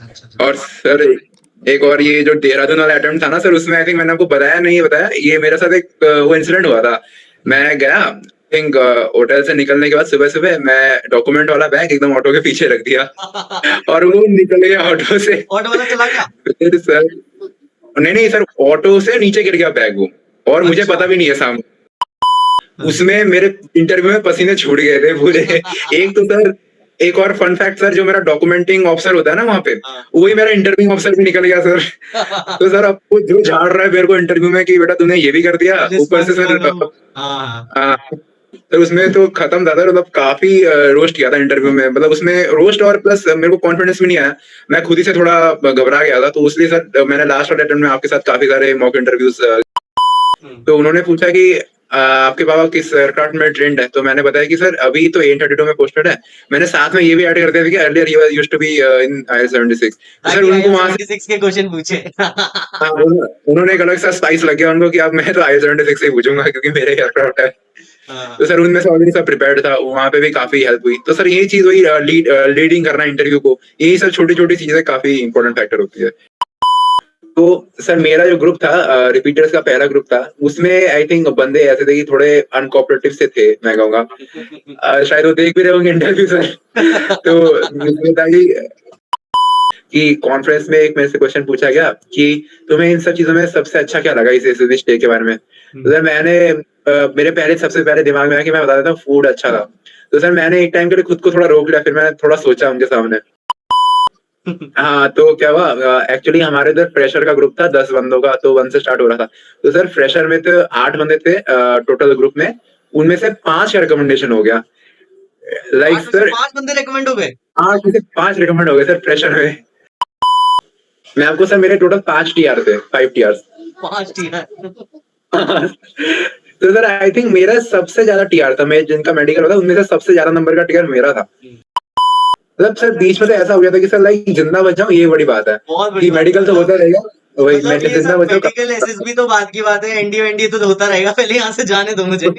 अच्छा अच्छा। और सर एक और ये जो देहरादून वाला अटेम्प्ट था ना सर, उसमें आई थिंक मैंने आपको बताया नहीं बताया, ये मेरे साथ एक वो इंसिडेंट हुआ था। मैं गया थिंक होटल से निकलने के बाद सुबह सुबह मैं डॉक्यूमेंट वाला बैग एकदम ऑटो के पीछे रख दिया और वो निकल गया ऑटो से। ऑटो वाला चला गया? फिर सर नहीं नहीं सर, ऑटो से नीचे गिर गया बैग वो, और मुझे अच्छा। पता भी नहीं है सामने। हाँ। उसमें मेरे इंटरव्यू में पसीने छूट गए थे पूरे। एक तो सर, एक और फन फैक्ट सर, जो मेरा डॉक्यूमेंटिंग ऑफिसर होता है ना वहाँ पे, हाँ, वही हाँ। मेरा इंटरव्यू ऑफिसर भी निकल गया सर। तो सर अब वो जो झाड़ रहा है मेरे को इंटरव्यू में कि बेटा तूने ये भी कर दिया, ऊपर से सर रिस्पॉन्सिबल हो। हाँ, हाँ। तो उसमें तो खत्म था सर, मतलब काफी रोस्ट किया था इंटरव्यू में, मतलब उसमें रोस्ट और प्लस मेरे को कॉन्फिडेंस भी नहीं आया। मैं खुद ही से थोड़ा घबरा गया था, तो इसलिए सर मैंने लास्ट वाले अटेम्प्ट में आपके साथ काफी सारे मॉक इंटरव्यूज। हुँ। तो उन्होंने पूछा कि आपके पापा किस एयरक्राफ्ट में ट्रेंड है, तो मैंने बताया कि सर अभी तो AN32 में पोस्टेड है। मैंने साथ में ये भी ऐड कर दिया था कि अर्लियर ही used to be in IL-76। तो सर ताकि उनको वहां से IL-76 के क्वेश्चन पूछे। उन्होंने एक अलग सा स्पाइस लग गया उनको कि अब मैं तो IL-76 से ही पूछूंगा क्योंकि मेरे एयरक्राफ्ट है। हाँ। तो सर उनमें से ऑलरेडी सब प्रिपेयर्ड था, वहां पे भी काफी हेल्प हुई। तो सर यही चीज वही लीडिंग करना इंटरव्यू को, यही सब छोटी छोटी चीजें काफी इंपॉर्टेंट फैक्टर होती है। तो सर मेरा जो ग्रुप था, रिपीटर्स का पहला ग्रुप था, उसमें आई थिंक बंदे ऐसे थे कि थोड़े अनकोऑपरेटिव से थे, मैं कहूँगा। शायद वो देख भी रहे होंगे इंटरव्यू सर। तो इसमें था कि कॉन्फ्रेंस में एक मेरे से क्वेश्चन पूछा गया कि तुम्हें इन सब चीजों में सबसे अच्छा क्या लगा इस एसएसबी स्टे के बारे में। तो हुँ। सर मैंने मेरे पहले सबसे पहले दिमाग में आया कि मैं बता देता हूँ फूड अच्छा था। तो सर मैंने एक टाइम के लिए खुद को थोड़ा रोक लिया, फिर मैंने थोड़ा सोचा उनके सामने। हाँ, तो क्या हुआ, एक्चुअली हमारे इधर फ्रेशर का ग्रुप था 10 बंदों का, तो 1 से स्टार्ट हो रहा था। तो सर फ्रेशर में तो 8 बंदे थे टोटल ग्रुप में, उनमें से 5 का रिकमेंडेशन हो गया। लाइक 8 में से सर 5 बंदे रिकमेंड हो गए? 8 में से 5 रिकमेंड हो गए सर फ्रेशर में। मैं आपको सर मेरे टोटल 5 टीआर थे, 5 टीआर्स। 5 टीआर। तो सर आई थिंक मेरा सबसे ज्यादा टीआर था, मैं जिनका मेडिकल होता उनमें से सबसे ज्यादा नंबर का टीआर मेरा था। हुँ। मतलब सर बीच में तो ऐसा हो गया था कि सर लाइक जिंदा बच जाऊं, ये बड़ी बात है बहुत बड़ी कि बात है मेडिकल तो मतलब। होता रहेगा। वही मैं मतलब ये जिंदा सब बच मेडिकल जाऊं। एसएसबी तो बात की बात है, एनडीए वेनडीए तो होता रहेगा, पहले यहाँ से जाने दो मुझे।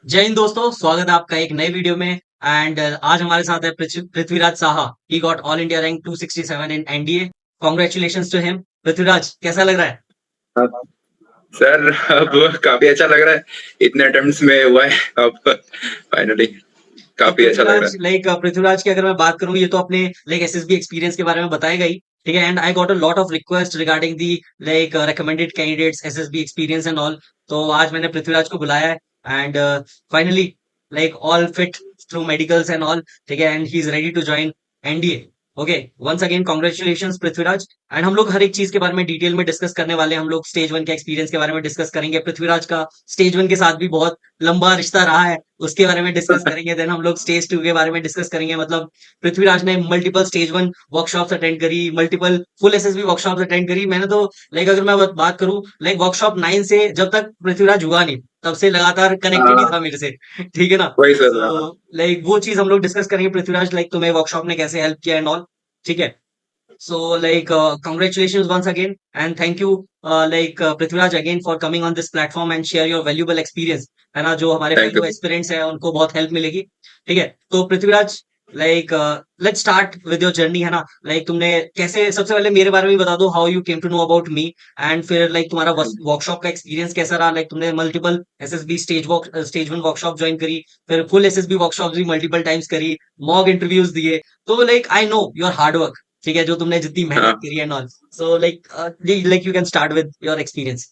जय हिंद दोस्तों, स्वागत है आपका एक नए वीडियो में। एंड आज हमारे साथ है Prithviraj Saha. He got all India rank 267 in NDA. Congratulations to him. Prithviraj कैसा लग रहा है? सर अब काफी अच्छा लग रहा है, इतने अटेम्प्ट्स में हुआ है अब फाइनली तो काफी अच्छा लग रहा पृथ्वीराज है। पृथ्वीराज की अगर मैं बात करूं, ये तो अपने एसएसबी एक्सपीरियंस के बारे में बताएगा ही। ठीक है, and I got a lot of request regarding the recommended candidates SSB experience and all. तो आज मैंने पृथ्वीराज को बुलाया है and finally all fit through medicals and all. ठीक है, and he is ready to join NDA. Okay, once again congratulations Prithviraj. And हम लोग हर एक चीज के बारे में डिटेल में डिस्कस करने वाले हैं। हम लोग स्टेज 1 के एक्सपीरियंस के बारे में डिस्कस करेंगे। पृथ्वीराज का स्टेज 1 के साथ भी बहुत लंबा रिश्ता रहा है, उसके बारे में डिस्कस करेंगे। देन हम लोग स्टेज 2 के बारे में डिस्कस करेंगे। मतलब पृथ्वीराज ने मल्टीपल स्टेज 1 वर्कशॉप्स अटेंड करी, multiple full SSB workshops attend करी। मैंने तो अगर मैं बात करूं वर्कशॉप 9 से जब तक पृथ्वीराज हुआ नहीं, तब से लगातार कनेक्टेड ही हाँ था मेरे से। ठीक है ना? वही सर। हाँ तो वो चीज हम लोग डिस्कस करेंगे। पृथ्वीराज तुम्हें वर्कशॉप ने कैसे हेल्प किया एंड ऑल। ठीक है। So, congratulations once again, and thank you, Prithviraj again for coming on this platform and share your valuable experience. है ना, जो हमारे थैंक फेलो यू। एस्पिरेंट्स हैं उनको बहुत हेल्प मिलेगी। ठीक है, तो Prithviraj let's start with your journey. है ना, तुमने कैसे, सबसे पहले मेरे बारे में भी बता दो, how you came to know about me. And फिर तुम्हारा वर्कशॉप का एक्सपीरियंस कैसा रहा। तुमने multiple SSB stage 1 workshop join करी, फिर फुल एसएसबी वर्कशॉप भी मल्टीपल टाइम्स करी, मॉक इंटरव्यूज दिए। तो I know your hard work. ठीक है, जो तुमने जितनी मेहनत हाँ करी and all. So you can start with your experience.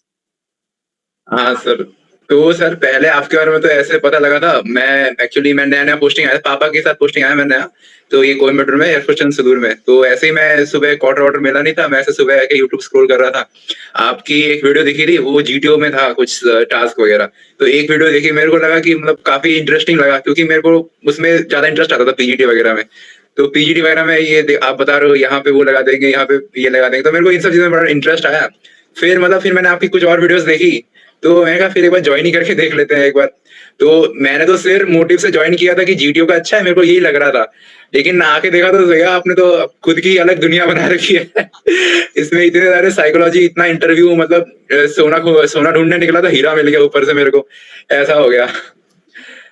हाँ सर, तो सर पहले आपके बारे में तो ऐसे पता लगा था, मैं एक्चुअली मैं नया नया पोस्टिंग आया, पापा के साथ पोस्टिंग आया मैं नया। तो ये कोयम्बटूर में एयरफोर्स चंद्रसुदूर में, तो ऐसे ही मैं सुबह क्वार्टर वाटर मिला नहीं था, मैं ऐसे सुबह आके यूट्यूब स्क्रॉल कर रहा था, आपकी एक वीडियो दिखी थी, वो जीटीओ में था कुछ टास्क वगैरह। तो एक वीडियो देखी, मेरे को लगा कि मतलब काफी इंटरेस्टिंग लगा, क्योंकि मेरे को उसमें ज्यादा इंटरेस्ट आता था पीजीटी वगैरह में। तो पीजीटी वगैरह में आप बता रहे हो यहाँ पे वो लगा देंगे, यहाँ पे ये लगा देंगे, तो मेरे को इन सब चीजों में बड़ा इंटरेस्ट आया। फिर मैंने आपकी कुछ और वीडियोस देखी, तो मैंने कहा फिर एक बार ज्वाइन ही करके देख लेते हैं एक बार। तो मैंने तो सिर्फ मोटिव से ज्वाइन किया था कि जीटीओ का अच्छा है, मेरे को यही लग रहा था। लेकिन आके देखा तो भैया आपने तो खुद की अलग दुनिया बना रखी है। इसमें इतने सारे साइकोलॉजी, इतना इंटरव्यू, मतलब सोना ढूंढने निकला था, हीरा मिल गया ऊपर से मेरे को, ऐसा हो गया।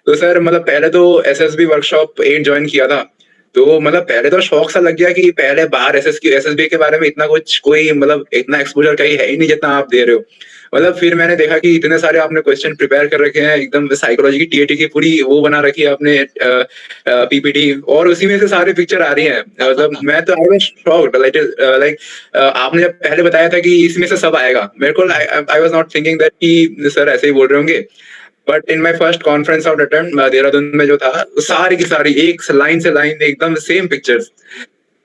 तो सर मतलब पहले तो एसएसबी वर्कशॉप 8 ज्वाइन किया था। तो मतलब पहले तो शौक सा लग गया कि पहले बाहर एसएसबी के बारे में इतना कुछ कोई मतलब इतना एक्सपोज़र कहीं है ही नहीं जितना आप दे रहे हो। मतलब फिर मैंने देखा कि इतने सारे आपने क्वेश्चन प्रिपेयर कर रखे हैं, एकदम साइकोलॉजी की टीएटी की पूरी वो बना रखी है आपने पीपीटी और उसी में से सारी पिक्चर आ रही हैं। मतलब मैं तो आई वाज़ शॉक्ड लाइक आपने जब पहले बताया था कि इसमें से सब आएगा, मेरे को I I was not thinking that कि सर ऐसे ही बोल रहे होंगे। But in my first conference out attempt Dehradun में जो था, सारी की सारी एक लाइन से लाइन एकदम सेम पिक्चर्स।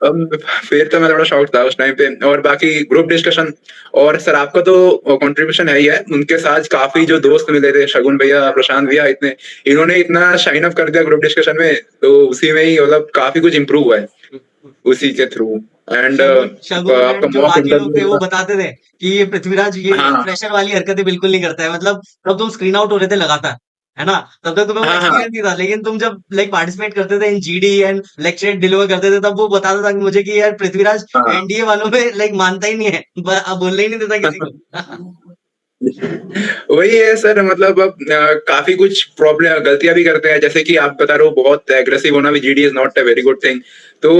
फिर तो मैं थोड़ा शॉक था उस टाइम पे और बाकी ग्रुप डिस्कशन और सर आपका तो कंट्रीब्यूशन है ही है। उनके साथ काफ़ी जो दोस्त मिले थे, शगुन भैया, प्रशांत भैया इन्होंने इतना शाइन अप कर दिया ग्रुप डिस्कशन में, तो उसी में ही मतलब काफ़ी कुछ इम्प्रूव हुआ है, उसी के थ्रू एंड शगुन आपका एंड जो मॉक बाकी लोग थे वो इंटरव्यू बताते थे कि ये पृथ्वीराज ये हाँ, फ्रेशर वाली हरकतें बिल्कुल नहीं करता है। मतलब तब तुम स्क्रीन आउट हो रहे थे लगातार, है ना? तब तक तुम्हें वो हाँ, हाँ। एक्सपीरियंस नहीं था, लेकिन तुम जब लाइक पार्टिसिपेट करते थे इन जीडी एंड लेक्चर डिलीवर करते थे, तब वो बताता था कि मुझे कि यार पृथ्वीराज हाँ। एनडीए वालों में लाइक मानता ही नहीं है, बोलने ही नहीं देता किसी को। वही है सर मतलब अब काफ़ी कुछ प्रॉब्लम गलतियाँ भी करते हैं, जैसे कि आप बता रहे हो बहुत एग्रेसिव होना भी GD is not a very good thing. तो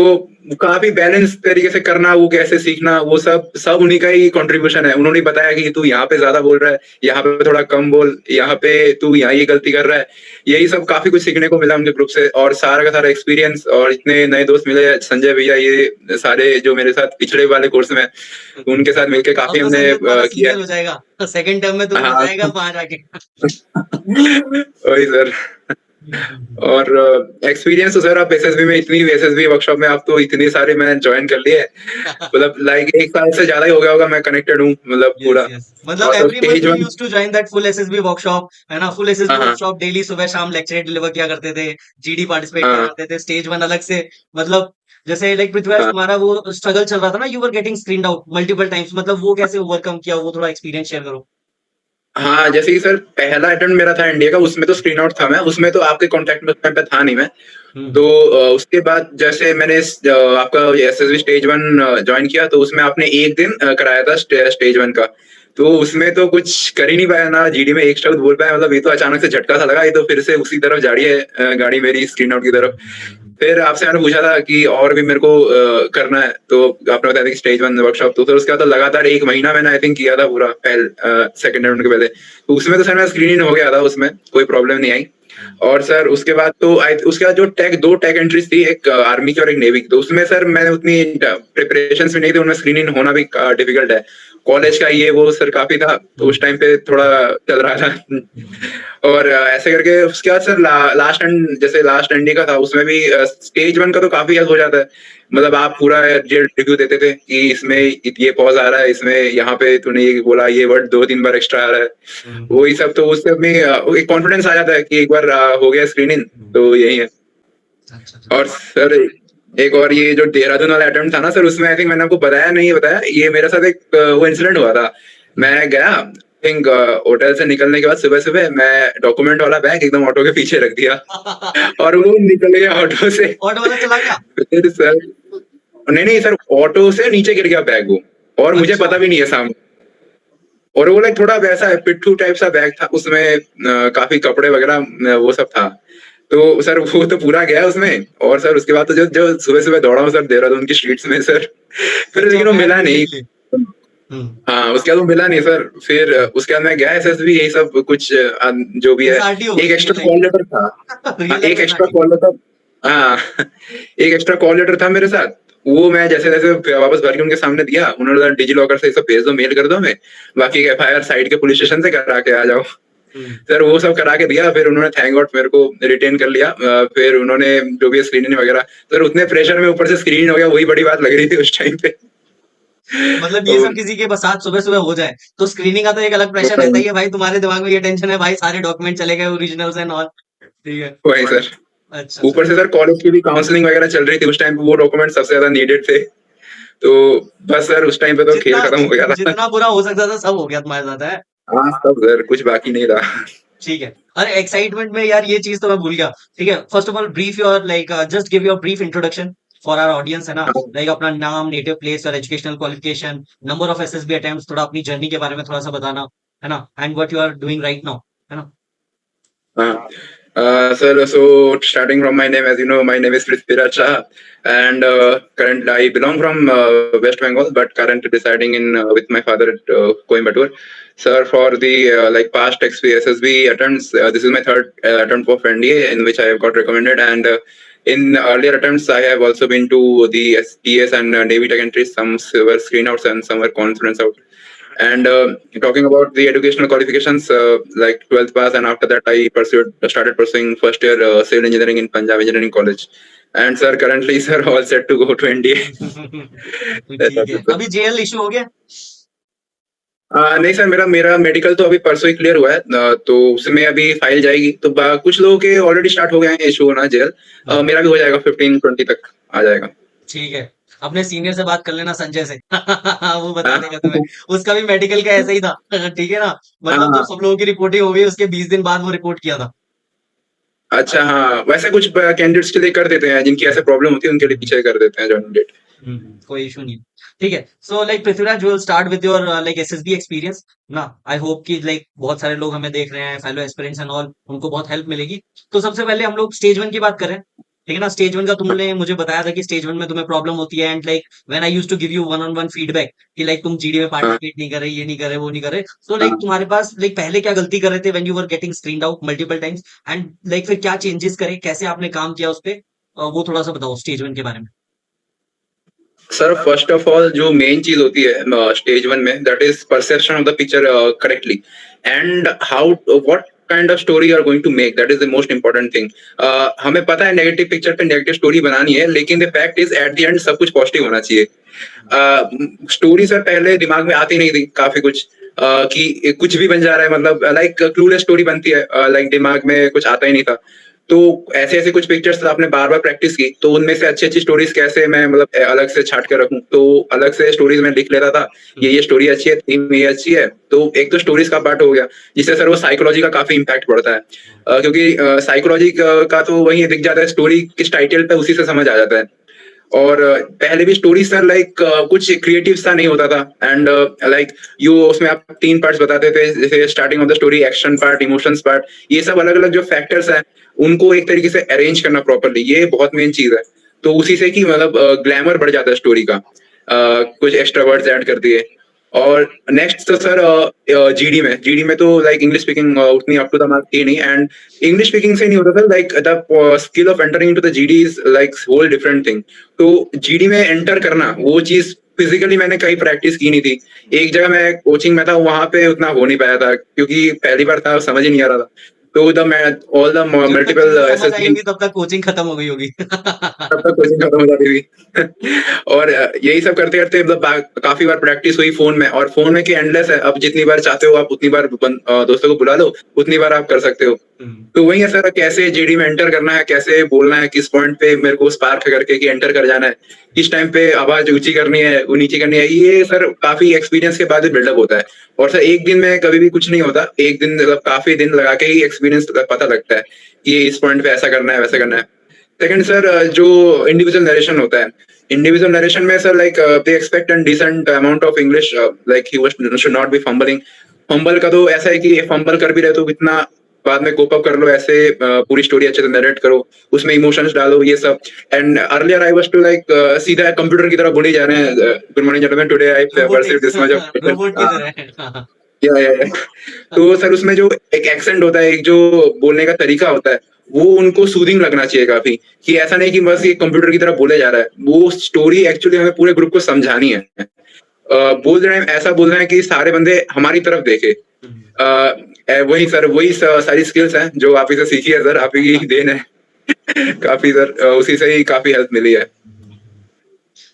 काफ़ी बैलेंस तरीके से करना, वो कैसे सीखना, वो सब सब उन्हीं का ही कंट्रीब्यूशन है। उन्होंने बताया कि तू यहाँ पे ज़्यादा बोल रहा है, यहाँ पे थोड़ा कम बोल, यहाँ पे तू यहाँ ये गलती कर रहा है। यही सब काफ़ी कुछ सीखने को मिला उनके ग्रुप से और सारा का सारा एक्सपीरियंस और इतने नए दोस्त मिले, संजय भैया ये सारे जो मेरे साथ पिछड़े वाले कोर्स में, उनके साथ मिलके अब काफ़ी तो हमने संजय तुम्हारा किया। सीनियर हो जाएगा, तो सेकंड टर्म में तुम्हें हाँ। बताएगा वहां जाके। वही सर और एक्सपीरियंस तो सर आप एसएसबी में इतनी एसएसबी वर्कशॉप में आप तो इतने सारे मैंने ज्वाइन कर लिए मतलब लाइक 1 साल से ज़्यादा ही हो गया होगा मैं कनेक्टेड हूँ मतलब यस पूरा यस, मतलब और तो every month stage you 1 used to join that full SSB workshop, है ना? फुल हाँ, एसएसबी हाँ, वर्कशॉप डेली सुबह शाम लेक्चर डिलीवर किया करते थे, जीडी पार्टिसिपेट किया हाँ, करते थे, स्टेज वन अलग से। मतलब जैसे लाइक पृथ्वीराज हाँ। तुम्हारा वो स्ट्रगल चल रहा था ना, you were getting screened out multiple times, मतलब वो कैसे ओवरकम किया, वो थोड़ा एक्सपीरियंस शेयर करो। हाँ, जैसे कि सर पहला अटेम्प्ट मेरा था इंडिया का उसमें तो स्क्रीन आउट था मैं, उसमें तो आपके कॉन्टैक्ट में उस टाइम पे था नहीं मैं। तो हम्म। उसके बाद जैसे मैंने आपका एसएसबी स्टेज 1 जॉइन किया तो उसमें आपने 1 दिन कराया था स्टेज 1 का। तो उसमें तो कुछ कर ही नहीं पाया ना जीडी में एक शब्द बोल पाया मतलब ये तो अचानक से झटका सा लगा, ये तो फिर से उसी तरफ जा रही है गाड़ी मेरी स्क्रीन आउट की तरफ। फिर आपसे मैंने पूछा था कि और भी मेरे को करना है, तो आपने बताया था कि स्टेज 1 वर्कशॉप तो फिर उसके बाद तो लगातार 1 महीना मैंने आई थिंक किया था पूरा सेकंड राउंड के पहले। तो उसमें तो सर मेरा स्क्रीन इन हो गया था उसमें, कोई प्रॉब्लम नहीं आई। और सर उसके बाद तो उसके बाद जो टैग 2 टैग एंट्रीज थी, एक आर्मी की और एक नेवी की, तो उसमें सर मैंने उतनी प्रिपरेशंस भी नहीं थी, उनमें स्क्रीन इन होना भी डिफिकल्ट है। कॉलेज का ये वो सर काफ़ी था, तो उस टाइम पे थोड़ा चल रहा था। और ऐसे करके उसके बाद सर लास्ट एंड जैसे लास्ट एनडी का था उसमें भी स्टेज 1 का तो काफ़ी हेल्प हो जाता है। मतलब आप पूरा रिव्यू देते थे कि इसमें ये पॉज़ आ रहा है, इसमें यहाँ पे तूने ये बोला, ये वर्ड 2-3 बार एक्स्ट्रा आ रहा है। वही सब तो उससे में एक कॉन्फिडेंस आ जाता है कि एक बार हो गया स्क्रीनिंग तो यही है। अच्छा अच्छा। और सर एक और ये जो देहरादून वाला अटेम्प्ट था ना सर उसमें आई थिंक मैंने आपको बताया नहीं बताया, ये मेरे साथ एक वो इंसिडेंट हुआ था। मैं गया आई थिंक होटल से निकलने के बाद सुबह-सुबह मैं डॉक्यूमेंट वाला बैग एकदम ऑटो के पीछे रख दिया और वो निकल गया ऑटो से। ऑटो वाला चला गया। फिर सर नहीं सर ऑटो से नीचे गिर गया बैग वो और मुझे अच्छा। पता भी नहीं है सामने और वो लाइक थोड़ा वैसा है पिट्ठू टाइप सा बैग था उसमें काफ़ी कपड़े वगैरह वो सब था। तो सर वो तो पूरा गया उसमें और सर उसके बाद तो जो जो सुबह-सुबह दौड़ा हूँ सर देहरादून की स्ट्रीट्स में सर फिर अच्छा, लेकिन वो बैग मिला ढूंढने नहीं। के लिए। हम्म। हाँ, उसके बाद वो मिला नहीं सर फिर उसके बाद मैं गया एसएसबी यही सब कुछ जो भी है। एसआरटी हो एक गई real extra life. Call letter था। हाँ, रियल लाइफ एक एक्स्ट्रा एसआरटी। कॉल लेटर हाँ, एक एक्स्ट्रा कॉल लेटर था मेरे साथ। वो मैं जैसे-जैसे वापस भर के उनके सामने दिया, उन्होंने बोला डिजी लॉकर से ये सब भेज दो, मेल कर दो हमें, बाकी एफआईआर साइड के पुलिस स्टेशन से करा के आ जाओ। हम्म। सर वो सब करा के दिया, फिर उन्होंने थैंक गॉड मेरे को रिटेन कर लिया। फिर उन्होंने जो भी स्क्रीनिंग वगैरह सर उतने प्रेशर में ऊपर से स्क्रीन हो गया, वही बड़ी बात लग रही थी उस टाइम पे। मतलब ये तो सब किसी के बस साथ सुबह सुबह हो जाए तो स्क्रीनिंग का तो एक अलग प्रेशर रहता ही है भाई, तुम्हारे दिमाग में ये टेंशन है भाई, सारे डॉक्यूमेंट चले गए ओरिजिनल्स एंड ऑल। ठीक है। वही सर। अच्छा अच्छा। ऊपर से सर कॉलेज की भी काउंसलिंग वगैरह चल रही थी उस टाइम पे, वो डॉक्यूमेंट सबसे ज़्यादा नीडेड थे। तो बस सर उस टाइम पे तो जितना खेल खत्म हो गया था। जितना बुरा हो सकता था सब हो गया तुम्हारे साथ, है। हाँ, सब सर कुछ बाकी नहीं रहा। ठीक है। अरे एक्साइटमेंट में यार ये चीज तो मैं भूल गया। ठीक है, first of all brief your like just give your brief introduction for our audience, है ना? हाँ, लाइक अपना नाम, नेटिव प्लेस और educational qualification, number of SSB attempts, थोड़ा अपनी जर्नी के बारे में थोड़ा सा बताना, है ना? And what you are doing right now, है ना? हाँ। Sir, so starting from my name, as you know, my name is Prithviraj Shah, and currently I belong from West Bengal, but currently residing in with my father at Coimbatore. Sir, for the like past SSB attempts, this is my third attempt of NDA in which I have got recommended, and in earlier attempts I have also been to the STS and Navy Tech entries. Some were screen outs and some were conference out. And talking about the educational qualifications, like 12th pass, and after that I started pursuing first year civil engineering in Punjab Engineering College. And sir, currently sir, all set to go to NDA. ठीक है, अभी JL issue हो गया? नहीं sir, मेरा मेरा medical तो अभी परसों ही क्लियर हुआ है, तो उसमें अभी फाइल जाएगी, तो कुछ लोगों के ऑलरेडी स्टार्ट हो गए हैं इशू होना जेल। मेरा भी हो जाएगा, 15-20 तक आ जाएगा। ठीक है, अपने सीनियर से बात कर लेना, संजय से। वो बता देगा तुम्हें, उसका भी मेडिकल का ऐसा ही था। ठीक है ना, मतलब जब सब लोगों की रिपोर्टिंग हो गई उसके 20 दिन बाद वो रिपोर्ट किया था। अच्छा, हाँ, वैसे कुछ कैंडिडेट्स के लिए कर देते हैं, जिनकी ऐसे प्रॉब्लम होती है उनके लिए पीछे कर देते हैं जॉइनिंग डेट। कोई इशू नहीं। ठीक है, so like Prithviraj, will start with your like SSB experience ना। आई होप कि लाइक बहुत सारे लोग हमें देख रहे हैं, फेलो एस्पिरेंट्स एंड ऑल, उनको बहुत हेल्प मिलेगी। तो सबसे पहले हम लोग स्टेज 1 की बात करें, ठीक है ना। स्टेज 1 का तुमने मुझे बताया था कि स्टेज 1 में तुम्हें प्रॉब्लम होती है, and like when I used to give you one on one feedback कि लाइक तुम जीडी में पार्टिसिपेट नहीं कर रहे, ये नहीं कर रहे, वो नहीं कर रहे। सो लाइक तुम्हारे पास लाइक पहले क्या गलती कर रहे थे when you were getting screened out multiple times, and like फिर क्या चेंजेस करे, कैसे आपने काम किया उस पे, वो थोड़ा सा बताओ स्टेज 1 के बारे में। सर, फर्स्ट ऑफ ऑल जो मेन चीज होती है स्टेज 1 में, that is perception of the picture correctly, and how what kind of story you are going to make, that is the most important thing. हमें पता है नेगेटिव पिक्चर पे negative story बनानी है, लेकिन the fact is at the end सब कुछ positive होना चाहिए। स्टोरी सर पहले दिमाग में आती नहीं थी काफी कुछ, कि कुछ भी बन जा रहा है, मतलब लाइक क्लूलेस स्टोरी बनती है, लाइक दिमाग में कुछ आता ही नहीं था। तो ऐसे ऐसे कुछ पिक्चर्स आपने बार बार प्रैक्टिस की, तो उनमें से अच्छी अच्छी स्टोरीज कैसे मैं मतलब अलग से छाट कर रखूं, तो अलग से स्टोरीज में लिख लेता था, ये स्टोरी अच्छी है, थीम ये अच्छी है, तो एक तो स्टोरीज का पार्ट हो गया, जिससे सर वो साइकोलॉजी का काफी इम्पैक्ट पड़ता है। क्योंकि साइकोलॉजी का तो वही दिख जाता है, स्टोरी किस टाइटल पे उसी से समझ आ जाता है। और पहले भी स्टोरी सर लाइक कुछ क्रिएटिव सा नहीं होता था, एंड लाइक यू उसमें आप 3 पार्ट्स बताते थे, जैसे starting of the story, action part, emotions part, ये सब अलग अलग जो फैक्टर्स हैं उनको एक तरीके से अरेंज करना प्रॉपरली, ये बहुत मेन चीज है। तो उसी से कि मतलब ग्लैमर बढ़ जाता है स्टोरी का, कुछ एक्स्ट्रा वर्ड्स ऐड कर दिए। और नेक्स्ट तो सर जीडी में तो लाइक इंग्लिश स्पीकिंग उतनी अप टू द मार्क थी नहीं, एंड इंग्लिश स्पीकिंग से नहीं होता था, like the skill of entering into the GD is like whole different thing. तो जीडी में एंटर करना, वो चीज फिजिकली मैंने कहीं प्रैक्टिस की नहीं थी। एक जगह मैं कोचिंग में था, वहां पे उतना हो नहीं पाया था, क्योंकि पहली बार था, समझ ही नहीं आ रहा था। तो द ऑल द जब तक मल्टीपल चीजें समझ एसएसबी, आएंगी तब तक कोचिंग खत्म हो गई होगी। तब तक कोचिंग खत्म हो जाती थी। और यही सब करते करते मतलब काफी बार प्रैक्टिस हुई फोन में, और फोन में की एंडलेस है, अब जितनी बार चाहते हो आप उतनी बार दोस्तों को बुला लो, उतनी बार आप कर सकते हो। तो वही है सर, कैसे जीडी में एंटर करना है, कैसे बोलना है, किस पॉइंट पे मेरे को स्पार्क करके कि एंटर कर जाना है, किस टाइम पे आवाज ऊंची करनी है, वो नीचे करनी है, ये सर काफी एक्सपीरियंस के बाद बिल्डअप होता है। और सर एक दिन में कभी भी कुछ नहीं होता, एक दिन मतलब काफी दिन लगा के ही एक्सपीरियंस पता लगता है कि इस पॉइंट पे ऐसा करना है, वैसा करना है। सेकंड सर, जो इंडिविजुअल नरेशन होता है, इंडिविजुअल नरेशन में sir like they expect an decent amount of English, like he should not be fumbling. Fumble का तो ऐसा है कि फंबल कर भी रहे तो इतना बाद में कोप अप कर लो, ऐसे पूरी स्टोरी अच्छे से नरेट करो, उसमें इमोशंस डालो, ये सब। And earlier I was to like सीधा कंप्यूटर की तरह बोले जा रहे हैं, good morning gentleman, today I perceive this much of robot की तरह। या तो सर उसमें जो एक एक्सेंट होता है, एक जो बोलने का तरीका होता है, वो उनको सूदिंग लगना चाहिए काफी, कि ऐसा नहीं कि बस ये कंप्यूटर की तरह बोले जा रहा है, वो स्टोरी एक्चुअली हमें पूरे ग्रुप को समझानी है। बोल रहे हैं, ऐसा बोल रहे हैं कि सारे बंदे हमारी तरफ देखे। वही सर, वही सारी स्किल्स हैं जो आप ही से सीखी है सर, आप ही की देन है। काफी सर उसी से ही काफी हेल्प मिली है।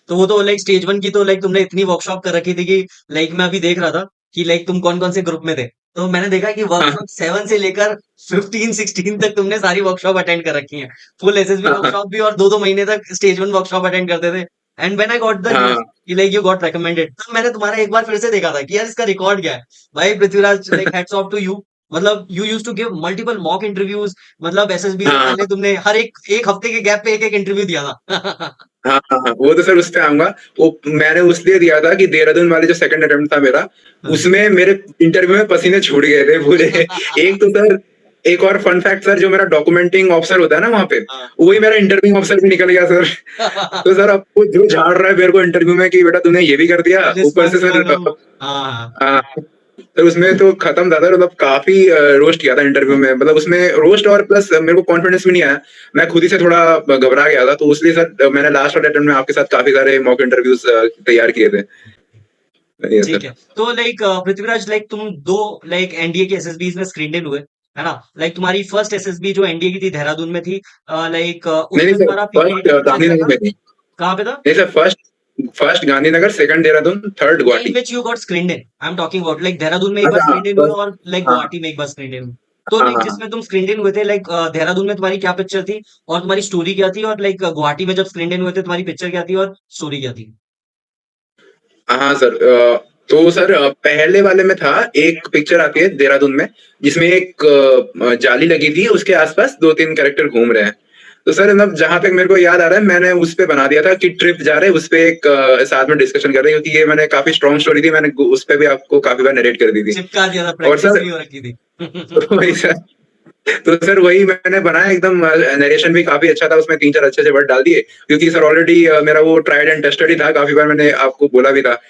तो वो तो लाइक स्टेज 1 की तो लाइक तुमने इतनी वर्कशॉप कर रखी थी कि लाइक मैं अभी देख रहा था कि लाइक तुम कौन कौन से ग्रुप में थे। तो मैंने देखा कि हाँ वर्कशॉप 7 से लेकर 15-16 तक तुमने सारी वर्कशॉप अटेंड कर रखी हैं, फुल एसएसबी हाँ वर्कशॉप भी, और 2-2 महीने तक स्टेज 1 वर्कशॉप अटेंड करते थे। And when I got the हाँ न्यूज़ कि लाइक यू गॉट रिकमेंडेड, तब मैंने तुम्हारा एक बार फिर से देखा था कि यार इसका रिकॉर्ड क्या है। भाई Prithviraj, like hats off to you. मतलब you used to give multiple mock interviews, मतलब एसएसबी से हाँ पहले तुमने हर एक हफ्ते के गैप पे एक इंटरव्यू दिया था। हाँ हाँ हाँ, वो तो सर उस पे आऊंगा। वो मैंने उसलिए दिया था कि देहरादून वाले जो सेकंड अटेम्प्ट था मेरा, उसमें मेरे इंटरव्यू में पसीने छूट गए थे पूरे। एक तो सर एक और फन फैक्ट सर, जो मेरा डॉक्यूमेंटिंग ऑफिसर होता है ना वहाँ पे, हाँ। वही मेरा इंटरव्यू ऑफिसर भी निकल गया सर। तो सर अब वो जो झाड़ रहा है मेरे को इंटरव्यू में कि बेटा तूने ये भी कर दिया, ऊपर से सर हाँ, हाँ। तो उसमें तो खत्म था सर, मतलब काफी रोस्ट किया था इंटरव्यू में, मतलब उसमें रोस्ट और प्लस मेरे को कॉन्फिडेंस भी नहीं आया, मैं खुद ही से थोड़ा घबरा गया था, तो इसलिए सर मैंने लास्ट वाले अटेम्प्ट में आपके साथ काफी सारे मॉक इंटरव्यूज तैयार किए थे। ये ठीक सर। है। तो पृथ्वीराज तुम 2 एनडीए के एसएसबीज में स्क्रीन्ड इन हुए, है ना? तुम्हारी फर्स्ट एसएसबी जो एनडीए की थी देहरादून में थी, नहीं नहीं उसमें सर, तुम्हारा फर्स्ट पीपीटी कितना गया गांधीनगर था? में थी। कहाँ पे था? नहीं sir, first first Gandhinagar, second Dehradun, third in Guwahati. Which you got screened in. I am talking about Dehradun में एक बार अच्छा हाँ, स्क्रीन्ड इन हुए फर्स्ट, और हाँ गुवाहाटी में एक बार स्क्रीन्ड इन हुए। तो हाँ हाँ हाँ जिसमें तुम स्क्रीन्ड इन हुए थे देहरादून में तुम्हारी क्या पिक्चर थी और तुम्हारी स्टोरी क्या थी, और गुवाहाटी में जब स्क्रीन्ड इन हुए थे तुम्हारी पिक्चर क्या थी और स्टोरी क्या थी? हाँ सर, तो सर पहले वाले में था, एक पिक्चर आती है देहरादून में जिसमें एक जाली लगी थी, उसके आसपास दो तीन कैरेक्टर घूम रहे हैं। तो सर मतलब जहां तक मेरे को याद आ रहा है, मैंने उस पे बना दिया था कि ट्रिप जा रहे हैं, उस पे एक साथ में डिस्कशन कर रहे हैं, क्योंकि ये मैंने काफी स्ट्रॉन्ग स्टोरी थी, मैंने उस पे भी आपको काफी बार नरेट कर दी थी। चिपका दिया था, और प्रैक्टिस सर भी हो रखी थी। वही सर, तो सर वही मैंने बनाया एकदम, नरेशन भी काफी अच्छा था, उसमें तीन चार अच्छे से वर्ड डाल दिए, क्योंकि सर ऑलरेडी मेरा वो ट्राइड एंड टेस्टेड ही था, काफी बार मैंने आपको बोला भी था।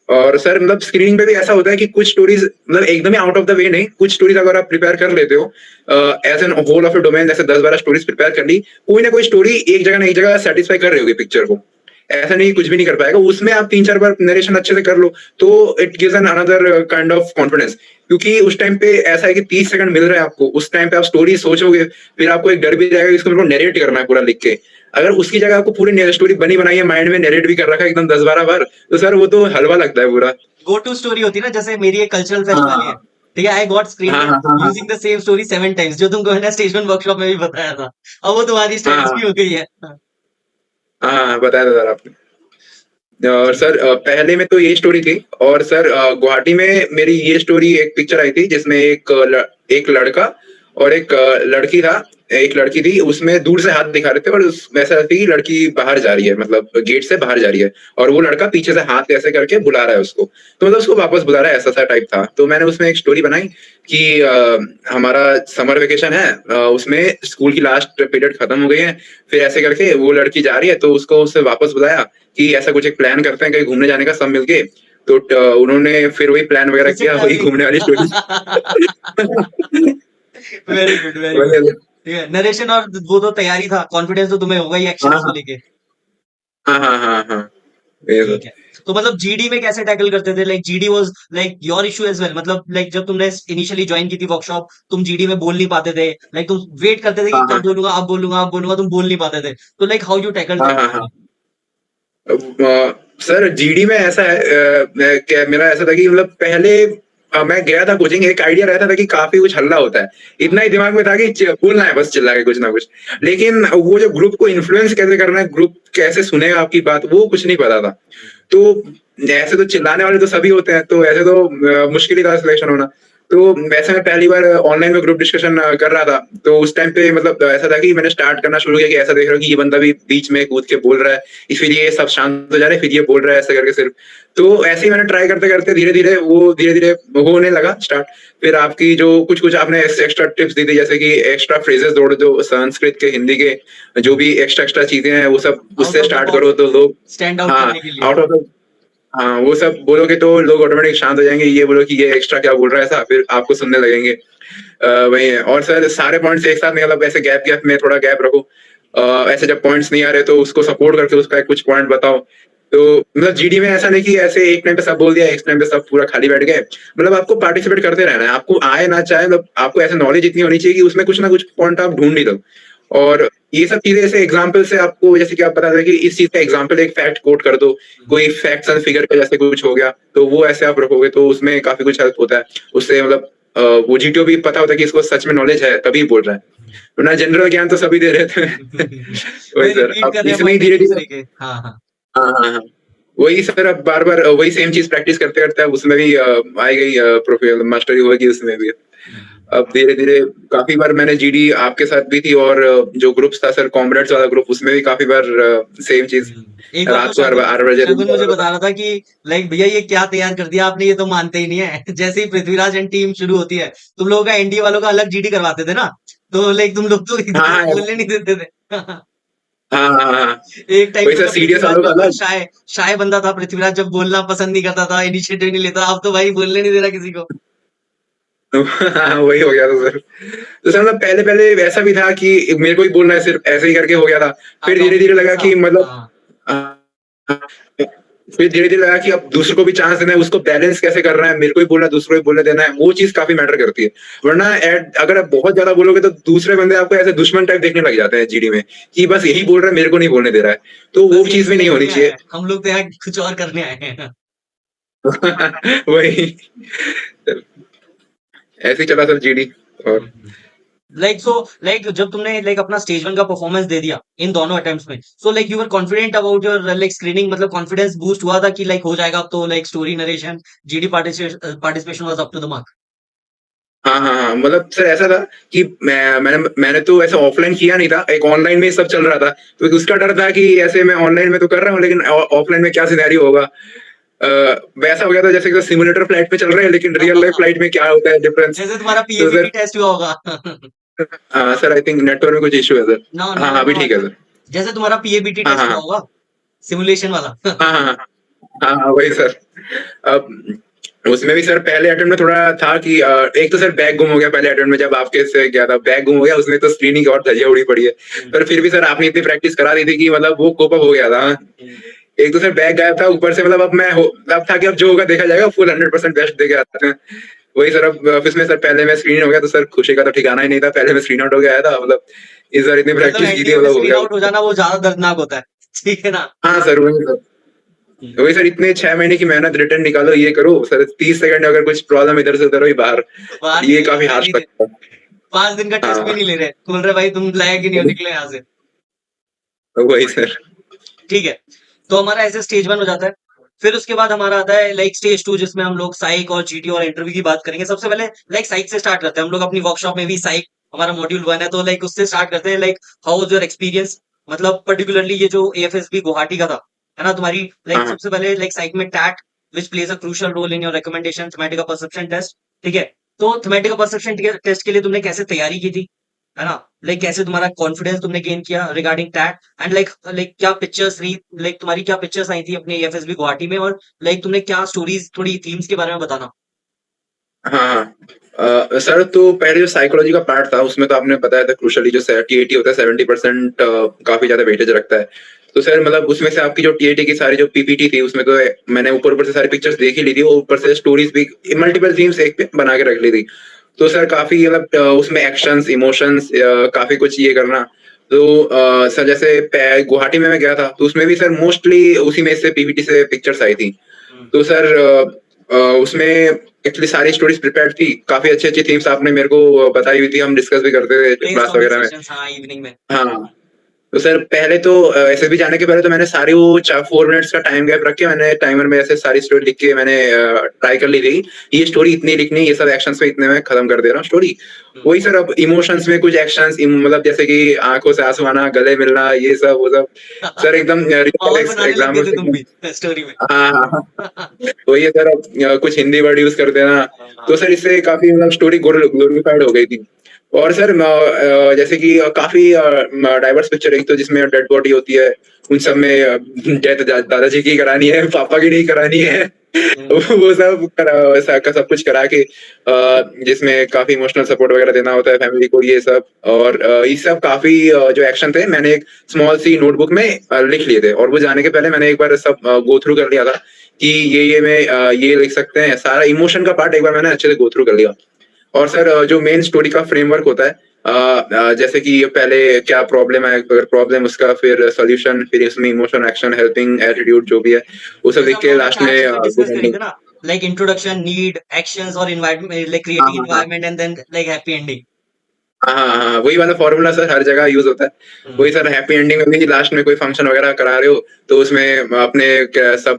और सर मतलब स्क्रीनिंग पे भी ऐसा होता है कि कुछ स्टोरीज मतलब एकदम ही आउट ऑफ द वे नहीं, कुछ स्टोरीज अगर आप प्रिपेयर कर लेते हो as an whole of a domain, जैसे 10-12 स्टोरीज प्रिपेयर कर ली, कोई ना कोई स्टोरी एक जगह ना एक जगह सेटिस्फाई कर रही होगी पिक्चर को, ऐसा नहीं कुछ भी नहीं कर पाएगा उसमें, आप 3-4 बार नरेशन अच्छे से कर लो तो it gives an another kind of confidence, क्योंकि उस टाइम पे ऐसा है कि 30 सेकंड मिल रहा है आपको, उस टाइम पे आप स्टोरी सोचोगे, फिर आपको एक डर भी रहेगा कि इसको मेरे को नरेट करना है पूरा लिख के, अगर उसकी जगह आपको पूरी स्टोरी बनी बनाई है, माइंड में नरेट भी कर रखा है एकदम 10-12 बार, तो सर वो तो हलवा लगता है पूरा। गो टू स्टोरी होती है ना, जैसे मेरी एक कल्चरल फेस्ट वाली है, हाँ ठीक है? आई गॉट स्क्रीन हाँ इन हाँ हाँ हाँ using the same story 7 times, जो तुमको मैंने स्टेशन वर्कशॉप में भी बताया था। अब वो तुम्हारी हाँ स्ट्रेटजी हो गई है। हाँ हाँ, बताया था सर आपने। और सर पहले में तो ये स्टोरी थी, और सर गुवाहाटी में मेरी ये स्टोरी, एक पिक्चर आई थी जिसमें एक लड़का और एक लड़की था, एक लड़की थी, उसमें दूर से हाथ दिखा रहे थे, और वैसा थी कि लड़की बाहर जा रही है, मतलब गेट से बाहर जा रही है, और वो लड़का पीछे से हाथ ऐसे करके बुला रहा है उसको, तो मतलब उसको वापस बुला रहा है, ऐसा सा टाइप था। तो मैंने उसमें एक स्टोरी बनाई कि हमारा समर वेकेशन है, उसमें स्कूल की लास्ट पीरियड खत्म हो गई है, फिर ऐसे करके वो लड़की जा रही है, तो उसको उससे वापस बुलाया कि ऐसा कुछ एक प्लान करते हैं कहीं घूमने जाने का सब मिलके, तो उन्होंने फिर वही प्लान वगैरह फिर से किया, प्लान वही नहीं घूमने वाली story. Very good, very good. वही, ठीक है, नरेशन और वो तो तैयारी था, कॉन्फिडेंस तो तुम्हें होगा ही हाँ एक्शन को हाँ लेके। हाँ हाँ हाँ हाँ, ये ठीक सर। है। तो जीडी में कैसे टैकल करते थे? GD was your issue as well, जब तुमने इनिशियली ज्वाइन की थी वर्कशॉप, तुम जीडी में बोल नहीं पाते थे, तुम वेट करते थे कि हाँ कब हाँ बोलूंगा, अब बोलूंगा, अब बोलूंगा, तुम बोल नहीं पाते थे, तो हाउ यू टैकल हाँ हाँ दैट? हाँ। सर जीडी में ऐसा है, क्या मेरा ऐसा था कि मतलब पहले मैं गया था कोचिंग, एक आइडिया रहता था कि काफी कुछ हल्ला होता है, इतना ही दिमाग में था कि बोलना है बस चिल्ला के कुछ ना कुछ, लेकिन वो जो ग्रुप को इन्फ्लुएंस कैसे करना है, ग्रुप कैसे सुनेगा आपकी बात, वो कुछ नहीं पता था। तो ऐसे तो चिल्लाने वाले तो सभी होते हैं, तो ऐसे तो मुश्किल ही था सिलेक्शन होना। तो वैसे मैं पहली बार ऑनलाइन में ग्रुप डिस्कशन कर रहा था, तो उस टाइम पे मतलब ऐसा था कि मैंने स्टार्ट करना शुरू किया कि ऐसा देख रहा हूँ कि ये बंदा भी बीच में कूद के बोल रहा है, फिर ये सब शांत हो जा रहे हैं, फिर ये बोल रहा है ऐसे करके सिर्फ। तो ऐसे ही मैंने ट्राई करते करते धीरे धीरे होने लगा स्टार्ट। फिर आपकी जो कुछ कुछ आपने एक्स्ट्रा टिप्स दी थी, जैसे कि एक्स्ट्रा फ्रेजेस जोड़ दो संस्कृत के, हिंदी के, जो भी एक्स्ट्रा एक्स्ट्रा चीजें हैं वो सब आउट उससे ऑफ द स्टार्ट करो बॉक्स तो लोग, स्टैंड आउट हाँ करने के लिए। आउट ऑफ द, हाँ वो सब बोलोगे तो लोग ऑटोमेटिक शांत हो जाएंगे, ये बोलो कि ये एक्स्ट्रा क्या बोल रहा है ऐसा, फिर आपको सुनने लगेंगे। वही है। और सर सारे पॉइंट्स एक साथ नहीं, मतलब ऐसे गैप गैप में थोड़ा गैप रखो, ऐसे जब पॉइंट्स नहीं आ रहे तो उसको सपोर्ट करके उसका एक कुछ पॉइंट बताओ। तो मतलब जीडी में ऐसा नहीं कि ऐसे एक टाइम पे सब बोल दिया, एक टाइम पे सब पूरा खाली बैठ गए, मतलब आपको पार्टिसिपेट करते रहना है, आपको आए ना चाहे, मतलब आपको ऐसे नॉलेज इतनी होनी चाहिए कि उसमें कुछ ना कुछ पॉइंट आप ढूंढ ही लो। और ये सब चीजें ऐसे एग्जाम्पल से आपको, जैसे कि आप बता रहे कि इस चीज का एग्जाम्पल एक फैक्ट कोट कर दो, कोई फैक्ट्स एंड फिगर का जैसे कुछ हो गया, तो वो ऐसे आप रखोगे तो उसमें काफी कुछ हेल्प होता है उससे, मतलब वो जीटीओ भी पता होता है कि इसको सच में नॉलेज है तभी बोल रहा है, वरना जनरल ज्ञान तो सभी दे रहे थे। वही वही सर, रिपीट अब कर रहे हैं इसमें ही पॉइंट एक धीरे धीरे, दूसरे के। हाँ, हाँ। हाँ हाँ हाँ, वही सर, अब बार बार वही सेम चीज प्रैक्टिस करते करते अब उसमें भी आ ही गई, प्रोफेशनल मास्टरी होगी उसमें भी। अब धीरे-धीरे काफ़ी बार मैंने जीडी आपके साथ भी थी और जो ग्रुप्स था सर कॉमरेड्स वाला ग्रुप उसमें भी काफ़ी बार सेम चीज़ एक बार तो रात को 8 शगुन 8 बजे शगुन मुझे बता रहा था कि लाइक भैया ये क्या तैयार कर दिया आपने, ये तो मानते ही नहीं है। जैसे ही पृथ्वीराज एंड टीम शुरू होती है, तुम लोगों का एनडीए वालों का अलग जीडी करवाते थे ना, तो लाइक तुम लोग तो एक हाँ, दूसरे को हाँ। बोलने नहीं देते थे। हाँ, हाँ, हाँ। एक टाइम वही पे सर तो सीडीएस पृथ्वीराज वालों का बिल्कुल अलग। शाय शाय बंदा था पृथ्वीराज, जब बोलना पसंद नहीं करता था, इनिशिएटिव नहीं लेता। अब तो भाई बोलने नहीं दे रहा किसी को। हाँ, वही हो गया था सर। तो सर मतलब पहले-पहले वैसा भी था कि मेरे को ही बोलना है सिर्फ़ ऐसे ही करके हो गया था। हाँ, फिर धीरे-धीरे डोमिनेट लगा जैसा। कि मतलब हाँ। अ, फिर धीरे-धीरे लगा कि अब दूसरों को भी चांस देना है, उसको बैलेंस कैसे करना है, मेरे को ही बोलना है, दूसरों को भी बोलने देना है, वो चीज़ काफ़ी मैटर करती है। वरना अगर आप बहुत ज़्यादा बोलोगे तो दूसरे बंदे आपको ऐसे दुश्मन टाइप देखने लग जाते हैं जीडी में, कि बस यही बोल रहा है, मेरे को नहीं बोलने दे रहा है। तो वो बस यही चीज़ भी बोलने नहीं के होनी लिए आया चाहिए। है। हम लोग तो यहाँ कुछ और करने आए हैं। वही। ऐसे ही चला सर जीडी और लाइक लाइक जब तुमने लाइक अपना स्टेज वन का परफॉर्मेंस दे दिया इन दोनों अटेम्प्ट्स में, so like you were confident about your like screening, मतलब कॉन्फिडेंस बूस्ट हुआ था कि लाइक हो जाएगा अब तो, like story narration GD participation was up to the mark. हाँ, हाँ, हाँ, मतलब सर ऐसा था कि मैंने तो ऐसा ऑफलाइन किया नहीं था, एक ऑनलाइन में ही सब चल रहा था। तो उसका डर था कि ऐसे मैं ऑनलाइन में तो कर रहा हूँ लेकिन ऑफलाइन में क्या सिनेरियो होगा। वैसा हो गया था जैसे कि सिम्युलेटर फ्लाइट पे चल रहे हैं लेकिन रियल लाइफ फ्लाइट में क्या होता है डिफरेंस। जैसे तुम्हारा तो पीएबीटी सर टेस्ट हुआ होगा। सर आई थिंक नेटवर्क में कुछ इश्यू है सर। नो नो हाँ, नो हाँ, अभी नो, ठीक है सर। जैसे तुम्हारा पीएबीटी हाँ, हाँ, टेस्ट हुआ हाँ। होगा सिमुलेशन वाला। हाँ, हाँ, हाँ। हाँ, हाँ, वही सर। अब उसमें भी सर पहले अटेम्प्ट में थोड़ा था कि एक तो सर बैग गुम हो गया पहले अटेम्प्ट में जब आपके से गया था, बैग गुम हो गया उसमें तो स्क्रीनिंग की और धज्जियाँ उड़ी पड़ी है। पर फिर भी सर आपने इतनी प्रैक्टिस करा दी थी कि मतलब वो कोप अप हो गया था। एक तो सर बैग गायब था ऊपर से मतलब अब था कि अब जो होगा देखा जाएगा, फुल 100% बेस्ट देके आते हैं। वही सर अब ऑफिस में सर पहले मैं स्क्रीन हो गया तो सर खुशी का तो ठिकाना ही नहीं था। पहले मैं स्क्रीन आउट हो गया था मतलब इस बार इतनी मतलब प्रैक्टिस की थी एनडीए में मतलब हो स्क्रीन गया। आउट हो जाना वो ज्यादा दर्दनाक होता है। ठीक है ना। हाँ सर, वही सर। वही सर इतने 6 महीने की मेहनत रिटर्न निकालो ये करो सर 30 सेकंड अगर कुछ प्रॉब्लम इधर से उधर हुई बाहर, बाहर ये निकल काफ़ी जाना है हार्श नहीं थे। लगता है। 5 दिन का टेस्ट भी हाँ, नहीं ले रहे, बोल रहे भाई तुम लायक ही नहीं हो, निकले यहाँ से। वही सर। ठीक है, तो हमारा ऐसे स्टेज वन हो जाता है। फिर उसके बाद हमारा आता है लाइक स्टेज टू, जिसमें हम लोग साइक और जीटी और इंटरव्यू की बात करेंगे। सबसे पहले लाइक साइक से स्टार्ट करते हैं हम लोग अपनी वर्कशॉप में भी। साइक हमारा मॉड्यूल वन है, तो लाइक उससे स्टार्ट करते हैं। Like how was your experience, मतलब पर्टिकुलरली ये जो एएफएसबी गुवाहाटी का था, है ना तुम्हारी। हाँ, लाइक हाँ। सबसे पहले लाइक साइक में TAT which plays a crucial role in your recommendation thematic perception test. ठीक है, तो थमेटिक परसेप्शन टेस्ट के लिए तुमने कैसे तैयारी की थी, है ना। लाइक कैसे तुम्हारा कॉन्फिडेंस तुमने गेन किया regarding TAT, and like like क्या पिक्चर्स रही, लाइक तुम्हारी क्या पिक्चर्स आई थी अपने एफएसबी गुवाहाटी में, और लाइक तुमने क्या स्टोरीज, थोड़ी थीम्स के बारे में बताना। हाँ, हाँ। सर तो पहले जो साइकोलॉजी का पार्ट था उसमें तो आपने बताया था क्रूशियली जो टीएटी होता है 70% काफ़ी ज़्यादा वेटेज रखता है। तो सर मतलब उसमें से आपकी जो टीएटी की सारी जो पीपीटी थी उसमें तो मैंने ऊपर-ऊपर से सारी पिक्चर्स देख ही ली थी और ऊपर से स्टोरीज़ भी मल्टीपल थीम्स एक पे बना के रख ली थी। तो सर काफ़ी मतलब उसमें एक्शंस, इमोशंस काफ़ी कुछ ये करना। तो सर जैसे गुवाहाटी में मैं गया था तो उसमें भी सर मोस्टली उसी में से पीपीटी से पिक्चर्स आई थी। हम्म। तो सर उसमें एक्चुअली सारी स्टोरीज प्रिपेयर्ड थी। काफ़ी अच्छी-अच्छी थीम्स आपने मेरे को बताई हुई थी, हम डिस्कस भी करते थे क्लास ब्रेनस्टॉर्मिंग वगैरह में। सेशंस, हाँ इवनिंग में। हाँ। तो सर पहले तो एसएसबी जाने के पहले तो मैंने सारी वो 4 मिनट्स का टाइम गैप रख के मैंने टाइमर में ऐसे सारी स्टोरी लिख के मैंने ट्राई कर ली थी। ये स्टोरी इतनी लिखनी है, ये सब एक्शंस में इतने में खत्म कर दे रहा हूँ स्टोरी। हम्म। वही सर अब इमोशंस में कुछ एक्शंस मतलब जैसे कि आँखों से आँसू आना, गले मिलना ये सब वो सब। सर एकदम रियल माहौल बनाने लग गए एग्जाम्पल थे से तुम भी स्टोरी में। हाँ, हाँ, हाँ। वही है सर अब कुछ हिंदी वर्ड यूज़ कर देना, तो सर इससे काफ़ी मतलब स्टोरी ग्लोरीफाइड हो गई थी। और सर जैसे कि काफ़ी डाइवर्स पिक्चर एक तो जिसमें डेड बॉडी होती है, उन सब में डेथ दादाजी की करानी है, पापा की नहीं करानी है। हम्म। वो सब सब कुछ करा के जिसमें काफ़ी इमोशनल सपोर्ट वगैरह देना होता है फैमिली को ये सब और ये सब काफ़ी जो एक्शन थे मैंने एक स्मॉल सी नोटबुक में लिख लिए थे और वो जाने के पहले मैंने एक बार सब गो थ्रू कर लिया था कि ये मैं ये लिख सकते हैं। सारा इमोशन का पार्ट एक बार मैंने अच्छे से गो थ्रू कर लिया। और सर जो मेन स्टोरी का फ्रेमवर्क होता है जैसे कि पहले क्या प्रॉब्लम है, अगर प्रॉब्लम उसका फिर सॉल्यूशन, फिर इसमें इमोशन, एक्शन, हेल्पिंग, एटीट्यूड जो भी है, वो सब जैसे लिख हम के लोगों ने लास्ट 4 में चीजें डिस्कस गुड करी एंडिंग। थी ना, लाइक इंट्रोडक्शन, नीड, एक्शंस और एनवायरनमेंट, लाइक हाँ, क्रिएटिंग हाँ, हाँ। Environment and then like happy ending. हाँ, हाँ, हाँ, वही वाला फ़ॉर्मूला सर हर जगह यूज़ होता है। वही सर हैप्पी एंडिंग में भी लास्ट में कोई फंक्शन वगैरह करा रहे हो, तो उसमें अपने क्या सब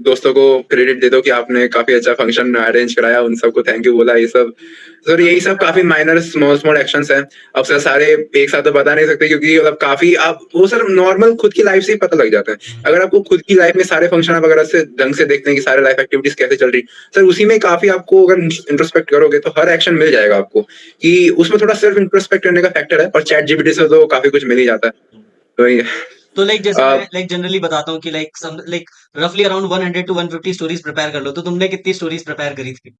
दोस्तों को क्रेडिट दे दो कि आपने काफ़ी अच्छा फंक्शन अरेंज कराया, उन सबको थैंक यू बोला ये सब। सर यही सब काफ़ी माइनर स्मॉल एक्शंस हैं। अब सर सारे एक साथ तो बता नहीं सकते क्योंकि मतलब काफ़ी आप वो सर नॉर्मल खुद की लाइफ़ से ही पता लग जाता है। अगर आपको खुद की लाइफ़ में सारे फंक्शन आप अगर से ढंग से देखते हैं कि सारे लाइफ़ एक्टिविटीज़ कैसे चल रही, सर उसी में काफ़ी आपको अगर इंट्रोस्पेक्ट करोगे तो हर एक्शन मिल जाएगा आपको, कि उसमें थोड़ा सेल्फ इंट्रोस्पेक्ट करने का फैक्टर है और चैट जीपीटी से तो काफ़ी कुछ मिल ही जाता है। तो वही है। तो लाइक जैसे अ, मैं लाइक जनरली बताता हूँ कि लाइक सम लाइक रफली अराउंड 100 टू 150 स्टोरीज प्रिपेयर कर लो, तो तुमने कितनी स्टोरीज प्रिपेयर करी थी?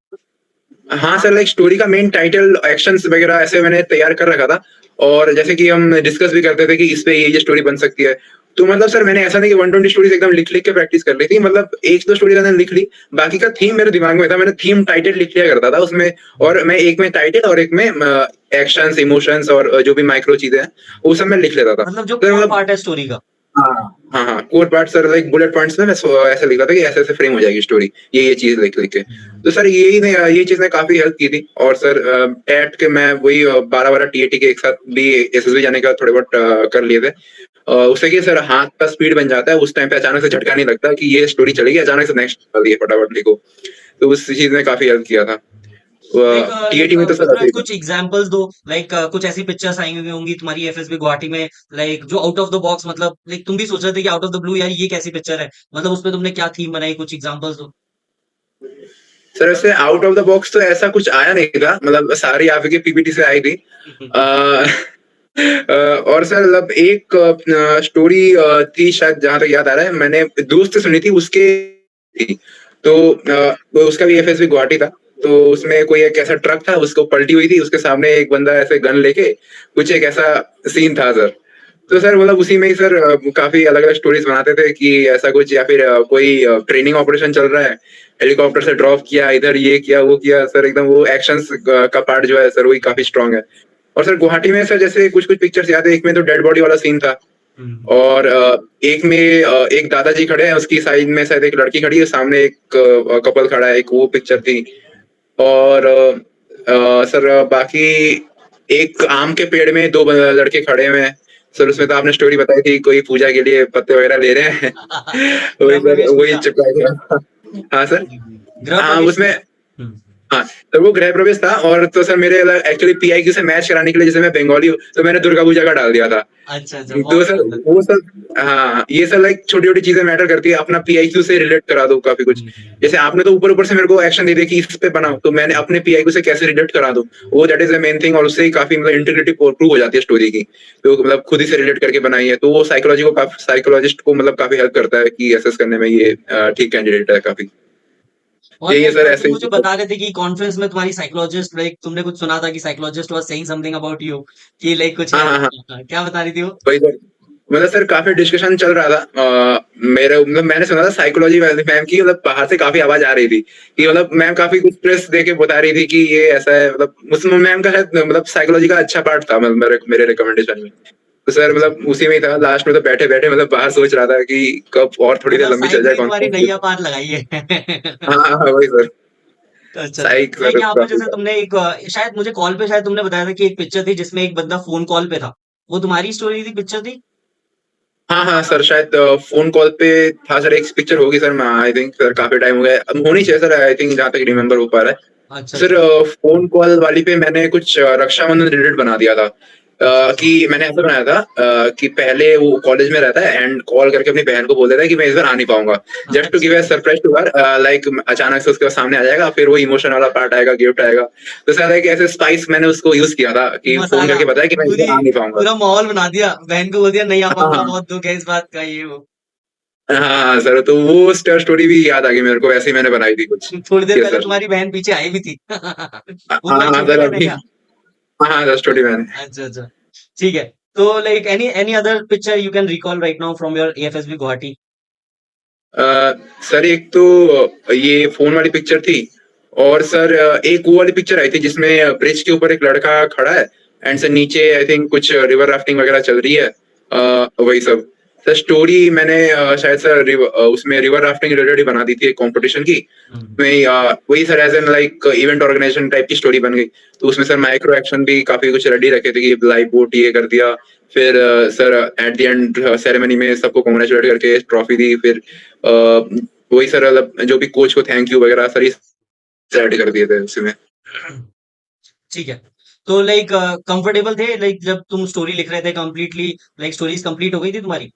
हाँ सर, लाइक स्टोरी का मेन टाइटल, एक्शंस वगैरह ऐसे मैंने तैयार कर रखा था और जैसे कि हम डिस्कस भी करते थे कि इस पे ये स्टोरी बन सकती है। तो मतलब सर मैंने ऐसा नहीं कि 120 स्टोरीज़ एकदम लिख-लिख के प्रैक्टिस कर ली थी। मतलब 1-2 स्टोरी मैंने लिख ली, बाकी का थीम मेरे दिमाग में था। मैंने थीम टाइटल लिख लिया करता था उसमें और मैं एक में टाइटल और एक में एक्शंस, इमोशंस और जो भी माइक्रो चीज़ें हैं, वो सब मैं लिख लेता था। मतलब जो तो कोर मतलब पार्ट है स्टोरी का। हाँ, हाँ, हाँ, core part sir like bullet points में मैं ऐसे लिखा था कि ऐसे-ऐसे फ्रेम हो जाएगी स्टोरी, ये चीज़ लिख-लिख के। तो सर यही ने ये चीज़ ने काफ़ी हेल्प की थी और सर टेट के मैं वही 12-12 टीएटी के एक साथ भी एसएसबी जाने का थोड़े बहुत कर लिए थे। उससे कि सर हाथ का स्पीड बन जाता है, उस टाइम पे अचानक से झटका नहीं लगता कि ये स्टोरी चलेगी, अचानक से नेक्स्ट चल रही है, फटाफट लिखो। तो उस चीज़ ने काफ़ी हेल्प किया था। टीएटी में तो सर ऐसे पृथ्वीराज ही था। कुछ एग्जांपल्स दो। लाइक कुछ ऐसी पिक्चर्स आई हुई होंगी तुम्हारी एफएसबी गुवाहाटी में, लाइक जो आउट ऑफ द बॉक्स, मतलब लाइक तुम भी सोच रहे थे कि आउट ऑफ द ब्लू यार ये कैसी पिक्चर है, मतलब उसमें तुमने क्या थीम बनाई, कुछ एग्जांपल्स दो। सर ऐसे आउट ऑफ द बॉक्स तो ऐसा कुछ आया नहीं था, मतलब सारी आप ही की पीपीटी से आई थी। अ, और सर मतलब एक स्टोरी थी शायद जहाँ तक याद आ रहा है, मैंने दोस्त से सुनी थी उसके थी। तो वो उसका भी एफएसबी गुवाहाटी था। तो उसमें कोई एक ऐसा ट्रक था, उसको पलटी हुई थी, उसके सामने एक बंदा ऐसे गन लेके कुछ एक ऐसा सीन था सर। तो सर मतलब उसी में ही सर काफ़ी अलग-अलग स्टोरीज़ बनाते थे कि ऐसा कुछ या फिर कोई ट्रेनिंग ऑपरेशन चल रहा है, हेलीकॉप्टर से ड्रॉप किया, इधर ये किया, वो किया। सर एकदम वो एक्शंस का पार्ट जो है सर वही काफ़ी स्ट्रॉन्ग है। और सर गुवाहाटी में सर जैसे कुछ-कुछ पिक्चर्स याद है, एक में तो डेड बॉडी वाला सीन था और एक में एक दादाजी खड़े हैं, उसकी साइड में शायद एक लड़की खड़ी है, सामने एक कपल खड़ा है, एक वो पिक्चर थी। और सर बाकी एक आम के पेड़ में 2 लड़के खड़े हुए हैं। सर उसमें तो आपने स्टोरी बताई थी कोई पूजा के लिए पत्ते वगैरह ले रहे हैं। वही गृह सर प्रवेश वही पूजा। चिपका दिया। हाँ सर। जी, जी। गृह हाँ, प्रवेश उसमें पूजा। हम्म। हाँ, तो वो गृह प्रवेश था और तो सर मेरे एक्चुअली पीआईक्यू से मैच कराने के लिए जैसे मैं बंगाली हूँ, तो मैंने दुर्गा पूजा का डाल दिया था। अच्छा, अच्छा, तो बहुत सर सुंदर। वो सब हाँ, ये सब लाइक छोटी-छोटी चीज़ें मैटर करती है, अपना पीआईक्यू से रिलेट करा दो काफ़ी कुछ। जैसे आपने तो ऊपर-ऊपर से मेरे को एक्शन दे दिया कि इस पे बनाओ, तो मैंने अपने पीआईक्यू से कैसे रिलेट करा दूँ, वो that is the main thing और उससे ही काफ़ी मतलब इंटीग्रिटी प्रूव हो जाती है स्टोरी की। तो मतलब खुद ही से रिलेट करके बनाई है, तो वो साइकोलॉजिस्ट को मतलब काफ़ी हेल्प करता है कि असेस करने में ये ठीक कैंडिडेट है काफ़ी। और यही है लाइक सर तुम ऐसे मुझे ही बता रहे थे कि कॉन्फ्रेंस में तुम्हारी साइकोलॉजिस्ट, लाइक तुमने कुछ सुना था कि psychologist was saying something about you, कि लाइक कुछ हाँ, है। हाँ, हाँ। क्या बता रही थी वो? वही सर। मतलब सर काफ़ी डिस्कशन चल रहा था। मेरे मतलब मैंने सुना था साइकोलॉजी वाली मैम की मतलब बाहर से काफ़ी आवाज़ आ रही थी, कि मतलब मैम काफ़ी कुछ स्ट्रेस देके बता रही थी कि ये ऐसा है मतलब उसमें मैम का शायद मतलब साइकोलॉजी का अच्छा पार्ट था मतलब मेरे रिकमेंडेशन में। तो सर अच्छा। मतलब उसी में ही था लास्ट में तो बैठे-बैठे मतलब बाहर सोच रहा था कि कब और थोड़ी देर मतलब लंबी चल साइक जाए ने तुम्हारी कॉन्फ्रेंस। नैया पार लगाई है। हाँ, हाँ, हाँ, वही सर। अच्छा, अच्छा। साइक लाइक सर यहाँ पे काफ़ी जैसे तुमने एक शायद मुझे कॉल पे शायद तुमने बताया था कि एक पिक्चर थी जिसमें एक बंदा फ़ोन कॉल पे था। वो तुम्हारी स्टोरी थी, पिक्चर थी? हाँ, हाँ, सर शायद फ़ोन कॉल पे था सर एक पिक्चर होगी सर मैं आई थिंक सर काफ़ी टाइम हो गया है। अब होनी चाहिए सर आई थिंक जहाँ तक रिमेंबर हो पा रहा है। अच्छा, सर अच्छा। फ़ोन कॉल वाली पे मैंने कुछ रक्षाबंधन रिलेटेड बना दिया था। अच्छा, अच्छा। कि मैंने ऐसा बनाया था कि पहले वो कॉलेज में रहता है एंड कॉल करके अपनी बहन को बोल देता है कि मैं इस बार आ नहीं पाऊँगा। जस्ट टू अच्छा, गिव अ अच्छा। सरप्राइज़ टू हर लाइक अचानक से उसके सामने आ जाएगा, फिर वो इमोशन वाला पार्ट आएगा, गिफ्ट आएगा। तो सर एक ऐसे स्पाइस मैंने उसको यूज़ किया था कि फ़ोन मसाला, करके बताया कि मैं इस पूरी बार आ नहीं पाऊँगा। पूरा माहौल बना दिया। बहन को बोल दिया नहीं आ हाँ, पाऊँगा, हाँ। बहुत दुःख है इस बात का, ये वो। हाँ, सर तो वो स्टोरी भी याद आ गई मेरे को, वैसे ही मैंने बनाई थी कुछ। थोड़ी देर यस पहले सर। तुम्हारी बहन पीछे आई भी थी। वो हाँ, तुम्हारी हाँ, छोटी सर बहन है अभी क्या? हाँ, हाँ, सर स्टोरी मैंने अच्छा, अच्छा। ठीक है। तो like any other picture you can recall right now from your AFSB Guwahati? A, sir एक तो ये फ़ोन वाली पिक्चर थी और सर एक वो वाली पिक्चर आई थी जिसमें ब्रिज के ऊपर एक लड़का खड़ा है एंड सर नीचे आई थिंक कुछ रिवर राफ्टिंग वगैरह चल रही है। वही सब। सर स्टोरी मैंने शायद सर उसमें रिवर राफ्टिंग रिलेटेड ही बना दी थी एक कॉम्पिटिशन की। हुँ। वही वही sir as an like event organisation type की स्टोरी बन गई। तो उसमें सर माइक्रो एक्शन भी काफ़ी कुछ रेडी रखे थे कि लाइव बोट ये कर दिया। फिर sir eight the and ceremony में सबको कांग्रेचुलेट करके ट्रॉफी दी। फिर वही सर मतलब जो भी कोच को थैंक यू वगैरह सर ये ऐड कर दिए थे उसमें। ठीक है। तो लाइक कंफर्टेबल थे लाइक जब तुम स्टोरी लिख रहे थे कंप्लीटली, लाइक स्टोरीज कंप्लीट हो गई थी तुम्हारी?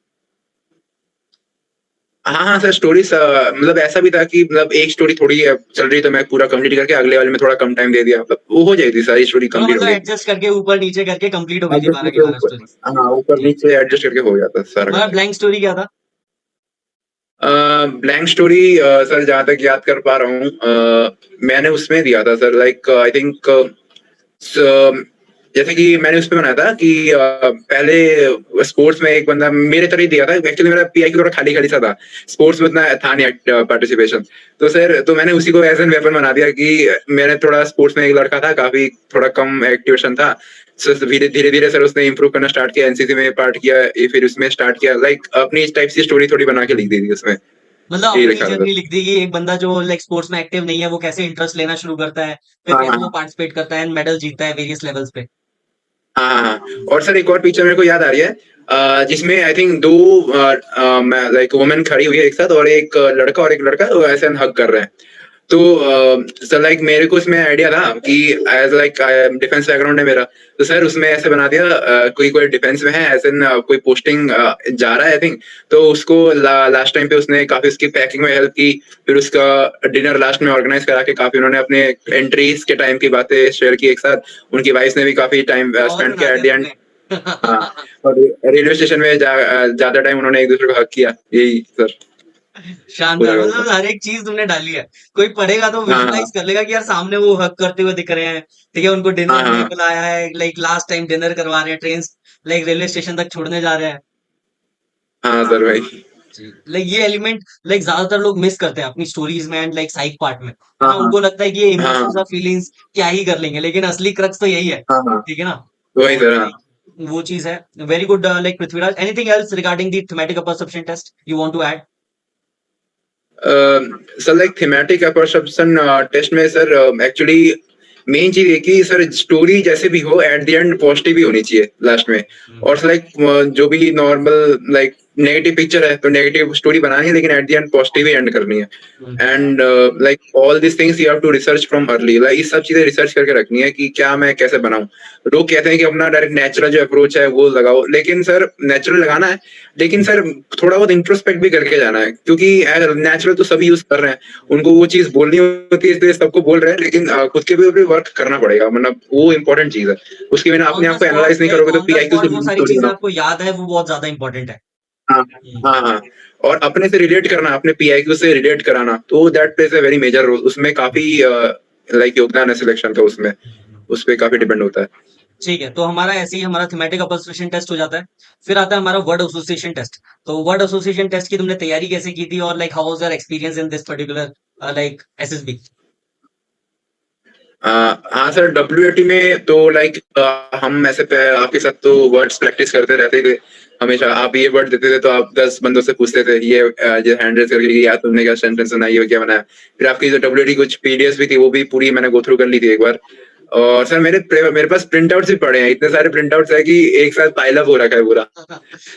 हाँ, हाँ सर, स्टोरीज़ मतलब ऐसा भी था कि मतलब एक स्टोरी थोड़ी चल रही तो मैं पूरा कंप्लीट करके अगले वाले में थोड़ा कम टाइम दे दिया। मतलब वो हो जाती थी, सारी स्टोरी चलो कंप्लीट हो मतलब गई थी। एडजस्ट करके ऊपर-नीचे करके कंप्लीट हो गई थी एडजस्ट 12 की नीचे 12 ऊपर, स्टोरीज़। हाँ, ठीक ऊपर-नीचे एडजस्ट करके है जाता सारा का तुम्हारा सारा। ब्लैंक स्टोरी क्या था? ब्लैंक स्टोरी सर जहाँ तक याद कर पा रहा हूँ मैंने उसमें दिया था सर लाइक आई थिंक स जैसे कि मैंने उसपे बनाया था कि पहले स्पोर्ट्स में एक बंदा मेरे तरह ही दिया था। एक्चुअली मेरा पीआई थोड़ा खाली-खाली सा था। स्पोर्ट्स में उतना था नहीं पार्टिसिपेशन। तो सर तो मैंने उसी को एज़ एन वेपन बना दिया कि मैंने थोड़ा स्पोर्ट्स में एक लड़का था, काफ़ी थोड़ा कम एक्टिवेशन था। सर धीरे-धीरे सर उसने इम्प्रूव करना स्टार्ट किया, एनसीसी में पार्ट किया, फिर उसमें स्टार्ट किया लाइक अपनी इस टाइप की स्टोरी थोड़ी बना के लिख दी थी उसमें। मतलब यही अपनी लिखा था सर। जर्नी लिख दी कि एक बंदा जो लाइक स्पोर्ट्स में एक्टिव नहीं है वो कैसे इंटरेस्ट लेना शुरू करता है, फिर हाँ, कैसे वो हाँ। पार्टिसिपेट करता है एंड मेडल जीतता है वेरियस लेवल्स पे। हाँ, हाँ, हाँ। और सर एक और पिक्चर मेरे को याद आ रही है जिसमें आई थिंक 2 लाइक वुमेन खड़ी हुई है एक साथ और एक लड़का और एक लड़का ऐसे हग कर रहे हैं। तो सर लाइक मेरे को इसमें आइडिया था कि एज़ लाइक डिफेंस बैकग्राउंड है मेरा, तो सर उसमें ऐसे बना दिया कोई डिफेंस में है एज़ इन कोई पोस्टिंग जा रहा है आई थिंक, तो उसको लास्ट टाइम पे उसने काफ़ी उसकी पैकिंग में हेल्प की, फिर उसका डिनर लास्ट में ऑर्गेनाइज़ करा के काफ़ी उन्होंने अपने एंट्रीज़ के टाइम की बातें शेयर की एक साथ। उनकी वाइफ़्स ने भी काफ़ी टाइम और स्पेंड बना किया एट दिया द एंड। तुमने। हाँ, और रेलवे स्टेशन में ज़्यादा टाइम उन्होंने एक-दूसरे को हग किया। यही सर पूरा शानदार, का मतलब पूरा। हर एक चीज तुमने डाली है। कोई पढ़ेगा तो हाँ, हाँ। विजुलाइज कर लेगा कि यार सामने वो हग करते हुए दिख रहे हैं, ठीक है, उनको हाँ, डिनर में हाँ। बुलाया है, लाइक लास्ट टाइम डिनर करवा रहे हैं, ट्रेन लाइक रेलवे स्टेशन तक छोड़ने जा रहे हैं। हाँ, सर वही। जी, लाइक ये एलिमेंट लाइक ज्यादातर लोग मिस करते हैं अपनी स्टोरीज में एंड लाइक साइड पार्ट में, है हाँ, ना? हाँ। उनको लगता है कि ये हाँ, इमोशंस हाँ। और फीलिंग्स क्या ही कर लेंगे, लेकिन असली क्रक्स तो यही है, हाँ, हाँ। ठीक है ना? वही और सर, हाँ। लाइक वो चीज है। Very good like Prithviraj, anything else regarding the thematic perception test you want to add? Sir like thematic perception test में सर एक्चुअली मेन चीज़ ये कि सर स्टोरी जैसे भी हो एट द एंड पॉजिटिव ही होनी चाहिए लास्ट में। और लाइक जो भी नॉर्मल लाइक नेगेटिव पिक्चर है तो नेगेटिव स्टोरी बनानी है लेकिन एट द एंड पॉजिटिव ही एंड करनी है। And like all this things you have to research from early, like ये सब चीज़ें रिसर्च करके रखनी है कि क्या मैं कैसे बनाऊँ। लोग कहते हैं कि अपना डायरेक्ट नेचुरल जो अप्रोच है वो लगाओ, लेकिन सर नेचुरल लगाना है, लेकिन सर थोड़ा बहुत इंट्रोस्पेक्ट भी करके जाना है क्योंकि नेचुरल तो सभी यूज़ कर रहे हैं। उनको वो चीज़ बोलनी होती है इसलिए सबको बोल रहे हैं, लेकिन खुद के भी वर्क करना पड़ेगा, मतलब वो इम्पोर्टेंट चीज़ है। उसके बिना ऑन अपने द आप को स्पॉट एनालाइज़ नहीं लाइक करोगे तो ऑन द पीआईक्यू से स्पॉट वो सारी थोड़ी चीजें बनाओ। आपको याद है, वो बहुत ज्यादा इंपॉर्टेंट है। हाँ, हाँ, हाँ। और अपने से रिलेट करना, अपने पीआईक्यू से रिलेट कराना, तो that plays a very major role. उसमें काफ़ी लाइक योगदान है सिलेक्शन का उसमें, उसपे काफ़ी डिपेंड होता है। ठीक है, तो हमारा ऐसे ही हमारा थीमेटिक एसोसिएशन टेस्ट हो जाता है। फिर आता है हमारा वर्ड एसोसिएशन टेस्ट। तो वर्ड एसोसिएशन टेस्ट की तुमने तैयारी कैसे की थी और like how was your experience in this particular like SSB? हाँ सर, डब्ल्यूएटी में तो लाइक हम ऐसे आपके साथ तो वर्ड्स प्रैक्टिस करते रहते थे हमेशा। आप ये वर्ड देते थे तो आप 10 बंदों से पूछते थे ये हैंड रेज करके कि यार तुमने क्या सेंटेंस बनाई है, क्या बनाया। फिर आपकी जो डब्ल्यूएटी कुछ पीडीएफ भी थी वो भी पूरी मैंने गो थ्रू कर ली थी एक बार। और सर मेरे पास प्रिंट आउट्स भी पड़े हैं, इतने सारे प्रिंट आउट्स है कि एक साथ पाइल अप हो रखा है पूरा।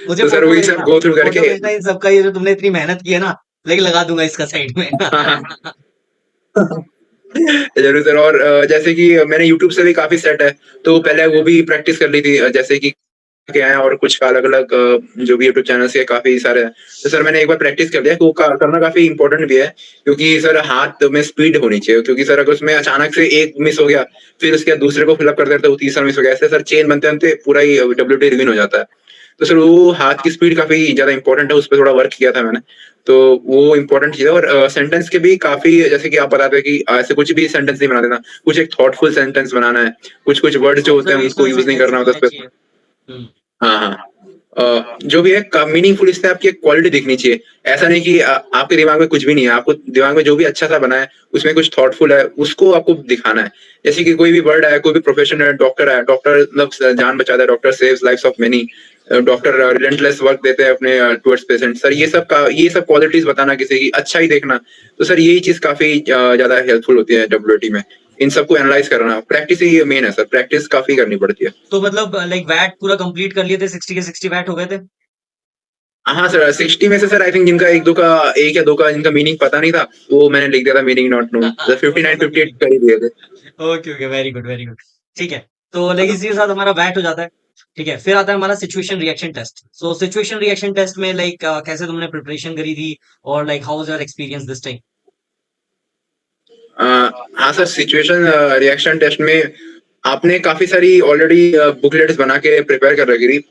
मुझे तो सर फोटो वही सब भेजना, गो थ्रू फोटो करके भेजना इन सबका, ये जो तुमने इतनी मेहनत की है ना, लाइक लगा दूंगा इसका साइड में। हाँ, हाँ। ज़रूर सर। और जैसे कि मैंने यूट्यूब से भी काफ़ी सेट है, तो पहले वो भी प्रैक्टिस कर ली थी जैसे कि क्या है और कुछ अलग-अलग जो भी यूट्यूब चैनल्स है काफ़ी सारे हैं। तो सर मैंने एक बार प्रैक्टिस कर लिया तो करना काफ़ी इम्पोर्टेंट भी है क्योंकि सर हाथ में स्पीड होनी चाहिए क्योंकि सर अगर उसमें अचानक से एक मिस हो गया, फिर उसके बाद दूसरे को फिल अप कर देते हैं तो तीसरा मिस हो गया। ऐसे सर चेन बनते-बनते पूरा ही डब्ल्यूटी रिवीन हो जाता है। तो सर वो हाथ की स्पीड काफ़ी ज़्यादा इम्पोर्टेंट है, उस पे थोड़ा वर्क किया था मैंने। तो वो इम्पोर्टेंट चीज़ है। और सेंटेंस के भी काफ़ी जैसे कि आप बताते हैं कि ऐसे कुछ भी सेंटेंस नहीं बना देना, कुछ एक थॉटफुल सेंटेंस बनाना है, कुछ-कुछ वर्ड्स जो होते हैं उनको ऑब्जर्वेशनल यूज़ नहीं सेंटेंस करना होता बनाने उसपे। चाहिए। हम्म। हाँ, हाँ। जो भी है मीनिंगफुल, इससे आपकी एक क्वालिटी दिखनी चाहिए। ऐसा नहीं कि आपके दिमाग में कुछ भी नहीं है, आपको दिमाग में जो भी अच्छा-सा बना है, उसमें कुछ थॉटफुल है, उसको आपको दिखाना है। जैसे कि कोई भी वर्ड है, कोई भी प्रोफ़ेशन है, डॉक्टर मतलब जान बचाता है, doctor saves lives of many. Doctor relentless work देते हैं अपने टुवर्ड्स पेशेंट। सर ये सब क्वालिटीज़ बताना किसी की, अच्छा ही देखना। तो सर यही चीज़ काफ़ी ज़्यादा हेल्पफुल होती है डब्ल्यूटी में। इन सबको एनालाइज़ करना, प्रैक्टिस ही मेन है सर, प्रैक्टिस काफ़ी करनी पड़ती है। तो मतलब लाइक वैट पूरा कंप्लीट कर लिए थे, 60 के 60 वैट हो गए थे? हाँ सर, 60 में से सर आई थिंक जिनका 1 या 2 का जिनका मीनिंग पता नहीं था, वो मैंने लिख दिया था मीनिंग नॉट नोन। 59, छोटा सा 58 मीनिंग। कर ही दिए थे। Okay, okay, very good, very good. ठीक है, तो लाइक इसी के साथ हमारा बैट हो जाता है। ठीक है, फिर आता है हमारा situation reaction test. So situation reaction test में लाइक कैसे तुमने प्रिपरेशन करी थी और like how was your experience this time? Uh, हाँ सर, सिचुएशन रिएक्शन टेस्ट में आपने काफी सारी ऑलरेडी बुकलेट्स बना के प्रिपेयर कर रखी थी,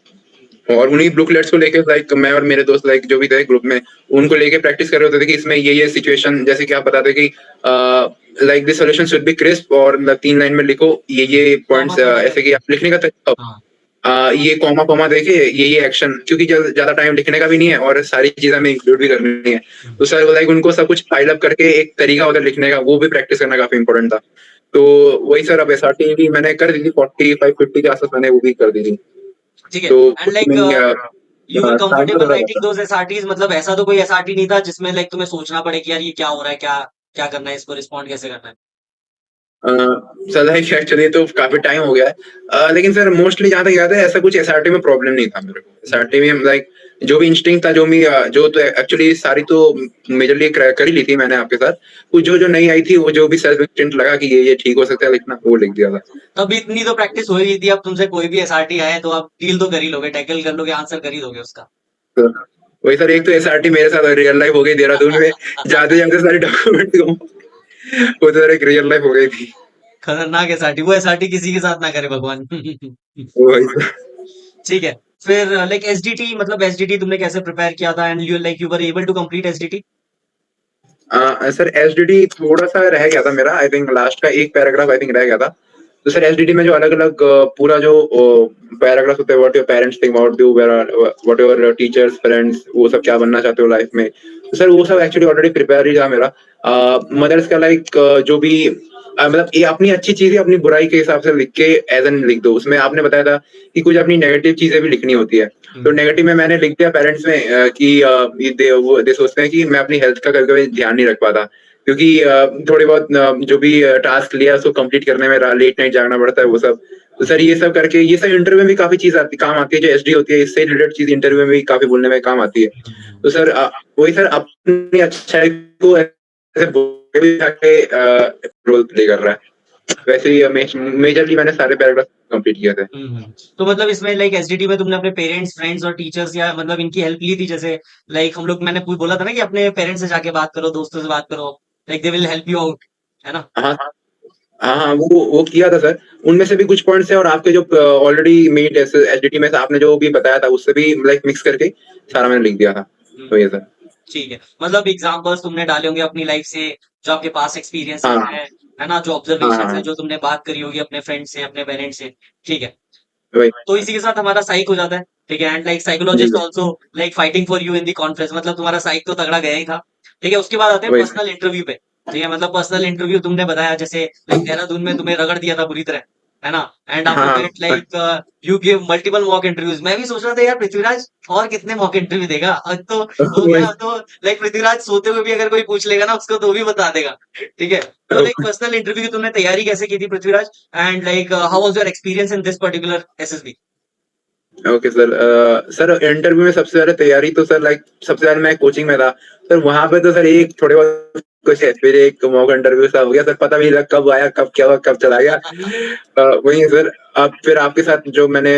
और उन्हीं बुकलेट्स को लेके लाइक मैं और मेरे दोस्त लाइक जो भी थे ग्रुप में, उनको लेके प्रैक्टिस कर रहे होते थे कि इसमें ये सिचुएशन, जैसे कि आप बताते कि like this solution should be crisp, और मतलब 3 लाइन में लिखो ये कॉमा पॉइंट्स, कॉमा ऐसे कि करके। आप लिखने का तरीका, हाँ। ये कॉमा कॉमा देके ये एक्शन, क्योंकि ज्यादा टाइम लिखने का भी नहीं है और सारी चीजें हमें इंक्लूड भी करनी है। हुँ। तो सर लाइक उनको सब कुछ फाइल अप करके एक तरीका होता है लिखने का, वो भी प्रैक्टिस करना काफी इंपॉर्टेंट था। तो वही सर, अब एसआरटी भी मैंने कर दी थी, 45-50 के आसपास मैंने वो भी कर दी थी। ठीक है, तो एंड लाइक उसमें यू वर टाइम तो कंफर्टेबल लगा राइटिंग रहता। दोज़ एसआरटीज़, मतलब ऐसा तो कोई एसआरटी नहीं था जिसमें लाइक तुम्हें सोचना पड़े कि यार ये क्या हो रहा है? क्या क्या करना है? इसको रिस्पॉन्ड कैसे करना है? अ, सर लाइक एक्चुअली तो काफ़ी टाइम हो गया है। लेकिन सर मोस्टली जहाँ तक याद है, ऐसा कुछ एसआरटी में प्रॉब्लम नहीं था मेरे को। हुँ। एसआरटी में लाइक जो भी इंस्टिंक्ट था, जो तो एक्चुअली सारी तो मेजरली कर ही ली थी मैंने आपके साथ। कुछ जो जो नहीं आई थी, वो जो भी सेल्फ इंस्टिंक्ट लगा कि ये ठीक हो सकता है लिखना, वो लिख दिया था। तब इतनी तो प्रैक्टिस हो ही रही थी, अब तुमसे कोई भी एसआरटी आए तो आप डील तो कर ही लोगे, टैकल कर लोगे, आंसर कर ही दोगे उसका। तो वही सर, एक तो एसआरटी मेरे साथ रियल लाइफ हो गई देहरादून में, जाते-जाते सारे डॉक्यूमेंट गुम, वो तो सर एक रियल लाइफ हो गई थी। खतरनाक एसआरटी, वो एसआरटी किसी के साथ ना करे भगवान। वही सर। ठीक है, फिर लाइक एसडीटी, मतलब एसडीटी तुमने कैसे प्रिपेयर किया था and you were able to complete SDT? Sir SDD थोड़ा-सा रह गया था मेरा, आई थिंक लास्ट का एक पैराग्राफ आई थिंक रह गया था। तो सर एसडीडी में जो अलग-अलग पूरा जो पैराग्राफ होते हैं, what your parents think about you, what your teachers, friends, वो सब क्या बनना चाहते हो लाइफ में। तो सर वो सब एक्चुअली ऑलरेडी प्रिपेयर ही था मेरा। मदर्स का लाइक जो भी मतलब ये अपनी अच्छी चीज़ें अपनी बुराई के हिसाब से लिख के एज़ एन लिख दो। उसमें आपने बताया था कि कुछ अपनी नेगेटिव चीज़ें भी लिखनी होती है। तो हुँ। नेगेटिव में मैंने लिख दिया पेरेंट्स में कि ये सोचते हैं कि मैं अपनी हेल्थ का कभी-कभी ध्यान नहीं रख पाता। क्योंकि थोड़ी बहुत जो भी टास्क लिया उसको कंप्लीट करने में लेट नाइट जागना पड़ता है, वो सब। तो सर ये सब करके, ये सब इंटरव्यू में भी काफ़ी चीज़ काम आती है, जो एसडी होती है, इससे रिलेटेड चीज़ इंटरव्यू में भी काफ़ी बोलने में काम आती है। तो सर वही सर अपनी अच्छाई को ऐसे बोल के जाके रोल प्ले कर रहा है। वैसे ही मेजरली मैंने सारे पैराग्राफ कंप्लीट किए थे। हुँ, हुँ। तो मतलब इसमें लाइक एसडीटी में तुमने अपने पेरेंट्स, फ्रेंड्स और टीचर्स या मतलब इनकी हेल्प ली थी? जैसे लाइक हम लोग, मैंने बोला था ना कि अपने पेरेंट्स से जाके बात करो, दोस्तों से बात करो, like they will help you out, है ना? हाँ, हाँ, हाँ, वो किया था सर। उनमें से भी कुछ पॉइंट्स हैं, और आपके जो ऑलरेडी मेड एसडीटी में से आपने जो भी बताया था, उससे भी लाइक मिक्स करके सारा मैंने लिख दिया था। हुँ, तो ये सर। ठीक है। मतलब एग्ज़ाम्पल्स तुमने डाले होंगे अपनी लाइफ से, जो आपके पास एक्सपीरियंसेस हाँ, है ना? जो हाँ, ऑब्जर्वेशंस हैं, हाँ, जो तुमने बात करी होगी अपने फ्रेंड्स से, अपने पेरेंट्स से, ठीक है। वही। तो इसी के साथ हमारा साइक हो जाता है, ठीक है? एंड लाइक जी, साइकोलॉजिस्ट जी, also like fighting for you in the conference, मतलब तुम्हारा साइक तो तगड़ा गया ही था, ठीक है? उसके बाद आते हैं वही। पर्सनल इंटरव्यू पे, ठीक है? मतलब पर्सनल इंटरव्यू तुमने बताया जैसे लाइक देहरादून में तुम्हें रगड़ दिया था बुरी तरह, है ना? एंड आफ्टर हाँ, that like you give multiple mock interviews. मैं भी सोच रहा था यार पृथ्वीराज और कितने मॉक इंटरव्यू देगा? अब तो हो वही। गया, तो लाइक पृथ्वीराज सोते हुए भी अगर कोई पूछ लेगा ना उसको तो भी बता देगा, ठीक है? तो लाइक पर्सनल इंटरव्यू की तुमने तैयारी कैसे की थी Prithviraj? And like how was your experience in this particular SSB? Okay sir. Sir interview में सबसे ज़्यादा तैयारी तो सर लाइक सबसे ज़्यादा मैं कोचिंग में था। सर वहाँ पे तो सर एक थोड़े बहुत कुछ है, फिर एक मॉक इंटरव्यू सा हो गया सर, पता भी नहीं लगा कब आया, कब क्या हुआ, कब चला गया। वही सर, अब फिर आपके साथ जो मैंने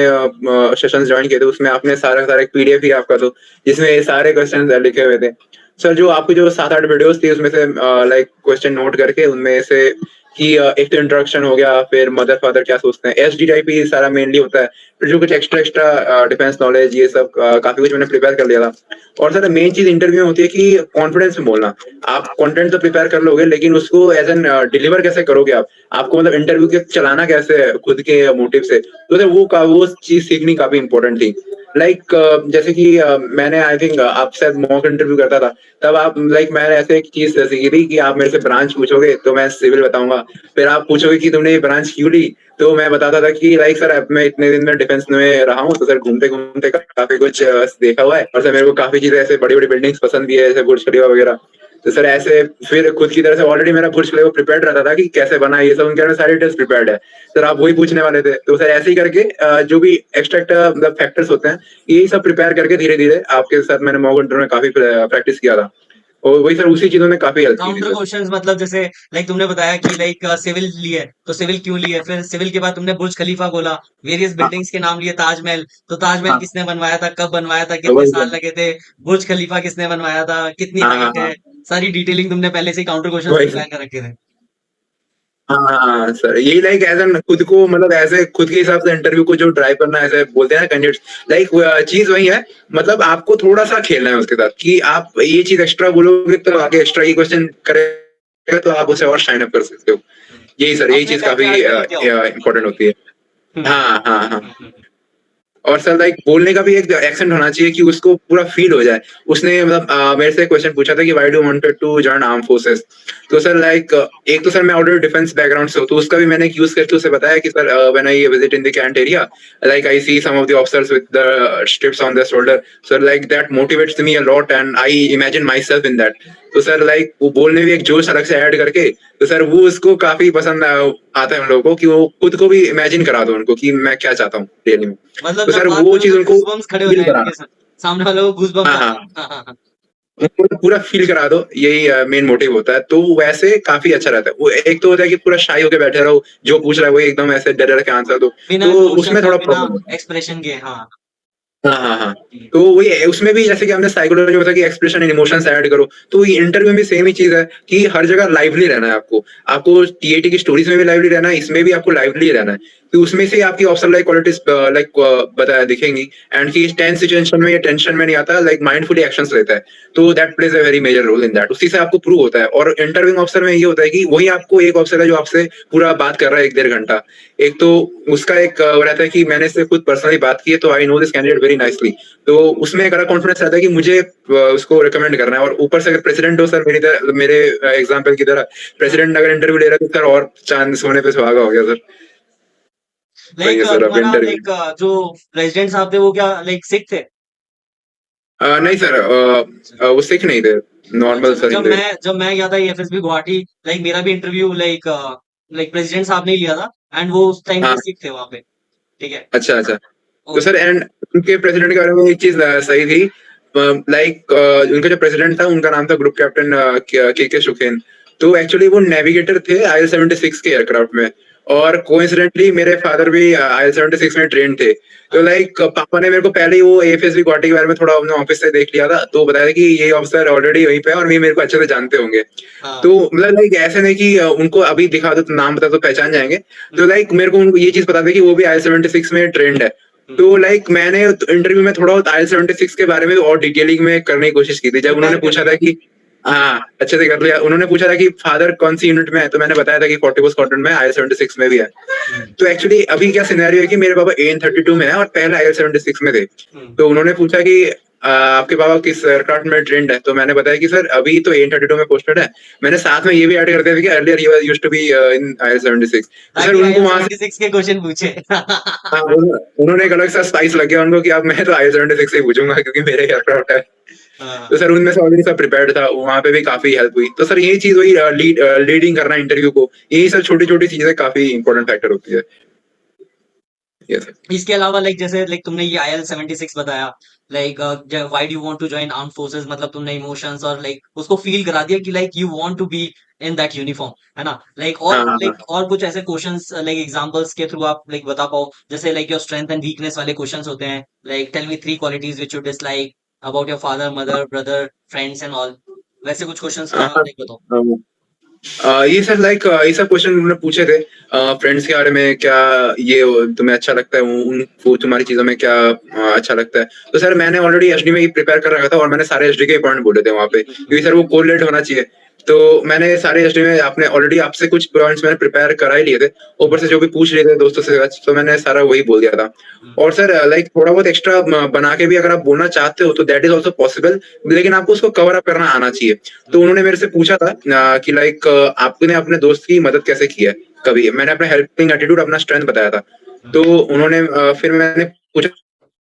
सेशंस जॉइन किए थे, उसमें आपने सारा एक पीडीएफ ही आपका तो, जिसमें ये सारे क्वेश्चंस लिखे हुए थे। सर जो आपकी जो 7-8 वीडियोज़ थी, उसमें से लाइक क्वेश्चन नोट करके उनमें से कि एक तो इंट्रोडक्शन हो गया, फिर मदर फादर क्या सोचते हैं, एसडी टाइप ही सारा मेनली होता है। फिर जो कुछ एक्स्ट्रा डिफेंस नॉलेज, ये सब काफ़ी कुछ मैंने प्रिपेयर कर लिया था। और सर मेन चीज़ इंटरव्यू में होती है कि कॉन्फिडेंस में बोलना। आप कंटेंट तो प्रिपेयर कर लोगे, लेकिन उसको एज़ एन डिलीवर कैसे करोगे आप? आपको मतलब इंटरव्यू के चलाना कैसे है खुद के मोटिव से? तो सर वो चीज़ सीखनी काफ़ी इम्पोर्टेंट थी। लाइक जैसे कि मैंने आई थिंक आप शायद मॉक इंटरव्यू करता था, तब आप लाइक मैंने ऐसे एक चीज़ सीखी थी कि आप मेरे से ब्रांच पूछोगे तो मैं सिविल बताऊँगा। फिर आप पूछोगे कि तुमने ये ब्रांच क्यों ली? तो मैं बताता था कि लाइक सर अब मैं इतने दिन में डिफेंस में रहा हूँ, तो सर घूमते-घूमते काफ़ी कुछ देखा हुआ है, और सर मेरे को काफ़ी चीज़ें ऐसे बड़ी-बड़ी बिल्डिंग्स पसंद भी है, जैसे बुर्ज खलीफा वगैरह। तो सर ऐसे फिर खुद की तरह से ऑलरेडी मेरा बुर्ज खलीफा प्रिपेयर्ड रहता था कि कैसे बना, ये सब उनके सारी डिटेल्स प्रिपेयर्ड है। सर आप वही पूछने वाले थे। तो सर ऐसे ही करके जो भी एक्स्ट्रा मतलब फैक्टर्स होते हैं, यही सब प्रिपेयर करके धीरे-धीरे आपके साथ मैंने मॉक इंटरव्यू में काफ़ी प्रैक्टिस किया था। और वही सर उसी चीज़ों ने काफ़ी हेल्प की थी काउंटर सर। क्वेश्चंस मतलब जैसे लाइक तुमने बताया कि लाइक सिविल ली है, तो सिविल क्यों ली है? फिर सिविल के बाद तुमने बुर्ज खलीफा बोला, वेरियस हाँ, बिल्डिंग्स के नाम लिए, ताजमहल, तो ताजमहल हाँ, किसने बनवाया था, कब बनवाया था, तो कितने वही साल सर। लगे थे? बुर्ज खलीफा किसने बनवाया था, कितनी हाँ, हाँ, हाइट है? हाँ, सारी डिटेलिंग तुमने पहले से ही काउंटर क्वेश्चंस वही सर। प्रिपेयर कर रखे थे। हाँ, सर यही लाइक एज़ एन खुद को मतलब ऐसे खुद के हिसाब से इंटरव्यू को जो ड्राइव करना है ऐसे बोलते हैं ना कैंडिडेट्स लाइक चीज़ वही है मतलब आपको थोड़ा-सा खेलना है उसके साथ कि आप ये चीज़ एक्स्ट्रा बोलोगे तो आगे एक्स्ट्रा ये क्वेश्चन करेगा तो आप उसे और शाइन अप कर सकते हो। यही सर यही अपने चीज़ काफ़ी बैकयार्ड में लेके आओ। इम्पोर्टेंट होती है। हुँ, हाँ, हाँ, हाँ। हुँ, हुँ, और सर लाइक बोलने का भी एक एक्सेंट होना चाहिए कि उसको पूरा फ़ील हो जाए। उसने मतलब मेरे से क्वेश्चन पूछा था कि why do you wanted to join armed forces? तो सर लाइक एक तो सर मैं ऑलरेडी डिफेंस बैकग्राउंड से हूँ, तो उसका भी मैंने एक यूज़ करके उसे बताया कि sir when I visit in the cantt area, like I see some of the officers with the strips on their shoulder, so like that motivates me a lot and I imagine myself in that. तो sir like वो बोलने में एक जोश अलग से add करके, तो सर वो उसको काफ़ी पसंद आता है उन लोगों को कि वो खुद को भी इमेजिन करा दो उनको कि मैं क्या चाहता हूँ रियली में। मतलब तो जब सर बात वो करो चीज़ तो उनको गूज़बम्प्स खड़े हो फ़ील जाएँ कराना। उनके सामने वालों को गूज़बम्प्स हाँ, आ हाँ। जाएँ। हाँ, हाँ, हाँ। उनको पूरा फ़ील करा दो, यही मेन मोटिव होता है। तो वैसे काफ़ी अच्छा रहता है। वो एक तो होता है कि पूरा शाई होके बैठे रहो, जो पूछ रहा है वही एकदम ऐसे डर-डर के आंसर दो, बिना तो उसमें इमोशंस और थोड़ा बिना प्रॉब्लम होता है। एक्सप्रेशन के, हाँ। हाँ, हाँ, हाँ। जी। तो वही है, उसमें भी जैसे कि हमने साइकोलॉजी में बताया कि एक्सप्रेशन एंड इमोशंस ऐड करो, तो ये इंटरव्यू में भी सेम ही चीज़ है कि हर जगह लाइवली रहना है आपको। आपको टीएटी की स्टोरीज़ में भी लाइवली रहना है, इसमें भी आपको लाइवली रहना है। तो उसमें से आपकी ऑप्शन लाइक क्वालिटीज़ लाइक बताया दिखेंगी एंड कि टेंस सिचुएशन में या टेंशन में नहीं आता, लाइक माइंडफुली एक्शंस लेता है। तो that plays a very major role in that. उसी से आपको प्रूव होता है और इंटरव्यूइंग ऑफिसर में ये होता है कि वही आपको एक ऑफिसर है जो आपसे पूरा बात कर रहा है 1 डेढ़ घंटा। एक तो उसका एक वो रहता है कि मैंने इससे खुद पर्सनली बात की है, तो I no this candidate very nicely. तो उसमें एक अलग कॉन्फिडेंस रहता है कि मुझे उसको रिकमेंड करना है और ऊपर से अगर प्रेसिडेंट हो सर मेरे एग्जांपल की तरह प्रेसिडेंट अगर इंटरव्यू ले रहा है तो सर और चांद सोने पे सुहागा हो गया सर। वही लाइक है सर अब तुम्हारा इंटरव्यू। लाइक जो प्रेज़िडेंट साहब थे वो क्या लाइक सिख थे? नहीं सर वो सिख नहीं थे, अच्छा, नॉर्मल तो सर ही थे। जब मैं गया था एफएसबी गुवाहाटी, लाइक मेरा भी इंटरव्यू लाइक लाइक प्रेज़िडेंट साहब ने ही लिया था एंड वो उस टाइम हाँ, पे सिख थे वहाँ पे। ठीक है? अच्छा, अच्छा। तो ओके। सर एंड उनके प्रेसिडेंट के बारे में एक चीज़ सही थी लाइक उनका जो प्रेसिडेंट था उनका नाम था ग्रुप कैप्टन के सुखेन। तो एक्चुअली वो नेविगेटर थे IL-76 के एयरक्राफ्ट में और कोइंसिडेंटली मेरे फादर भी IL-76 में ट्रेन्ड थे। तो अच्छा। लाइक पापा ने मेरे को पहले ही वो एएफएसबी गुवाहाटी के बारे में थोड़ा अपने ऑफिस से देख लिया था, तो बताया था कि ये ऑफिसर ऑलरेडी वहीं पे है और ये मेरे को अच्छे से जानते होंगे। हाँ। तो मतलब लाइक ऐसे नहीं कि उनको अभी दिखा दो तो नाम बता दो पहचान जाएँगे। हुँ, तो लाइक मेरे को उनको ये चीज़ पता थी कि वो भी IL-76 में ट्रेन्ड है। हुँ। तो लाइक मैंने इंटरव्यू में थोड़ा IL-76 के बारे में और डिटेलिंग में करने की कोशिश की थी। जब उन्होंने प्रिपेयर कर पूछा था लिया। कि हाँ, अच्छे से कर लिया। उन्होंने पूछा था कि फादर कौन-सी यूनिट में है? तो मैंने बताया था कि 44 स्क्वाड्रन में IL-76 में भी है। हुँ, तो एक्चुअली अभी क्या सिनेरियो है कि मेरे पापा AN-32 में है और पहले IL-76 में थे। हुँ। तो उन्होंने पूछा कि आपके पापा किस एयरक्राफ्ट में ट्रेन्ड है? तो मैंने बताया कि सर अभी तो AN-32 में पोस्टेड है। मैंने साथ में ये भी ऐड कर दिया था कि अर्लियर ही was used to be in IL-76। तो सर ताकि उनको वहाँ से IL-76 के क्वेश्चन पूछे। हाँ, उन्होंने एक अलग सा स्पाइस लग गया उनको कि अब मैं तो IL-76 से ही पूछूँगा क्योंकि मेरे एयरक्राफ्ट है। हाँ। तो सर उनमें से ऑलरेडी सब प्रिपेयर्ड था, वहाँ पे भी काफ़ी हेल्प हुई। तो सर यही चीज़ वही लीडिंग करना इंटरव्यू को, यही सब छोटी-छोटी चीज़ें काफ़ी इम्पोर्टेंट फैक्टर होती है। Yes sir. इसके अलावा लाइक जैसे लाइक तुमने ये IL-76 बताया, like why do you want to join armed forces, मतलब तुमने इमोशंस और लाइक उसको फील करा दिया कि like you want to be in that uniform, है ना? हाँ, हाँ, हाँ। लाइक और कुछ ऐसे क्वेश्चंस लाइक एग्जांपल्स के थ्रू आप लाइक बता पाओ, जैसे like your strength and weakness वाले क्वेश्चंस होते हैं, like tell me 3 qualities which you dislike about your father, mother, brother, friends and all, वैसे कुछ क्वेश्चंस हाँ, लाइक बताओ। हाँ। ये सर लाइक ये सब क्वेश्चन उन्होंने पूछे थे फ्रेंड्स के बारे में क्या ये तुम्हें अच्छा लगता है उन वो तुम्हारी चीज़ों में क्या अच्छा लगता है। तो सर मैंने ऑलरेडी एचडी में ही प्रिपेयर कर रखा था और मैंने सारे एचडी के पॉइंट बोले थे वहाँ पे क्योंकि सर वो कोरिलेट होना चाहिए। तो मैंने सारे एचडी में आपने ऑलरेडी आपसे कुछ पॉइंट्स मैंने प्रिपेयर करा ही लिए थे। ऊपर से जो भी पूछ लिए थे दोस्तों से तो मैंने सारा वही बोल दिया था। और सर लाइक थोड़ा बहुत एक्स्ट्रा बना के भी अगर आप बोलना चाहते हो तो दैट इज़ आल्सो पॉसिबल लेकिन आपको उसको कवर अप करना आना चाहिए। तो उन्होंने मेरे से पूछा था कि लाइक आपने अपने दोस्त की मदद कैसे की है कभी? मैंने अपना हेल्पिंग एटीट्यूड अपना स्ट्रेंथ बताया था। तो उन्होंने फिर मैंने पूछा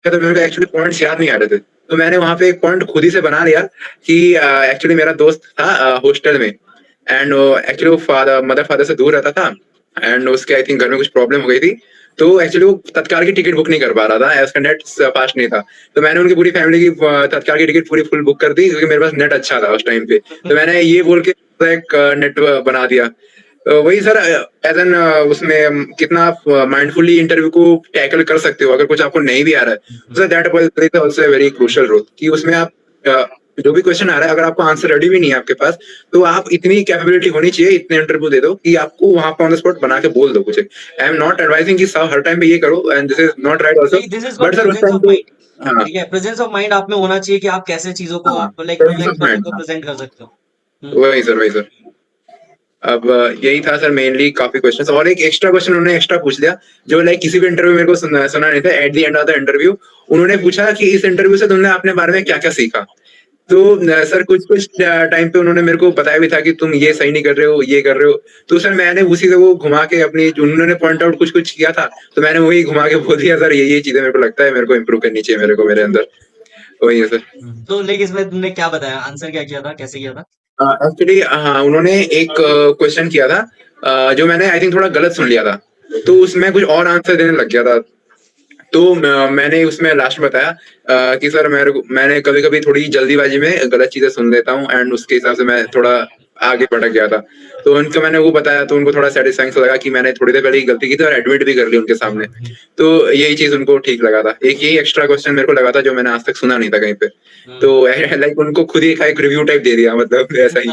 तो मेरे को एक्चुअली पॉइंट्स याद नहीं आ रहे थे। तो मैंने वहाँ पे एक पॉइंट खुद ही से बना लिया कि एक्चुअली मेरा दोस्त था हॉस्टल में एंड एक्चुअली वो फादर मदर फादर से दूर रहता था एंड उसके आई थिंक घर में कुछ प्रॉब्लम हो गई थी। तो एक्चुअली वो तत्काल की टिकट बुक नहीं कर पा रहा था, उसका नेट फास्ट नहीं था। तो मैंने उनकी पूरी फैमिली की तत्काल की टिकट पूरी फुल बुक कर दी, क्योंकि मेरे पास नेट अच्छा था उस टाइम पे। तो मैंने ये बोल के एक नेट बना दिया। वही सर, एज एन उसमें कितना आप माइंडफुली इंटरव्यू को टैकल कर सकते हो, अगर कुछ आपको नहीं भी आ रहा है, sir that plays also very crucial role, कि उसमें आप जो भी क्वेश्चन आ रहा है, अगर आपको आंसर रेडी भी नहीं है आपके पास, तो आप इतनी कैपेबिलिटी होनी चाहिए, इतने इंटरव्यू दे दो कि आपको वहां पर ऑन द स्पॉट बना के बोल दो कुछ। आई एम नॉट एडवाइजिंग कि सब हर टाइम पे ये करो, and this is not right also, नहीं, this is called but sir उस प्रेजेंस टाइम ऑफ पे माइंड। हाँ, ठीक है, प्रेजेंस ऑफ माइंड आप में होना चाहिए कि आप कैसे चीजों को हाँ, आप like presence like of person mind, को हाँ, प्रेजेंट कर सकते हो। वही सर, वही सर। अब यही था सर मेनली काफी क्वेश्चंस, और एक एक्स्ट्रा क्वेश्चन उन्होंने एक्स्ट्रा पूछ लिया, जो लाइक किसी भी इंटरव्यू मेरे को सुना नहीं था। Eight the end of the interview उन्होंने पूछा कि इस इंटरव्यू से तुमने अपने बारे में क्या क्या सीखा। तो सर कुछ कुछ टाइम पे उन्होंने मेरे को बताया भी था कि तुम ये सही नहीं कर रहे हो, ये कर रहे हो। तो सर मैंने उसी से वो घुमा के अपनी, जो उन्होंने पॉइंट आउट कुछ कुछ किया था, तो मैंने वही घुमा के बोल दिया, सर ये चीजें मेरे को लगता है मेरे को इम्प्रूव करनी चाहिए, मेरे को मेरे अंदर। वही है सर। तो लाइक इसमें तुमने क्या बताया, आंसर क्या किया था, कैसे किया था? एक्चुअली हाँ, उन्होंने एक क्वेश्चन किया था, जो मैंने आई थिंक थोड़ा गलत सुन लिया था, तो उसमें कुछ और आंसर देने लग गया था। तो मैंने उसमें लास्ट में बताया कि सर मैंने कभी कभी थोड़ी जल्दीबाजी में गलत चीजें सुन लेता हूँ, एंड उसके हिसाब से मैं थोड़ा आगे भटक गया था। तो उनको मैंने वो बताया, तो उनको थोड़ा सेटिस्फाइंग लगा कि मैंने थोड़ी देर पहले ही गलती की थी और एडमिट भी कर ली उनके सामने। तो यही चीज उनको ठीक लगा था। एक यही एक्स्ट्रा क्वेश्चन मेरे को लगा था, जो मैंने आज तक सुना नहीं था कहीं पे। तो लाइक उनको खुद ही एक रिव्यू टाइप दे दिया, मतलब ऐसा ही।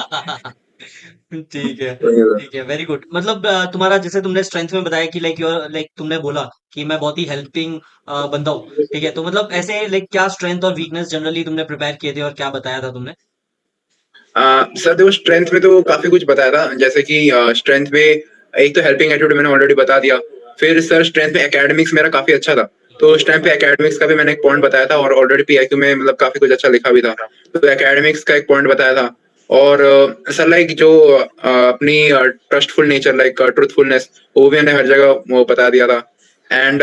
ठीक है, तो ये था। ठीक है, वेरी गुड। मतलब तुम्हारा जैसे तुमने स्ट्रेंथ में बताया कि लाइक योर लाइक तुमने बोला कि मैं बहुत ही हेल्पिंग बंदा हूँ। ठीक है, तो मतलब ऐसे लाइक क्या स्ट्रेंथ और वीकनेस जनरली तुमने प्रिपेयर किए थे और क्या बताया था तुमने? सर देखो, स्ट्रेंथ में तो काफी कुछ बताया था, जैसे कि स्ट्रेंथ में एक तो हेल्पिंग एटीट्यूड मैंने ऑलरेडी बता दिया। फिर सर स्ट्रेंथ में एकेडमिक्स मेरा काफी अच्छा था, तो उस टाइम पे एकेडमिक्स का भी मैंने एक पॉइंट बताया था, और ऑलरेडी पीआईक्यू में मतलब काफी कुछ अच्छा लिखा भी था, तो एकेडमिक्स का एक पॉइंट बताया था। और सर लाइक जो अपनी ट्रस्टफुल नेचर, लाइक ट्रूथफुलनेस, वो भी मैंने हर जगह वो बता दिया था। एंड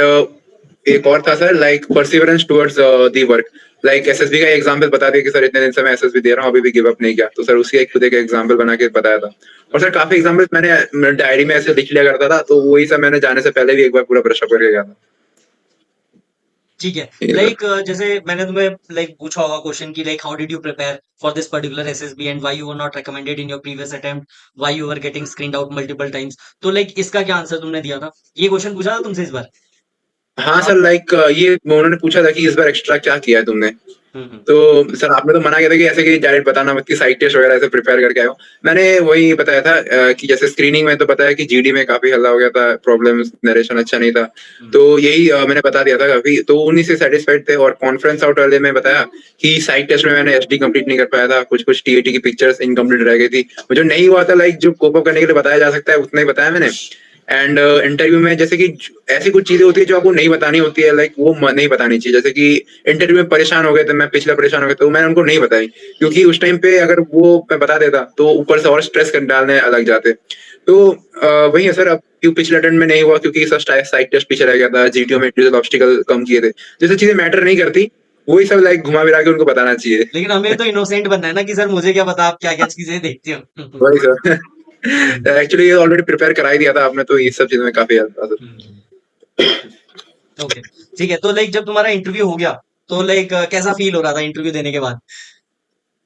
एक और था sir, like perseverance towards the work, like SSB का एग्जांपल बता दिया कि सर इतने दिन से मैं एसएसबी दे रहा हूँ, अभी भी गिव अप नहीं किया, तो सर उसकी एक खुद एक एग्जांपल बना के बताया था। और सर काफी एग्जांपल्स मैंने डायरी में ऐसे लिख लिया करता था, तो वही सब मैंने जाने से पहले भी एक बार पूरा ब्रश अप करके गया था। ठीक है, ये सर। लाइक जैसे मैंने तुम्हें लाइक पूछा होगा क्वेश्चन की like how did you prepare for this particular SSB and why you were not recommended in your previous attempt, why you were getting screened out multiple times. तो like इसका क्या answer तुमने दिया था? ये क्वेश्चन पूछा था तुमसे इस बार? हाँ सर, लाइक ये उन्होंने पूछा था कि इस बार एक्स्ट्रा क्या किया है तुमने। हम्म। तो सर आपने तो मना किया था कि ऐसे कि डायरेक्ट बताना मत कि साइड टेस्ट वगैरह ऐसे प्रिपेयर करके आए हो। मैंने वही बताया था कि जैसे स्क्रीनिंग में तो बताया कि जीडी में काफी हल्ला हो गया था, प्रॉब्लम्स, नरेशन अच्छा नहीं था। तो यही मैंने बता दिया था काफी, तो उन्हीं से सेटिस्फाइड थे। और कॉन्फ्रेंस आउट वाले में बताया कि साइड टेस्ट में मैंने एसडी कंप्लीट नहीं कर पाया था, कुछ कुछ टीएटी की पिक्चर्स इनकम्प्लीट रह गई थी, वो जो नहीं हुआ था, लाइक जो कोप अप करने के लिए बताया जा सकता है उतना ही बताया मैंने। एंड इंटरव्यू में जैसे कि ऐसी कुछ चीजें होती है जो आपको नहीं बतानी होती है, लाइक वो नहीं बतानी चाहिए। जैसे कि इंटरव्यू में परेशान हो गए थे, मैं पिछला परेशान हो गया, तो मैंने उनको नहीं बताई, क्योंकि उस टाइम पे अगर वो मैं बता देता तो ऊपर से और स्ट्रेस कर डालने लग जाते। तो वही है सर, अब क्यों पिछले अटेम्प्ट में नहीं हुआ, क्योंकि सर साइड टेस्ट पीछे रह गया था, जीटीओ में इंडिविजुअल ऑब्स्टिकल कम किए थे, जैसे चीजें मैटर नहीं करती, वही सब लाइक घुमा फिरा के उनको बताना चाहिए। लेकिन हमें तो इनोसेंट बनना है ना कि सर मुझे क्या पता आप क्या क्या चीजें देखते हो। वही सर। एक्चुअली ये ऑलरेडी प्रिपेयर करा ही दिया था आपने, तो ये सब चीजों में काफी हेल्प था सर। ओके, ठीक है। तो लाइक जब तुम्हारा इंटरव्यू हो गया तो लाइक कैसा फील हो रहा था इंटरव्यू देने के बाद?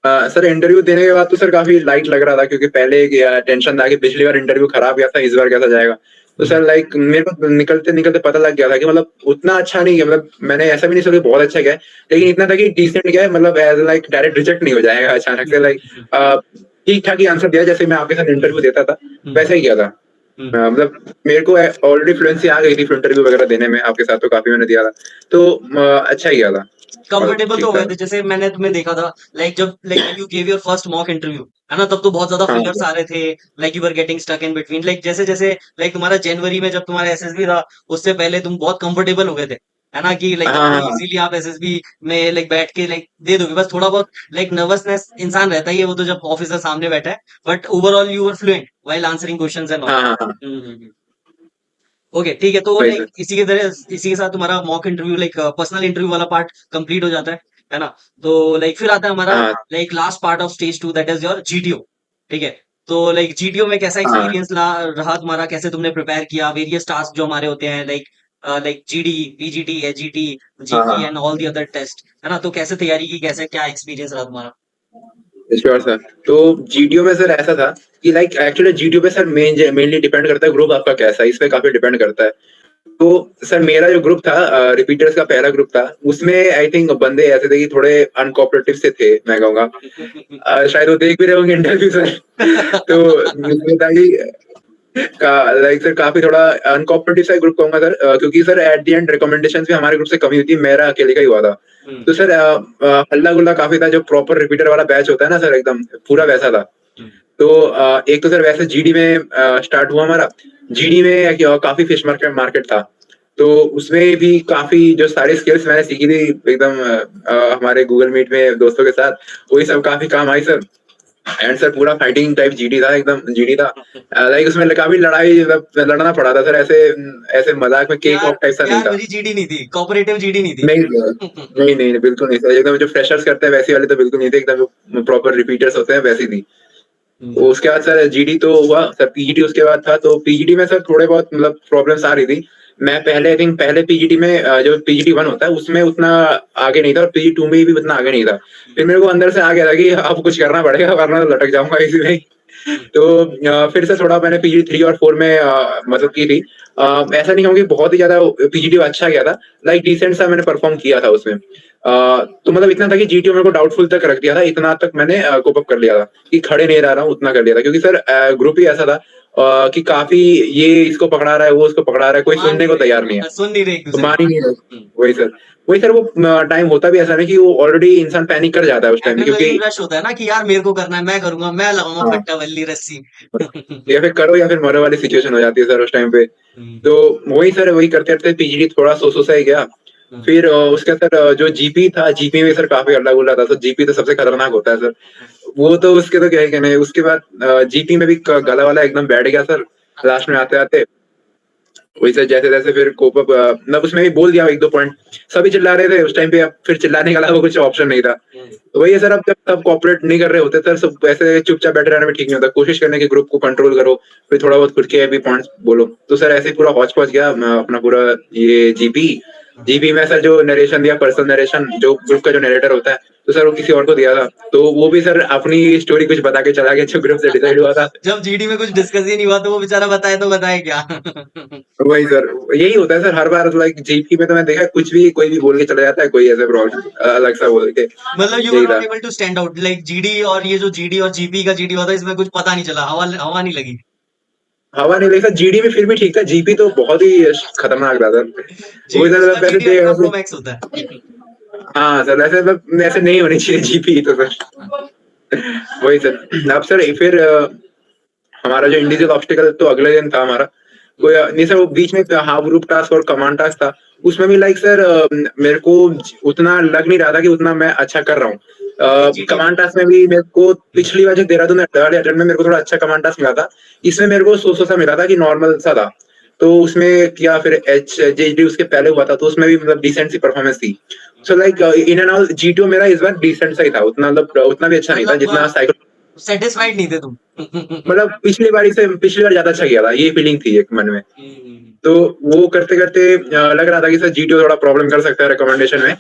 सर इंटरव्यू देने के बाद तो सर काफी लाइट लग रहा था, क्योंकि पहले टेंशन था कि पिछली बार इंटरव्यू खराब गया था, इस बार कैसा जाएगा। तो सर लाइक मेरे को निकलते निकलते पता लग गया था कि मतलब उतना अच्छा नहीं है, मतलब मैंने ऐसा भी नहीं सोचा कि बहुत अच्छा गया है, लेकिन इतना था कि डिसेंट गया है, मतलब एज लाइक डायरेक्ट रिजेक्ट नहीं हो जाएगा अचानक से, लाइक ठीक ठाक ही आंसर दिया, जैसे मैं आपके साथ इंटरव्यू देता था वैसा ही किया था। मतलब मेरे को ऑलरेडी फ्लुएंसी आ गई थी इंटरव्यू वगैरह देने में, आपके साथ तो काफी मैंने दिया था, तो अच्छा ही गया था। और कंफर्टेबल तो ठीक हो गए ठाक। थे, जैसे मैंने तुम्हें देखा था लाइक जब like when you give your first mock interview, है ना, तब तो बहुत ज्यादा हाँ फियर्स आ रहे थे, like you were getting stuck in between, like जैसे जैसे लाइक तुम्हारा जनवरी में जब तुम्हारा एसएसबी था उससे पहले तुम बहुत कंफर्टेबल हो गए थे, है ना, कि लाइक हाँ अब तो हाँ इजीली आप एसएसबी में लाइक बैठ के लाइक दे दोगे। बस थोड़ा बहुत लाइक नर्वसनेस इंसान रहता ही है, वो तो जब ऑफिसर सामने बैठा है, but overall you were fluent while answering questions and all. हाँ हाँ हाँ। ओके, ठीक है। तो वही लाइक सर। इसी के तरह इसी के साथ तुम्हारा mock interview like personal interview वाला पार्ट कंप्लीट हो जाता है ना? तो लाइक फिर आता है हमारा हाँ like last part of stage 2, that is your GTO. ठीक है, तो लाइक जीटीओ में कैसा हाँ। एक्सपीरियंस रहा तुम्हारा, कैसे तुमने प्रिपेयर किया वेरियस टास्क जो हमारे होते हैं, like like GD, PGT, HGT, हाँ जीपी हाँ and all the other test, है ना? तो कैसे तैयारी की, कैसे क्या एक्सपीरियंस रहा तुम्हारा? Sure sir. तो जीडीओ में सर ऐसा था कि लाइक एक्चुअली जीडीओ पे सर मेनली डिपेंड करता है ग्रुप आपका कैसा है, इस पे काफी डिपेंड करता है। तो सर मेरा जो ग्रुप था रिपीटर्स का पहला ग्रुप था, उसमें आई थिंक बंदे ऐसे थे कि थोड़े अनकोऑपरेटिव से थे, मैं कहूँगा। शायद वो देख भी रहे होंगे इंटरव्यू सर। तो इसमें था कि का लाइक सर काफ़ी थोड़ा अनकोऑपरेटिव सा ग्रुप कहूँगा सर, क्योंकि sir eight the and recommendations भी हमारे ग्रुप से कमी हुई थी, मेरा अकेले का ही हुआ था। हुँ, तो सर हल्ला-गुल्ला काफ़ी था, जो प्रॉपर रिपीटर वाला बैच होता है ना सर, एकदम पूरा वैसा था। हुँ, तो एक तो सर वैसे जीडी में स्टार्ट हुआ हमारा। जीडी में काफ़ी फिश मार्केट मार्केट था। तो उसमें भी काफ़ी जो सारी स्किल्स मैंने सीखी थी एकदम हमारे गूगल मीट में दोस्तों के साथ, वही सब काफ़ी काम आई सर। एंड सर पूरा फाइटिंग टाइप जीडी था, एकदम जीडी था। लाइक उसमें काफ़ी लड़ाई मतलब लड़ना पड़ा था सर, ऐसे ऐसे मज़ाक में केक प्यार वॉक टाइप सा नहीं प्यार था। भरी जीडी नहीं थी, कोऑपरेटिव जीडी नहीं थी। नहीं नहीं, नहीं, बिल्कुल नहीं सर, एकदम जो फ्रेशर्स करते हैं वैसी वाली तो बिल्कुल नहीं थी, एकदम जो प्रॉपर रिपीटर्स होते हैं वैसी थी। हुँ, उसके बाद सर जीडी तो हुआ सर, पीजीटी उसके बाद था, तो पीजीटी में सर थोड़े बहुत मतलब प्रॉब्लम्स आ रही थी। मैं पहले आई थिंक पहले पीजीटी में जो पीजीटी 1 होता है उसमें उतना आगे नहीं था, और पीजी 2 में भी उतना आगे नहीं था। फिर मेरे को अंदर से आ गया था कि अब कुछ करना पड़ेगा वरना तो लटक जाऊँगा इसी में ही। हुँ, तो फिर से थोड़ा मैंने पीजी 3 और 4 में मतलब की थी। ऐसा नहीं कहूँगी बहुत ही ज़्यादा पीजीटी अच्छा गया था, लाइक डिसेंट सा मैंने परफॉर्म किया था उसमें। तो मतलब इतना था कि जीटीओ मेरे को डाउटफुल तक रख दिया था, इतना तक मैंने कोप अप कर लिया था कि खड़े नहीं रह रहा हूँ, उतना कर लिया था। क्योंकि सर ग्रुप ही ऐसा था कि काफ़ी ये इसको पकड़ा रहा है, वो उसको पकड़ा रहा है, कोई मान सुनने नहीं को रहे, तैयार नहीं है। सुन नहीं रहे तो एक-दूसरे मान की। ही नहीं रहे। हुँ, वही सर, वही सर वो टाइम होता भी ऐसा ना कि वो ऑलरेडी इंसान पैनिक कर जाता है उस टाइम में, एड्रेनलिन क्योंकि रश होता है ना कि यार मेरे को करना है, मैं करूँगा, मैं लगाऊँगा हाँ, फट्टा बल्ली रस्सी। या फिर करो या फिर मरो वाली सिचुएशन हो जाती है सर उस टाइम पे। हुँ, तो वही सर वही करते-करते पीजीडी थोड़ा सो-सो सा ही गया। हुँ, फिर उसके सर जो जीपी था, जीपी में सर काफ़ी हल्ला-गुल्ला था, तो जीपी तो सबसे खतरनाक होता है सर। वो तो उसके तो क्या ही कहने, उसके बाद जीपी में भी गला-वला एकदम बैठ गया सर, लास्ट में आते-आते। वही सर जैसे-जैसे फिर कोप अप मतलब उसमें भी बोल दिया 1-2 पॉइंट। सभी चिल्ला रहे थे उस टाइम पे, अब फिर चिल्लाने के अलावा कुछ ऑप्शन नहीं था। हुँ, तो वही है सर, अब जब सब कोऑपरेट नहीं कर रहे होते सर, सब ऐसे चुपचाप बैठे रहना भी ठीक नहीं होता। कोशिश करने की ग्रुप को कंट्रोल करो, फिर थोड़ा बहुत खुद के भी पॉइंट्स बोलो। तो सर ऐसे ही पूरा हौच-पौच गया अपना पूरा ये जीपी। हाँ। जीपी में सर जो नरेशन दिया, पर्सनल नरेशन, जो ग्रुप का जो नरेटर होता है, तो सर वो किसी और को दिया था। तो वो भी सर अपनी स्टोरी कुछ बता के चला गया जो ग्रुप से डिसाइड हुआ था। जब जीडी में कुछ डिस्कस ही नहीं हुआ तो वो बेचारा बताए तो बताए क्या? वही सर, यही होता है सर हर बार, लाइक जीपी में तो मैंने देखा है कुछ भी कोई भी बोल के चला जाता है, कोई ऐसे अलग सा बोल के। मतलब यू वर यही नॉट था। Able to stand out like GD, और ये जो जीडी और जीपी का जीडी होता है इसमें कुछ पता नहीं चला, हवा हवा नहीं लगी। हवा नहीं लगी सर, जीडी में फिर भी ठीक था, जीपी तो बहुत ही खतरनाक था सर। वही जीडी सर उसका वैसे जीडी अल्ट्रा प्रो मैक्स होता है। हाँ सर, वैसे मतलब ऐसे नहीं होनी चाहिए जीपी तो सर। वही सर, अब सर फिर हमारा जो इंडिविजुअल ऑब्स्टिकल तो अगले दिन था हमारा। कोई नहीं सर, वो बीच में हाफ ग्रुप टास्क और कमांड टास्क था। उसमें भी लाइक सर मेरे को उतना लग नहीं रहा था कि उतना मैं अच्छा कर रहा हूँ। जीटी में। कमांड टास्क में भी मेरे को पिछली बार जो देहरादून वाले अटेम्प्ट में मेरे को थोड़ा अच्छा कमांड टास्क मिला था। इसमें मेरे को सो सा मिला था कि नॉर्मल सा था। तो उसमें किया, फिर एचजेडी उसके पहले हुआ था, तो उसमें भी मतलब डिसेंट सी परफॉर्मेंस थी। So like in and all GTO मेरा इस बार डिसेंट सा ही था, उतना मतलब उतना भी अच्छा नहीं था जितना मतलब साइको। सेटिस्फाइड नहीं थे तुम। मतलब पिछली बार ज़्यादा अच्छा किया था, ये फीलिंग थी एक मन में। हम्म, तो वो करते-करते लग रहा था कि सर जीटीओ थोड़ा प्रॉब्लम कर सकता है रिकमेंडेशन में।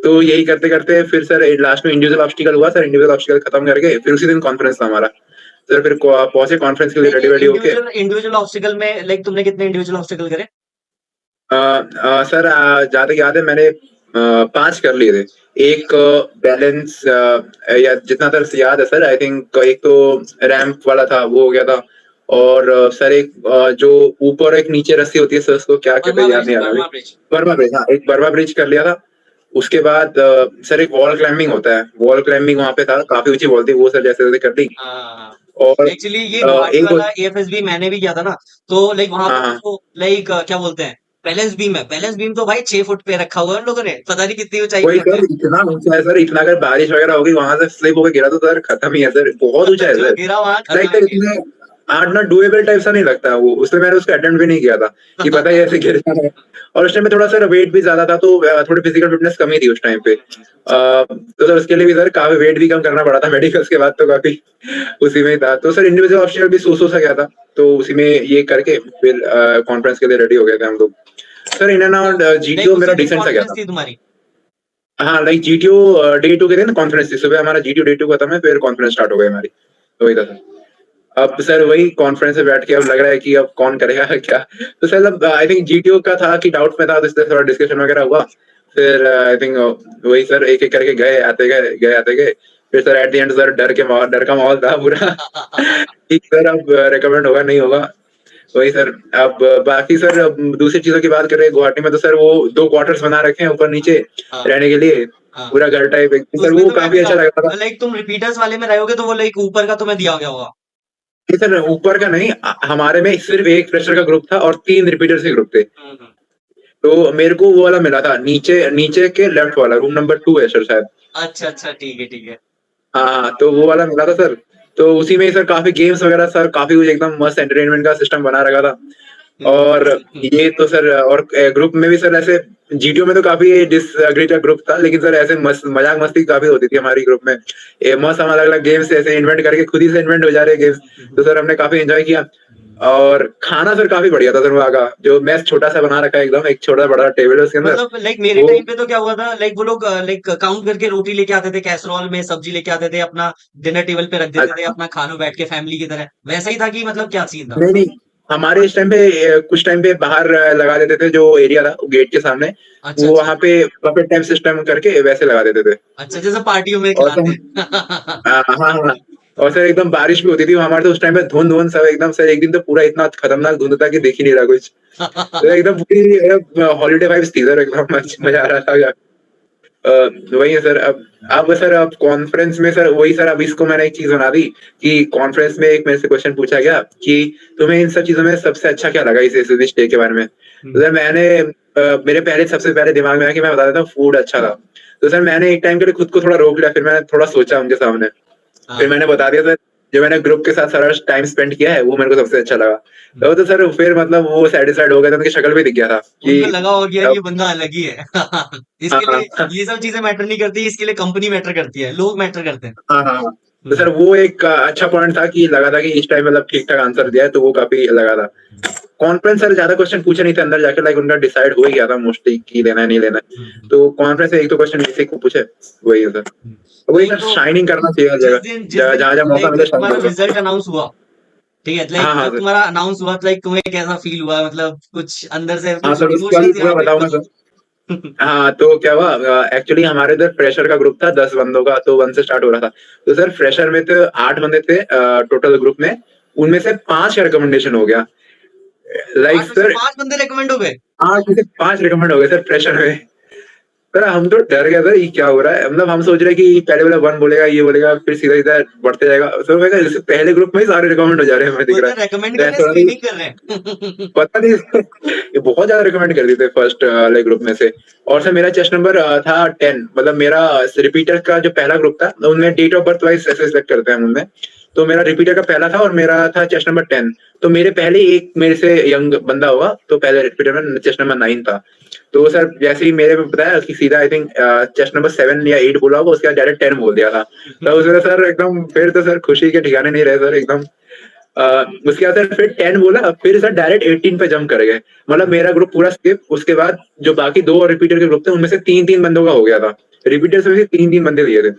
तो यही करते-करते फिर सर लास्ट में इंडिविजुअल ऑब्स्टिकल हुआ सर, इंडिविजुअल ऑब्स्टिकल खत्म करके फिर उसी दिन कॉन्फ्रेंस था हमारा। सर फिर पहुँचे कॉन्फ्रेंस के लिए लाइक रेडी-वेडी होके। इंडिविजुअल इंडिविजुअल ऑब्स्टिकल में लाइक तुमने कितने इंडिविजुअल ऑब्स्टिकल करे? सर जहाँ तक याद है मैंने 5 कर लिए थे। एक बैलेंस या जितना तक याद है सर, आई थिंक एक तो रैंप वाला था, वो हो गया था। और सर एक जो ऊपर एक नीचे रस्सी होती है सर, उसको क्या कहते बर्मा हैं याद ब्रिज, नहीं आ रहा अभी। Burma bridge. बर्मा ब्रिज, हाँ, एक बर्मा ब्रिज कर लिया था। उसके बाद सर एक वॉल क्लाइंबिंग होता है, वॉल क्लाइंबिंग वहाँ पे था, काफ़ी ऊँची वॉल थी, वो सर जैसे-तैसे कर ली। हाँ, और एक्चुअली ये गुवाहाटी एक वो वाला एएफएसबी मैंने भी किया था ना, तो लाइक वहां हाँ, पे हाँ। तो लाइक क्या बोलते हैं, बैलेंस बीम है, बैलेंस बीम तो भाई 6 फुट पे रखा हुआ है उन लोगों ने, पता नहीं कितनी ऊंचाई वही पे रखा सर, इतना ऊँचा है सर, इतना अगर बारिश वगैरह होगी वहाँ से स्लिप होके गिरा तो सर खत्म ही है सर, बहुत ऊँचा है। है जो सर। गिरा वहां लाइक सर खतरनाक इतने हार्ड ना डूएबल टाइप सा नहीं लगता वो, उसलिए मैंने उसको अटेम्प्ट भी नहीं किया था कि पता है ऐसे गिर जाना है। और उस टाइम में थोड़ा सर वेट भी ज़्यादा था, तो थोड़ी फिजिकल फिटनेस कमी थी उस टाइम पे। तो सर उसके लिए भी सर काफ़ी वेट भी कम करना पड़ा था मेडिकल्स के बाद, तो काफ़ी उसी में ही था। तो सर इंडिविजुअल ऑप्शनल भी सो सा गया था। तो उसी में ये करके फिर कॉन्फ्रेंस के लिए रेडी हो गए थे हम लोग। Sir in and out like GTO मेरा उसी दिन डिसेंट सा गया कॉन्फ्रेंस था। थी तुम्हारी? हाँ, लाइक जीटीओ डे 2 के दिन कॉन्फ्रेंस थी। सुबह हमारा जीटीओ डे 2 खत्म है, फिर कॉन्फ्रेंस स्टार्ट हो गई हमारी। तो वही था सर। अब सर वही कॉन्फ्रेंस में बैठ के अब लग रहा है कि अब कौन करेगा क्या? तो सर अब आई थिंक जीटीओ का था कि डाउट में था, तो इसलिए थोड़ा डिस्कशन वगैरह हुआ। फिर आई थिंक वही सर एक-एक करके गए आते गए। फिर sir eight the and sir डर का माहौल था पूरा कि सर अब रिकमेंड होगा नहीं होगा। वही सर। अब बाकी सर अब दूसरी चीज़ों की बात करें गुवाहाटी में, तो सर वो 2 क्वार्टर्स बना रखे हैं ऊपर-नीचे हाँ, रहने के लिए, हाँ। पूरा घर टाइप एक तो सर उसमें वो तो मैं भी काफ़ी था। अच्छा लगा था। लाइक तुम रिपीटर्स वाले में रहोगे तो वो लाइक ऊपर का तुम्हें दिया गया होगा। नहीं सर ऊपर का नहीं, हमारे में सिर्फ़ 1 फ्रेशर का ग्रुप था और 3 रिपीटर्स के ग्रुप थे। हुँ, हुँ। तो मेरे को वो वाला मिला था, नीचे नीचे के लेफ्ट वाला रूम नंबर 2 है सर शायद। अच्छा, अच्छा, ठीक है, ठीक है। हाँ, हाँ, तो वो वाला मिला था सर। तो उसी में ही सर काफ़ी गेम्स वगैरह सर काफ़ी कुछ एकदम मस्त एंटरटेनमेंट का सिस्टम बना रखा था। हुँ, और हुँ। ये तो सर और ग्रुप में भी सर ऐसे जीटीओ में तो काफ़ी डिसएग्री का ग्रुप था, लेकिन सर ऐसे मस्त मज़ाक-मस्ती काफ़ी होती थी हमारी ग्रुप में। मस्त हम अलग-अलग गेम्स ऐसे इन्वेंट करके खुद ही से इन्वेंट हो जा रहे हैं गेम्स। तो सर हमने काफ़ी एन्जॉय किया। और खाना सर काफ़ी बढ़िया था सर वहाँ का, जो मेस छोटा-सा बना रखा है एकदम, एक छोटा-बड़ा टेबल है उसके अंदर। मतलब लाइक मेरे वो टाइम पे तो क्या हुआ था, लाइक वो लोग लाइक काउंट करके रोटी लेके आते थे, कैसरोल में सब्जी लेके आते थे, अपना डिनर टेबल पे रख देते थे, अच्छा। अपना खानो बैठ के फैमिली की तरह। वैसा ही था कि मतलब क्या सीन था? नहीं, नहीं, हमारे इस टाइम पे कुछ टाइम पे बाहर लगा देते थे जो एरिया था गेट के सामने, अच्छा, वो अच्छा। वहाँ पे बफेट टाइप सिस्टम करके वैसे लगा देते थे। अच्छा, जैसे पार्टियों में और खिलाते सर हैं। हाँ, हाँ। और सर एकदम बारिश भी होती थी हमारे, तो उस टाइम पे धुंध-वुंध सब एकदम सर एक दिन तो पूरा इतना खतरनाक धुंध था कि दिख ही नहीं रहा कुछ। तो एकदम पूरी हॉलिडे वाइब्स थी सर एकदम मज़ा आ रहा था। वही है सर। अब सर अब कॉन्फ्रेंस में सर वही सर अब इसको मैंने एक चीज़ बना दी कि कॉन्फ्रेंस में एक मेरे से क्वेश्चन पूछा गया कि तुम्हें इन सब चीज़ों में सबसे अच्छा क्या लगा इस एसएसबी स्टे के बारे में? तो हुँ। सर मैंने मेरे पहले सबसे पहले दिमाग में आया कि मैं बता देता हूँ फूड अच्छा था। तो सर मैंने एक टाइम के लिए खुद को थोड़ा रोक लिया, फिर मैंने थोड़ा सोचा उनके सामने। फिर हाँ। मैंने बता दिया सर, जो मैंने ग्रुप के साथ सारा टाइम स्पेंड किया है, वो मेरे को सबसे अच्छा लगा। हुँ। तो सर फिर मतलब वो सैटिस्फाइड हो गए थे, उनकी शक्ल पे दिख गया था कि उनको लगा होगा कि यार अब ये बंदा अलग ही है। हाँ, इसके लिए हाँ। ये सब चीज़ें मैटर नहीं करती, इसके लिए कंपनी मैटर करती है, लोग मैटर करते हैं। हाँ, हाँ, हाँ। तो हुँ। सर वो एक अच्छा पॉइंट था कि लगा था कि इस टाइम मतलब ठीक-ठाक आंसर दिया है, तो वो काफ़ी लगा था। कॉन्फ्रेंस सर ज़्यादा क्वेश्चन पूछे नहीं थे अंदर जाके, लाइक उनका डिसाइड हो ही गया था मोस्टली कि लेना है, नहीं लेना है। हुँ, हुँ, तो कॉन्फ्रेंस से 1-2 क्वेश्चन बेसिक को पूछे, वही है सर। हुँ। वही लाइक सर तो शाइनिंग करना चाहिए हर जगह। जिस दिन जहाँ-जहाँ मौका लाइक मिले शाइन तुम्हारा करो। रिजल्ट अनाउंस हुआ, ठीक है? लाइक हाँ, हाँ जब सर। तुम्हारा अनाउंस हुआ तो लाइक तुम्हें कैसा फ़ील हुआ? मतलब कुछ अंदर से हाँ कुछ सर, उसके बाद इमोशंस मैं यहाँ पे बताऊँगा सर। बताओ? हाँ, तो क्या हुआ एक्चुअली हमारे इधर फ्रेशर का ग्रुप था 10 बंदों का, तो 1 से स्टार्ट हो रहा था। तो सर फ्रेशर में तो 8 बंदे थे टोटल ग्रुप में, उनमें से 5 का रिकमेंडेशन हो गया। लाइक 8 में से सर 5 बंदे रिकमेंड हो गए? 8 में से 5 रिकमेंड हो गए सर फ्रेशर में। सर हम तो डर गए सर, ये क्या हो रहा है? मतलब हम सोच रहे हैं कि पहले वाला 1 बोलेगा, ये बोलेगा, फिर सीधा-सीधा बढ़ते जाएगा। सर मैं कहा जैसे पहले ग्रुप में ही सारे रिकमेंड हो जा रहे हैं, हमें दिख रहा बोलते है। हैं रिकमेंड तो कर रहे हैं, ऐसा हो रहा है स्क्रीनिंग कर रहे हैं। पता नहीं ये बहुत ज़्यादा रिकमेंड कर दिए थे फर्स्ट वाले ग्रुप में से। और सर मेरा चेस्ट नंबर था 10, मतलब मेरा रिपीटर का जो पहला ग्रुप था, उनमें डेट ऑफ बर्थ वाइज़ ऐसे सिलेक्ट करते हैं हम उनमें। तो मेरा रिपीटर का पहला था और मेरा था चेस्ट नंबर 10। तो मेरे पहले एक मेरे से यंग बंदा हुआ, तो पहले रिपीटर में चेस्ट नंबर 9 था। तो सर जैसे ही मेरे को बताया कि सीधा आई थिंक चेस्ट नंबर 7 या 8 बोला होगा, उसके बाद डायरेक्ट 10 बोल दिया था। तो उसमें सर एकदम फिर तो सर खुशी के ठिकाने नहीं रहे सर एकदम। उसके बाद सर फिर 10 बोला, फिर सर डायरेक्ट 18 पे जंप कर गए। मतलब मेरा ग्रुप पूरा स्किप, उसके बाद जो बाकी 2 और रिपीटर के ग्रुप थे, उनमें से 3-3 बंदों का हो गया था। रिपीटर्स में से 3-3 बंदे दिए थे।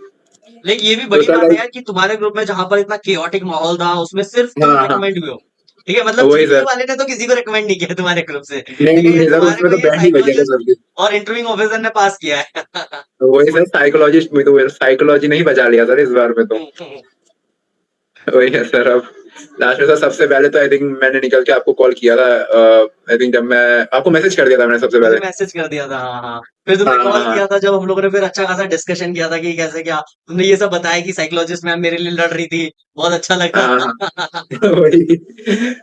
लाइक ये भी तो बड़ी सर बात है लाइक यार कि तुम्हारे ग्रुप में जहाँ पर इतना केओटिक माहौल था, उसमें सिर्फ तुम हाँ, हाँ। रिकमेंड हुए हो। ठीक है? मतलब वही जीटीए सर। वाले ने तो किसी को रिकमेंड नहीं किया तुम्हारे ग्रुप से। नहीं, ठीक नहीं, है? नहीं सर तुम्हारे उसमें को तो ये बैंड ही बज गया था साइकोलॉजिस्ट सबके। और इंटरव्यूइंग ऑफिसर ने पास किया है। तो वही सर साइकोलॉजिस्ट में तो साइकोलॉजी ने ही बचा लिया सर इस बार में तो। वही है सर। अब लास्ट में सर सबसे पहले तो आई थिंक मैंने निकल के आपको कॉल किया था आई थिंक जब मैं आपको मैसेज कर दिया था मैंने सबसे मुझे पहले। मैसेज कर दिया था, हाँ, हाँ। फिर तुमने हाँ, हाँ, कॉल हाँ। किया था जब हम लोगों ने फिर अच्छा खासा डिस्कशन किया था कि कैसे क्या तुमने ये सब बताया कि साइकोलॉजिस्ट मैम मेरे लिए लड़ रही थी, बहुत अच्छा लगा। हाँ, हाँ। वही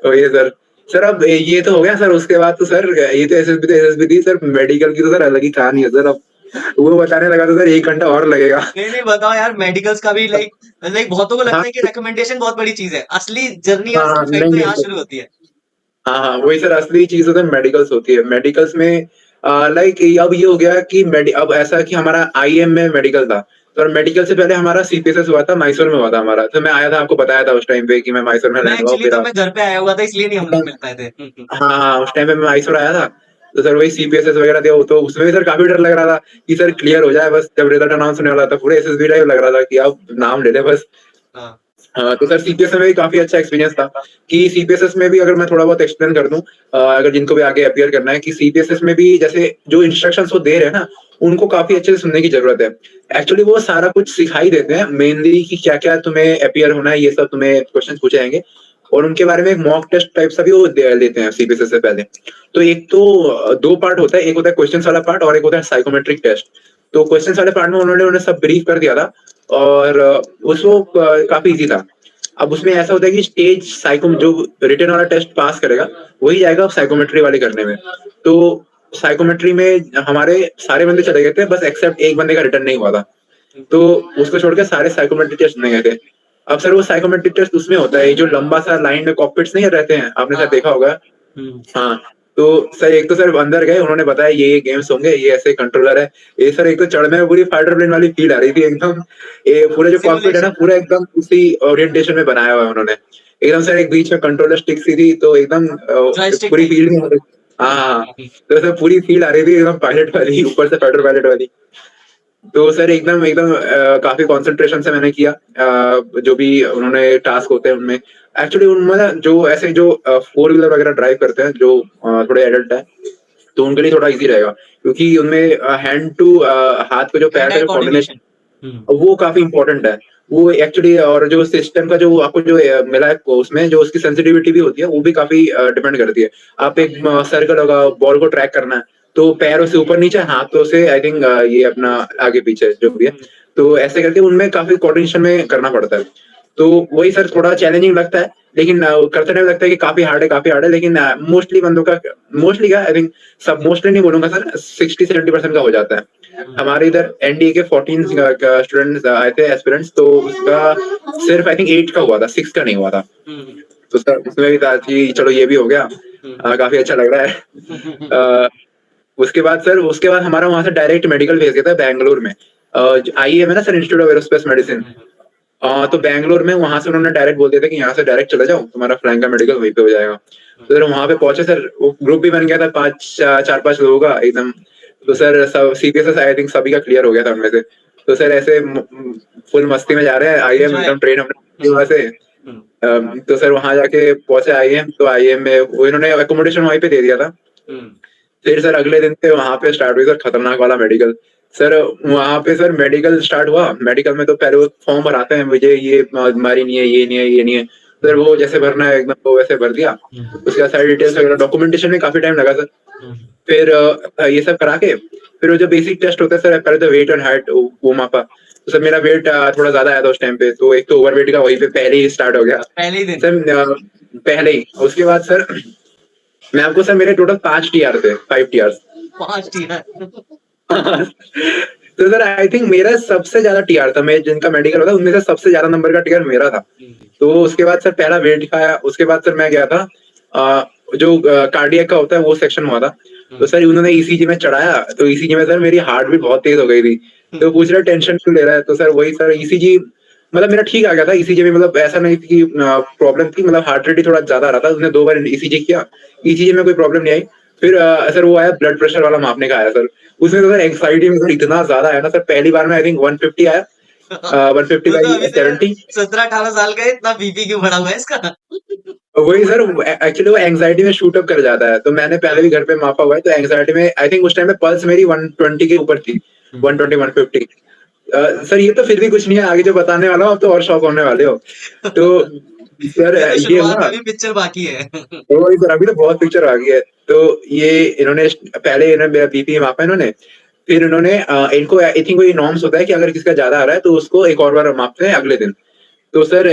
वही है सर। सर अब ये तो हो गया सर, उसके बाद तो सर ये तो एसएसबी थी सर, मेडिकल की तो सर अलग ही कहानी है सर। अब वो बताने लगा तो सर 1 घंटा और लगेगा। नहीं, नहीं बताओ यार, मेडिकल्स का भी लाइक लाइक बहुतों को हाँ, लगता है कि रिकमेंडेशन बहुत बड़ी चीज़ है। असली जर्नी या हाँ, हाँ, असली फाइट नहीं, तो नहीं यहाँ सर। शुरू होती है। हाँ, हाँ, वही सर असली चीज़ तो मेडिकल्स होती है। मेडिकल्स में लाइक अब ये हो गया कि अब ऐसा कि हमारा आईएम में मेडिकल था। तो मेडिकल से पहले हमारा सीपीएसएस हुआ था, मैसूर में हुआ था हमारा। तो मैं आया था, आपको बताया था उस टाइम पे कि मैं मैसूर में मैं लैंड हुआ एक्चुअली फिर तो मैं घर पे आया हुआ था, इसलिए नहीं हम लोग मिल पाए थे। हाँ, हाँ, उस टाइम पे मैं मैसूर आया था। तो सर वही सीपीएसएस वगैरह दिया, तो उसमें भी सर काफ़ी डर लग रहा था कि सर क्लियर हो जाए बस, जब रिजल्ट अनाउंस होने वाला था, पूरे एसएसबी टाइप लग रहा था कि अब नाम ले लें बस। हाँ। हाँ, तो सर सीपीएस में भी काफ़ी अच्छा एक्सपीरियंस था कि सीपीएसएस में भी अगर मैं थोड़ा बहुत एक्सप्लेन कर दूँ, अगर जिनको भी आगे अपीयर करना है, कि सीपीएसएस में भी जैसे जो इंस्ट्रक्शंस वो दे रहे हैं ना, उनको काफ़ी अच्छे से सुनने की ज़रूरत है। एक्चुअली वो सारा कुछ सिखा ही देते हैं, मेनली कि क्या-क्या तुम्हें अपीयर होना है, ये सब तुम्हें क्वेश्चन्स पूछे जाएँगे और उनके बारे में एक मॉक टेस्ट टाइप सा भी वो दे देते हैं सीपीएसएस से पहले। तो एक तो 2 पार्ट होता है, एक होता है क्वेश्चन्स वाला पार्ट और एक होता है साइकोमेट्रिक टेस्ट। तो क्वेश्चन्स वाले पार्ट में उन्होंने उन्हें सब ब्रीफ कर दिया था और उसको काफ़ी ईज़ी था। अब उसमें ऐसा होता है कि स्टेज साइको जो रिटन वाला टेस्ट पास करेगा, वही जाएगा साइकोमेट्री वाले करने में। तो साइकोमेट्री में हमारे सारे बंदे चले गए थे, बस एक्सेप्ट एक बंदे का रिटर्न नहीं हुआ था। तो उसको छोड़ के सारे साइकोमेट्री टेस्ट नहीं गए थे। अब सर वो साइकोमेट्री टेस्ट उसमें होता है, ये जो लंबा-सा लाइन में कॉकपिट्स नहीं रहते हैं, आपने शायद हाँ। देखा होगा। हुँ। हाँ, तो सर एक तो सर अंदर गए, उन्होंने बताया ये गेम्स होंगे, ये ऐसे कंट्रोलर है। ये सर एक तो चढ़ने में पूरी फाइटर प्लेन वाली फ़ील आ रही थी एकदम। ये पूरा जो कॉकपिट है ना, सिमुलेशन। पूरा एकदम उसी ओरिएंटेशन में बनाया हुआ है उन्होंने। एकदम सर एक बीच में कंट्रोलर स्टिक सी थी, तो एकदम जॉयस्टिक पूरी टाइप। फ़ील नहीं आ रही। हाँ, हाँ, तो सर पूरी फ़ील आ रही थी एकदम पायलट वाली, ऊपर से फाइटर पायलट वाली। तो सर एकदम एकदम काफ़ी कंसंट्रेशन से मैंने किया, जो भी उन्होंने टास्क होते हैं उनमें। एक्चुअली उनमें ना जो ऐसे जो फ़ोर व्हीलर वगैरह ड्राइव करते हैं, जो थोड़े एडल्ट हैं, तो उनके लिए थोड़ा ईज़ी रहेगा क्योंकि उनमें हैंड टू हाथ का जो पैर हैंड का आई जो कोऑर्डिनेशन, कोऑर्डिनेशन। हुँ। वो काफ़ी इम्पोर्टेंट है। वो एक्चुअली और जो सिस्टम का जो आपको जो मिला है उसमें जो उसकी सेंसिटिविटी भी होती है, वो भी काफ़ी डिपेंड करती है। आप एक सर्कल होगा, बॉल को ट्रैक करना है, तो पैरों से ऊपर-नीचे, हाथों से आई थिंक ये अपना आगे-पीछे जो भी है। हुँ। तो ऐसे करके उनमें काफ़ी कोऑर्डिनेशन में करना पड़ता है। तो वही सर थोड़ा चैलेंजिंग लगता है, लेकिन करते टाइम लगता है कि काफ़ी हार्ड है, लेकिन मोस्टली बंदों का मोस्टली क्या आई थिंक सब मोस्टली नहीं बोलूँगा सर, 60-70% का हो जाता है। हुँ। हमारे इधर एनडीए के 14 का स्टूडेंट्स आए थे एस्पिरेंट्स, तो उसका सिर्फ आई थिंक 8 का हुआ था, 6 का नहीं हुआ था। हुँ। तो सर उसमें भी था कि चलो ये भी हो गया, हुँ। काफ़ी अच्छा लग रहा है। अ, उसके बाद हमारा वहाँ से डायरेक्ट मेडिकल भेज दिया था बैंगलोर में। आईएएम है ना sir, institute of aerospace medicine. तो बैंगलोर में वहाँ से उन्होंने डायरेक्ट बोल दिया था कि यहाँ से डायरेक्ट चले जाओ, तुम्हारा फ्लैंक का मेडिकल वहीं पे हो जाएगा। तो सर वहाँ पे पहुँचे सर, वो ग्रुप भी बन गया था 4-5 लोगों का एकदम। तो सर सब सीबीएसएस आई थिंक सभी का क्लियर हो गया था उनमें से। तो सर ऐसे फुल मस्ती में जा रहे हैं, आईएम एन्जॉय। एकदम ट्रेन हमने की हुँ। वहाँ से। हुँ। तो सर वहाँ जाके पहुँचे आईएम, तो आईएम में वो इन्होंने अकोमोडेशन वहीं पे दे दिया था। हुँ। फिर सर अगले दिन से वहाँ पे स्टार्ट हुई सर खतरनाक वाला मेडिकल। सर वहाँ पे सर मेडिकल स्टार्ट हुआ, मेडिकल में तो पहले वो फॉर्म भराते हैं, मुझे ये बीमारी नहीं है, ये नहीं है, ये नहीं है। सर हुँ। वो जैसे भरना है एकदम वो वैसे भर दिया। हुँ। उसके बाद सारी डिटेल्स वगैरह डॉक्यूमेंटेशन में काफ़ी टाइम लगा सर। हुँ। फिर ये सब करा के फिर वो जो बेसिक टेस्ट होता है सर, पहले तो वेट एंड हाइट वो मापा। तो सर मेरा वेट थोड़ा ज़्यादा आया था उस टाइम पे, तो एक तो ओवरवेट का वहीं पे पहले ही स्टार्ट हो गया। पहले ही दिन। सर पहले ही उसके बाद सर मैं आपको सर मेरे टोटल 5 टीआर थे, 5 टीआर्स। 5 टीआर। तो सर आई थिंक मेरा सबसे ज़्यादा टीआर था, मैं जिनका मेडिकल होता है उनमें से सबसे ज़्यादा नंबर का टीआर मेरा था। हुँ। तो उसके बाद सर पहला वेट दिखाया, उसके बाद सर मैं गया था जो कार्डियक का होता है वो सेक्शन हुआ था। तो हुँ। सर उन्होंने ईसीजी में चढ़ाया, तो ईसीजी में सर मेरी हार्ट बीट बहुत तेज़ हो गई थी। तो पूछ रहे टेंशन क्यों ले रहा है? तो सर वही सर ईसीजी मतलब मेरा ठीक आ गया था ईसीजी में, मतलब ऐसा नहीं थी कि प्रॉब्लम थी, मतलब हार्ट रेट ही थोड़ा ज़्यादा आ रहा था। उसने 2 बार ईसीजी किया, ईसीजी में कोई प्रॉब्लम नहीं आई। फिर सर वो आया ब्लड प्रेशर वाला मापने का आया सर। उसमें तो सर एंग्ज़ायटी में सर इतना ज़्यादा आया ना सर, पहली बार में आई थिंक 150 आया, वो तो अभी 150/70। तो यार 17-18 साल का है, इतना बीपी क्यों बढ़ा हुआ है इसका? वही सर एक्चुअली वो एंग्ज़ायटी में शूट अप कर जाता है। तो मैंने पहले भी हाँ। घर पे मापा हुआ है, तो एंग्ज़ायटी में आई थिंक उस टाइम पे पल्स मेरी 120 के ऊपर थी, हुँ। 120-150। सर ये तो फिर भी कुछ नहीं है, आगे जो बताने वाला हूँ आप तो और शॉक होने वाले हो। तो सर ये तो ये शुरुआत है, हुआ। अभी पिक्चर बाकी है। तो वही सर अभी तो बहुत पिक्चर आ गई है। तो ये इन्होंने पहले इन्होंने मेरा बीपी मापा इन्होंने, फिर इन्होंने इनको आई थिंक कोई नॉर्म्स होता है कि अगर किसी का ज़्यादा आ रहा है तो उसको एक और बार मापते हैं अगले दिन। तो सर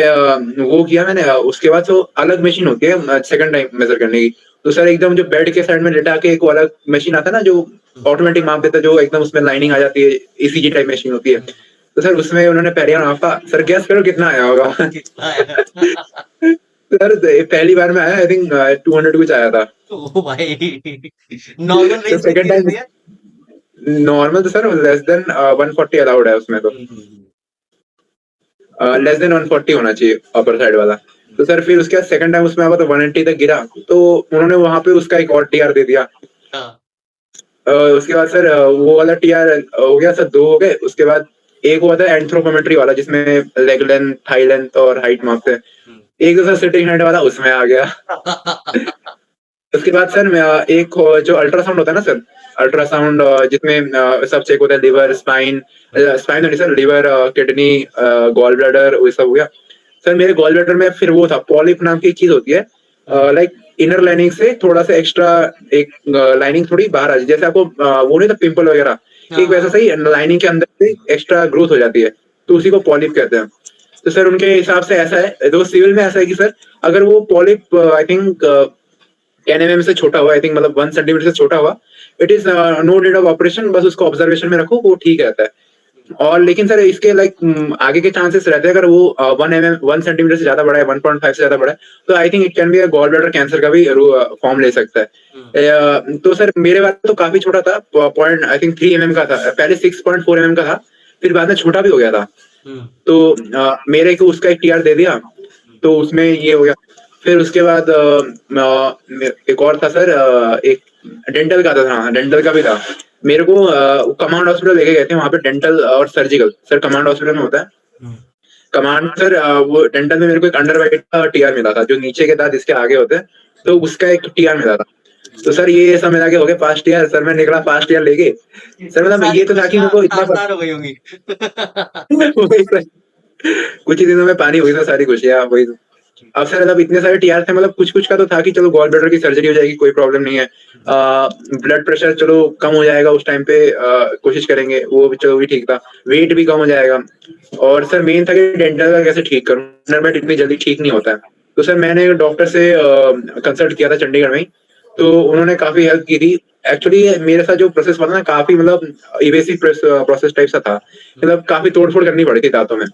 वो किया मैंने, उसके बाद तो अलग मशीन होती है सेकंड टाइम मेज़र करने की। तो सर एकदम जो बेड के साइड में लिटा के एक वो अलग मशीन आता है ना, जो हुँ। ऑटोमेटिक माप देता है, जो एकदम उसमें लाइनिंग आ जाती है, ईसीजी टाइप मशीन होती है। हुँ। तो सर उसमें उन्होंने पहले मापा, सर गेस करो कितना आया होगा? कितना है? सर पहली बार में आया आई थिंक 200 कुछ आया था। ओह भाई! नॉर्मल सर रेंज सेकंड कितनी टाइम रहती है? नॉर्मल तो सर लेस देन 140 अलाउड है उसमें तो। लेस देन 140 होना चाहिए अपर साइड वाला। तो सर फिर उसके बाद सेकंड टाइम उसमें आया तो 180 तक गिरा, तो उन्होंने वहां पे उसका एक और टीआर दे दिया। हाँ। उसके बाद सर वो वाला टीआर हो गया सर, 2 हो गए। उसके बाद एक हुआ था एंथ्रोपोमेट्री वाला जिसमें लेग लेंथ, थाई लेंथ और हाइट मापते हैं। एक तो सर सिटिंग हाइट वाला उसमें आ गया। उसके बाद सर एक जो अल्ट्रासाउंड होता है ना सर, अल्ट्रासाउंड जिसमें सब चेक होता है, लिवर, स्पाइन, स्पाइन नहीं sir, liver, kidney, gall bladder, वो सब हो गया। सर मेरे गॉल ब्लैडर में फिर वो था, पॉलिप नाम की एक चीज होती है, लाइक इनर लाइनिंग से थोड़ा सा एक्स्ट्रा एक लाइनिंग थोड़ी बाहर आ जाती है, जैसे आपको वो नहीं था पिंपल वगैरह, एक वैसा सही लाइनिंग के अंदर से एक्स्ट्रा ग्रोथ हो जाती है, तो उसी को पॉलिप कहते हैं। तो सर उनके हिसाब से ऐसा है, तो सिविल में ऐसा है कि सर अगर वो पॉलिप आई थिंक 10 mm से छोटा हुआ, आई थिंक मतलब 1 सेंटीमीटर से छोटा हुआ, it is no need of operation, बस उसको ऑब्जर्वेशन में रखो, वो ठीक रहता है। और लेकिन सर इसके लाइक आगे के चांसेस रहते हैं, अगर वो 1 सेंटीमीटर से ज्यादा बड़ा है, 1.5 से ज्यादा बड़ा है, तो I think it can be gall bladder cancer का भी फॉर्म ले सकता है। तो सर मेरे बात तो काफी छोटा था, पॉइंट आई थिंक 3 mm का था, पहले 6.4 mm का था, फिर बाद में छोटा भी हो गया था। तो मेरे को उसका एक टीआर दे दिया, तो उसमें ये हो गया। फिर उसके बाद एक और था सर, एक डेंटल का था, हाँ डेंटल का भी था। मेरे को कमांड हॉस्पिटल लेके गए थे, वहां पे डेंटल और सर्जिकल सर कमांड हॉस्पिटल में होता है। कमांड सर वो डेंटल में मेरे को एक अंडरवाइट का टीआर मिला था, जो नीचे के दांत इसके आगे होते हैं, तो उसका एक टीआर मिला था। तो सर ये सब मिला के हो गए 5 टीआर, सर मैं निकला 5 टीआर लेके। सर मतलब सारी ये तो था कि खुशियां मेरे को इतना आसान हो गई होंगी। वही सर, कुछ ही दिनों में पानी हुई था सारी खुशियां, वही। अब सर मतलब इतने सारे टीआर थे, मतलब कुछ कुछ का तो था कि चलो गॉल ब्लैडर की सर्जरी हो जाएगी, कोई प्रॉब्लम नहीं है, ब्लड प्रेशर चलो कम हो जाएगा उस टाइम पे, कोशिश करेंगे, वो भी चलो भी ठीक था, वेट भी कम हो जाएगा। और सर मेन था कि डेंटल का कैसे ठीक करूं, इंटरमेट इतनी जल्दी ठीक नहीं होता है। तो सर मैंने डॉक्टर से कंसल्ट किया था चंडीगढ़ में ही, तो उन्होंने काफी हेल्प की थी। एक्चुअली मेरे साथ जो प्रोसेस हुआ था ना, काफी मतलब इवेसिव प्रोसेस टाइप सा था, मतलब काफी तोड़फोड़ करनी पड़ी थी दांतों में।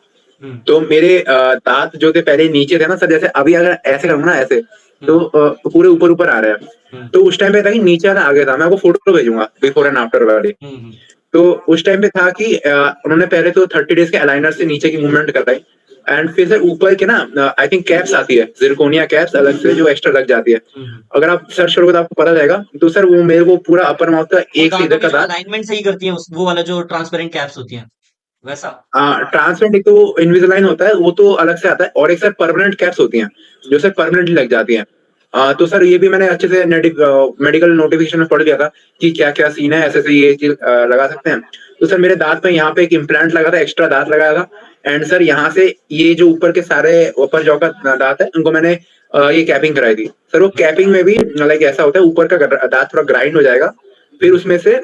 तो मेरे दांत जो थे पहले नीचे थे ना सर, जैसे अभी अगर ऐसे करूँ ना ऐसे, तो पूरे ऊपर ऊपर आ रहे हैं। तो उस टाइम पे था कि नीचे वाला आगे था, मैं आपको फोटो भेजूंगा बिफोर एंड आफ्टर वाली। तो उस टाइम पे था कि उन्होंने पहले तो 30 डेज के अलाइनर से नीचे की मूवमेंट कराई, एंड फिर सर ऊपर के ना आई थिंक कैप्स आती है, जिरकोनिया कैप्स अलग से जो एक्स्ट्रा लग जाती है। अगर आप सर्च करोगे तो आपको पता जाएगा। तो सर वो मेरे को पूरा अपर माउथ का वो एक से दांतों इधर की का जो दांत, अलाइनमेंट सही करती हैं, वो वाला जो ट्रांसपेरेंट कैप्स होती हैं वैसा। ट्रांसपेरेंट एक तो इनविजिलाइन होता है, वो तो अलग से आता है, और एक सर परमानेंट कैप्स होती हैं जो सर परमानेंटली लग जाती हैं। तो सर ये भी मैंने अच्छे से मेडिकल नोटिफिकेशन में पढ़ लिया था कि क्या क्या सीन है, ऐसे ऐसे ये चीज लगा सकते हैं। तो सर मेरे दांत में यहाँ पे एक इम्प्लांट लगा था, एक्स्ट्रा दांत लगाया था, एंड सर यहाँ से ये जो ऊपर के सारे ऊपर जो का दांत है उनको मैंने ये कैपिंग कराई थी। सर वो कैपिंग में भी लाइक ऐसा होता है, ऊपर का दांत थोड़ा ग्राइंड हो जाएगा, फिर उसमें से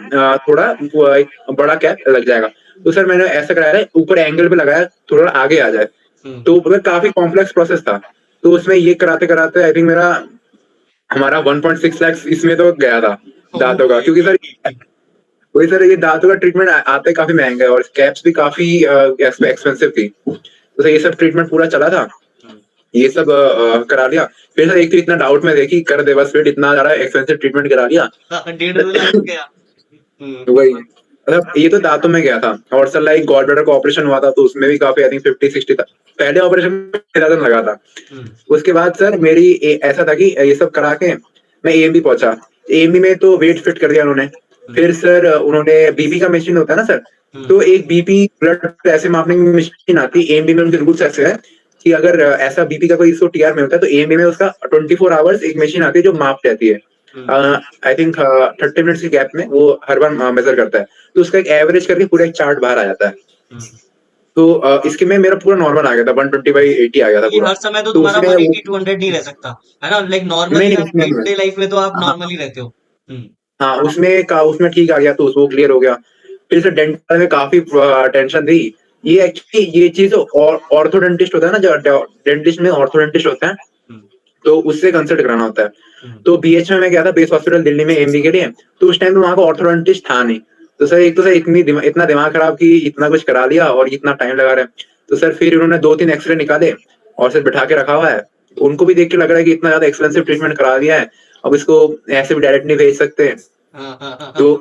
थोड़ा एक बड़ा कैप लग जाएगा। तो सर मैंने ऐसा कराया था, ऊपर एंगल पे लगाया थोड़ा आगे आ जाए, तो मतलब काफी कॉम्प्लेक्स प्रोसेस था। तो उसमें ये कराते कराते आई थिंक मेरा हमारा 1.6 लाख इसमें तो गया था दांतों का, क्योंकि सर वही सर ये दांतों का ट्रीटमेंट आते काफी महंगा है, और कैप्स भी काफी एक्सपेंसिव थी। तो सर ये सब ट्रीटमेंट पूरा चला था, ये सब करा लिया। फिर सर एक तो इतना डाउट में देखी कर दे बस, फिर इतना ज्यादा एक्सपेंसिव ट्रीटमेंट करा लिया। 1.5-2 लाख हो गया। वही मतलब ये तो दांतों में गया था, और सर लाइक गॉल ब्लैडर का ऑपरेशन हुआ था, तो उसमें भी काफी आई थिंक 50-60 था, पहले ऑपरेशन में 1000 लगा था। उसके बाद सर मेरी ऐसा था कि ये सब करा के मैं एएमबी पहुंचा। एएमबी में तो वेट फिट कर दिया उन्होंने। फिर सर उन्होंने बीपी का मशीन होता है ना सर, तो एक बीपी ब्लड ऐसे मापने की मशीन आती है एएमबी में, उनके रूल्स ऐसे है कि अगर ऐसा बीपी का कोई इसको टीआर में होता है, तो एएमबी में उसका 24 आवर्स एक मशीन आती है जो माप रहती है, आई थिंक 30 मिनट्स के गैप में वो हर बार मेजर करता है, तो उसका एक एवरेज करके पूरा एक चार्ट बाहर आ जाता है। तो इसके में मेरा पूरा नॉर्मल आ गया था, 120/80 आ गया था कि पूरा। हर समय तो तो तुम्हारा उसमें 180-200 नहीं रह सकता, है ना? लाइक नहीं नॉर्मली नहीं आप उसमें डे टू डे लाइफ में तो आप हाँ नॉर्मली रहते हो। हाँ उसमें ठीक आ गया, तो वो क्लियर हो गया। फिर से डेंटल में काफी टेंशन थी। ये एक्चुअली ये चीज ऑर्थोडेंटिस्ट होता है ना, जो डेंटिस्ट में ऑर्थोडेंटिस्ट होता है, तो उससे कंसल्ट कराना होता है। तो बीएच में मैं गया था, बेस हॉस्पिटल दिल्ली में एमडी के लिए, तो उस टाइम पे वहां का ऑर्थोडेंटिस्ट था नहीं। तो सर एक तो सर इतना दिमाग खराब कि इतना कुछ करा लिया और इतना टाइम लगा रहे हैं। तो सर फिर उन्होंने 2-3 एक्सरे निकाले और सर बिठा के रखा हुआ है। उनको भी देख के लग रहा है कि इतना ज्यादा एक्सपेंसिव ट्रीटमेंट करा दिया है, अब इसको ऐसे भी डायरेक्ट नहीं भेज सकते। तो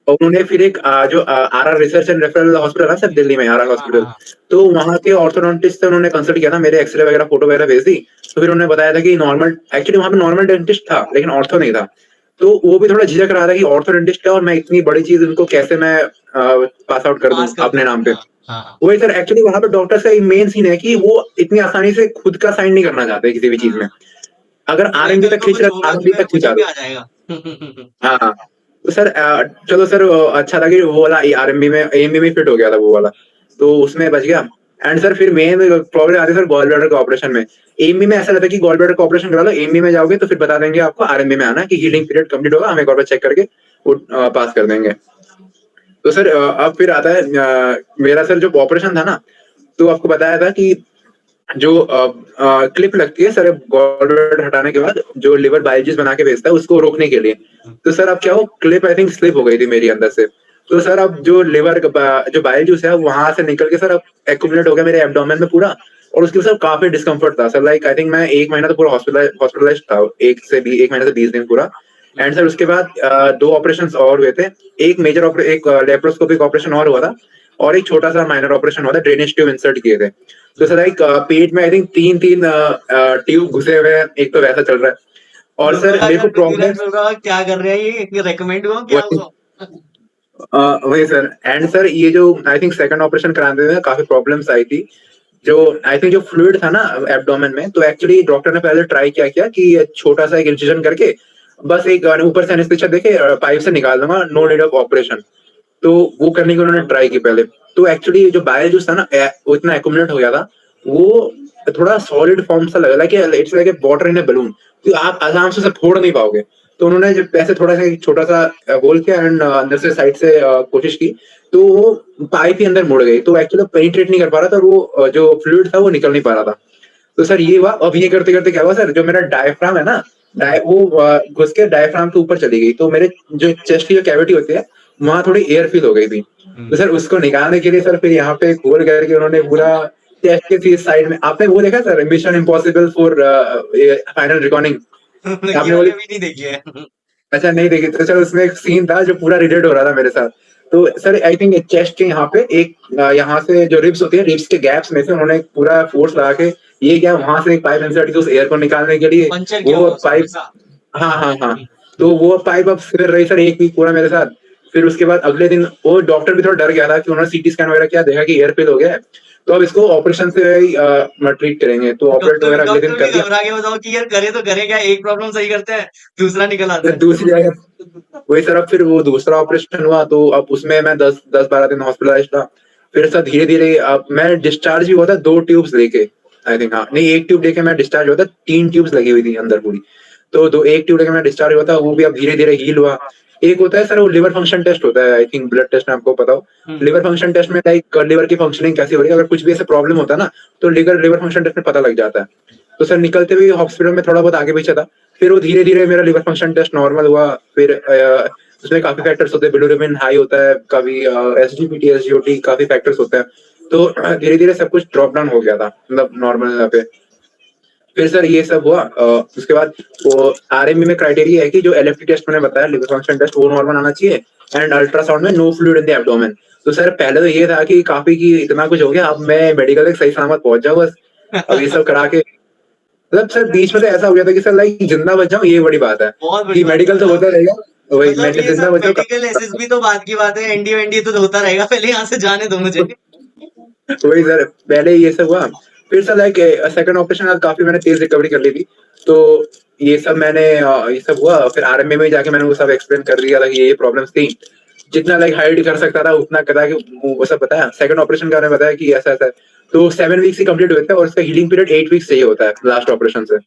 और उन्होंने फिर एक जो RR research and referral hospital है सर दिल्ली में, आरआर हाँ, हाँ, हॉस्पिटल। हाँ। तो वहाँ के ऑर्थोडोंटिस्ट से उन्होंने कंसल्ट किया था, मेरे एक्स-रे वगैरह, फोटो वगैरह भेज दी। तो फिर उन्होंने बताया था कि नॉर्मल, एक्चुअली वहाँ पे नॉर्मल डेंटिस्ट था, लेकिन ऑर्थो नहीं था। तो वो भी थोड़ा झिझक रहा था कि ऑर्थो डेंटिस्ट क्या, और मैं इतनी बड़ी चीज़ उनको कैसे मैं पास आउट कर दूँ पास कर अपने दूँ। नाम पे। हाँ, हाँ, हाँ। वही सर, एक्चुअली वहाँ पे डॉक्टर्स का एक मेन सीन है कि वो इतनी आसानी से खुद का साइन नहीं करना चाहते किसी भी चीज़ में। हाँ, अगर कि भाई आरएमपी कल तक को खींच कुछ रहे हो, होगा तो आरएमपी मेरे तक मुझे खिंचा भी दो। आ जाएगा। हाँ, हाँ। तो सर चलो सर, अच्छा था कि वो वाला आरएमबी में, एएमबी में फिट हो गया था वो वाला, तो उसमें बच गया। एंड सर फिर मेन प्रॉब्लम आती है सर गॉल ब्लैडर के ऑपरेशन में। एएमबी में ऐसा रहता है कि गॉल ब्लैडर का ऑपरेशन करा लो, एएमबी में जाओगे तो फिर बता देंगे आपको आरएमबी में आना, कि हीलिंग पीरियड कंप्लीट होगा, हम एक और बार चेक करके वो पास कर देंगे। तो सर अब फिर आता है मेरा सर जो ऑपरेशन था ना, तो आपको बताया था कि जो क्लिप लगती है सर गॉल ब्लैडर हटाने के बाद, जो लिवर बायोलॉजिस्ट बना के भेजता है उसको रोकने के लिए। तो सर अब क्या, वो क्लिप आई थिंक स्लिप हो गई थी मेरी अंदर से। तो सर अब जो लिवर जो बाइल जूस है वहां से निकल के सर अब एक्यूमुलेट हो गया मेरे एब्डोमेन में पूरा। और उसके सर काफी डिस्कम्फर्ट था सर, लाइक आई थिंक मैं 1 महीना तो पूरा हॉस्पिटलाइज था, 1 महीने से 20 दिन पूरा। एंड सर उसके बाद 2 ऑपरेशन और हुए थे। एक लेप्रोस्कोपिक ऑपरेशन और हुआ था, और एक छोटा सा माइनर ऑपरेशन हुआ था, ड्रेनेज ट्यूब इंसर्ट किए थे। तो सर लाइक पेट में आई थिंक 3-3 ट्यूब घुसे हुए हैं, एक तो वैसा चल रहा है। और लोगों सर का मेरे यार को पृथ्वीराज प्रॉब्लम बोल रहा क्या कर रहे हैं ये रेकमेंड हुआ क्या वही हुआ? वही सर। एंड सर ये जो आई थिंक सेकंड ऑपरेशन कराने में काफी प्रॉब्लम्स आई थी। जो आई थिंक जो फ्लूइड था ना एब्डोमेन में, तो एक्चुअली डॉक्टर ने पहले ट्राई किया किया कि ये छोटा सा एक इंसिजन करके बस एक ऊपर से एनेस्थीसिया देके पाइप से निकाल दूंगा, नो नीड ऑफ ऑपरेशन। तो वो करने की उन्होंने ट्राई की पहले। तो एक्चुअली जो बाइल जूस था ना, वो इतना एक्यूमुलेट हो गया था, वो थोड़ा सॉलिड फॉर्म सा लग रहा है कि it's like a water in A balloon, तो आप आराम से उसे फोड़ नहीं पाओगे। तो उन्होंने जब ऐसे थोड़ा सा एक छोटा सा होल किया एंड अंदर से साइड से कोशिश की, तो वो पाइप ही अंदर मुड़ गई, तो एक्चुअली पेनिट्रेट नहीं कर पा रहा था, और वो जो फ्लूइड था वो निकल नहीं पा रहा था। तो सर ये हुआ। अब ये करते करते क्या हुआ सर, जो मेरा डायफ्राम है ना, वो घुस के डायफ्राम के ऊपर चली गई, तो मेरे जो चेस्ट की जो कैविटी होती है वहां थोड़ी एयर फिल हो गई थी। तो सर उसको निकालने के लिए सर फिर यहाँ पे एक होल करके उन्होंने पूरा चेस्ट के इस साइड में, आपने वो देखा sir mission impossible for final recording, कि आपने भाई बोली? अभी नहीं देखी है। अच्छा नहीं देखी, तो सर उसमें एक सीन था जो पूरा रिलेट हो रहा था मेरे साथ। तो सर आई थिंक चेस्ट के यहाँ पे एक यहाँ से जो रिब्स होती है, रिब्स के गैप्स में से उन्होंने पूरा फोर्स लगा के, ये क्या, वहां से एक पाइप इंसर्ट की उस एयर को निकालने के लिए। पंचर किया वो होगा उसको पाइप, ऐसा। हाँ हाँ हाँ। तो वो पाइप अब फिर रही सर 1 वीक पूरा मेरे साथ। फिर उसके बाद अगले दिन वो डॉक्टर भी थोड़ा डर गया था, कि उन्होंने सीटी स्कैन वगैरह किया, देखा कि एयर फेल हो गया है, तो अब इसको ऑपरेशन से ही ट्रीट करेंगे, तो ऑपरेट डॉक्टर वगैरह अगले दिन डॉक्टर भी कर दिया। घबरा के बताओ कि यार करे तो करे क्या, एक प्रॉब्लम सही करते हैं दूसरा निकल आता फिर है। दूसरी जगह वही सर, अब फिर वो दूसरा ऑपरेशन हुआ, तो अब उसमें मैं 10-12 दिन हॉस्पिटलाइज था। फिर सर धीरे धीरे अब मैं डिस्चार्ज भी हुआ था 2 ट्यूब्स लेके, आई थिंक, हाँ नहीं 1 ट्यूब लेके मैं डिस्चार्ज हुआ था, 3 ट्यूब्स लगी हुई थी अंदर पूरी। तो दो 1 ट्यूब लेके मैं डिस्चार्ज हुआ था, वो भी अब धीरे धीरे हील हुआ। एक होता है सर वो लिवर फंक्शन टेस्ट होता है, आई थिंक ब्लड टेस्ट में आपको पता हो। हम्म। लिवर फंक्शन टेस्ट में लाइक लिवर की फंक्शनिंग कैसी हो रही है, अगर कुछ भी ऐसा प्रॉब्लम होता है ना, तो लिवर फंक्शन टेस्ट में पता लग जाता है। तो सर निकलते हुए हॉस्पिटल में थोड़ा बहुत आगे पीछे था। फिर वो धीरे धीरे मेरा लिवर फंक्शन टेस्ट नॉर्मल हुआ। फिर उसमें काफी फैक्टर्स होते हैं, बिलिरुबिन हाई होता है, कभी एसजीपीटी एसजीओटी, काफी फैक्टर्स होते हैं। तो धीरे धीरे सब कुछ ड्रॉप डाउन हो गया था, मतलब नॉर्मल पे। फिर सर ये सब हुआ, उसके बाद वो आरएमबी में क्राइटेरिया है कि जो एलएफटी टेस्ट मैंने बताया, लिवर फंक्शन टेस्ट, वो नॉर्मल आना चाहिए। एंड अल्ट्रासाउंड में no fluid in the abdomen. तो सर पहले तो ये था कि काफी की इतना कुछ हो गया, अब मैं मेडिकल तक सही सलामत पहुंच जाऊं बस। अब ये सब करा के, मतलब सर बीच में तो ऐसा हो गया था कि सर लाइक जिंदा बच जाऊं, ये बड़ी बात है। बहुत बड़ी कि बात है मेडिकल तो मतलब। होता रहेगा, वही मतलब मैं ये जिंदा सब बच मेडिकल एसएसबी तो बात की बात है, एनडीए वेनडीए तो होता रहेगा, पहले यहाँ से जाने दो मुझे। वही सर, पहले ये सब हुआ। फिर सर लाइक सेकंड ऑपरेशन काफी मैंने तेज रिकवरी कर ली थी। तो ये सब मैंने ये सब हुआ, फिर आरएमए में जाके मैंने वो सब एक्सप्लेन कर दिया था कि ये प्रॉब्लम्स थी। जितना लाइक हाइड कर सकता था उतना करा के वो सब बताया। सेकंड ऑपरेशन का मैंने बताया कि ऐसा ऐसा है। तो 7 वीक्स ही कंप्लीट हुए थे, और उसका हीलिंग पीरियड 8 वीक्स चाहिए होता है लास्ट ऑपरेशन से।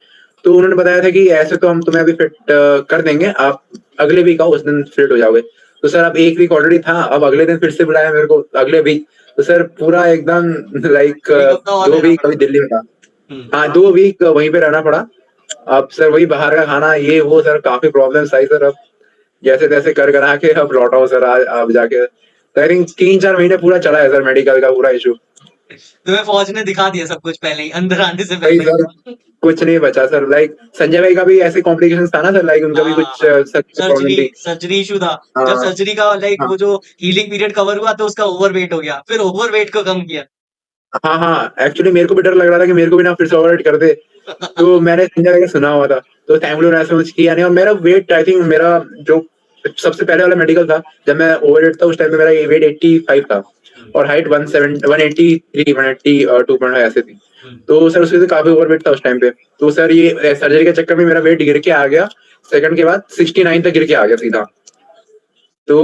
तो उन्होंने बताया था कि ऐसे तो हम तुम्हें अभी फिट कर देंगे, आप अगले वीक आओ, उस दिन फिट हो जाओगे। तो सर अब 1 वीक ऑलरेडी था, अब अगले दिन फिर से बुलाया मेरे को अगले वीक। तो सर पूरा एकदम लाइक एक हफ्ता और दो रहना वीक पड़ा। अभी दिल्ली में था। हम्म। हाँ 2 वीक वहीं पे रहना पड़ा। अब सर वही बाहर का खाना, ये वो सर काफी प्रॉब्लम्स आई सर। अब जैसे तैसे कर करा के अब लौटा हूँ सर आज अब जाके। तो आई थिंक 3-4 महीने पूरा चला है सर मेडिकल का पूरा इशू। तुम्हें फौज ने दिखा दिया सब कुछ पहले ही, अंदर आने से वही पहले सर, ही। कुछ नहीं बचा सर। लाइक संजय भाई का भी ऐसे कॉम्प्लिकेशंस था ना सर, लाइक उनका भी हाँ, कुछ हाँ। सर प्रॉब्लम सर्जरी थी। सर्जरी इश्यू था। जब हाँ, सर्जरी का लाइक हाँ, वो जो हीलिंग पीरियड कवर हुआ तो उसका ओवरवेट हो गया, फिर ओवरवेट को कम किया। हाँ, हाँ, एक्चुअली मेरे को भी डर लग रहा था कि मेरे को भी ना फिर से ओवरवेट कर दे। तो मैंने संजय भाई का सुना हुआ था, तो थैंकफुली उन्होंने ऐसा कुछ किया नहीं। और मेरा वेट आई थिंक मेरा जो सबसे पहले वाला मेडिकल था, जब मैं ओवरवेट था उस टाइम पे मेरा वेट 85 था हुँ, और हाइट 183 182 ऐसे थी। हुँ। तो सर उसमें से काफ़ी ओवरवेट था उस टाइम पे। तो सर ये सर्जरी के चक्कर में मेरा वेट गिर के आ गया, सेकंड के बाद 69 तक गिर के आ गया सीधा। तो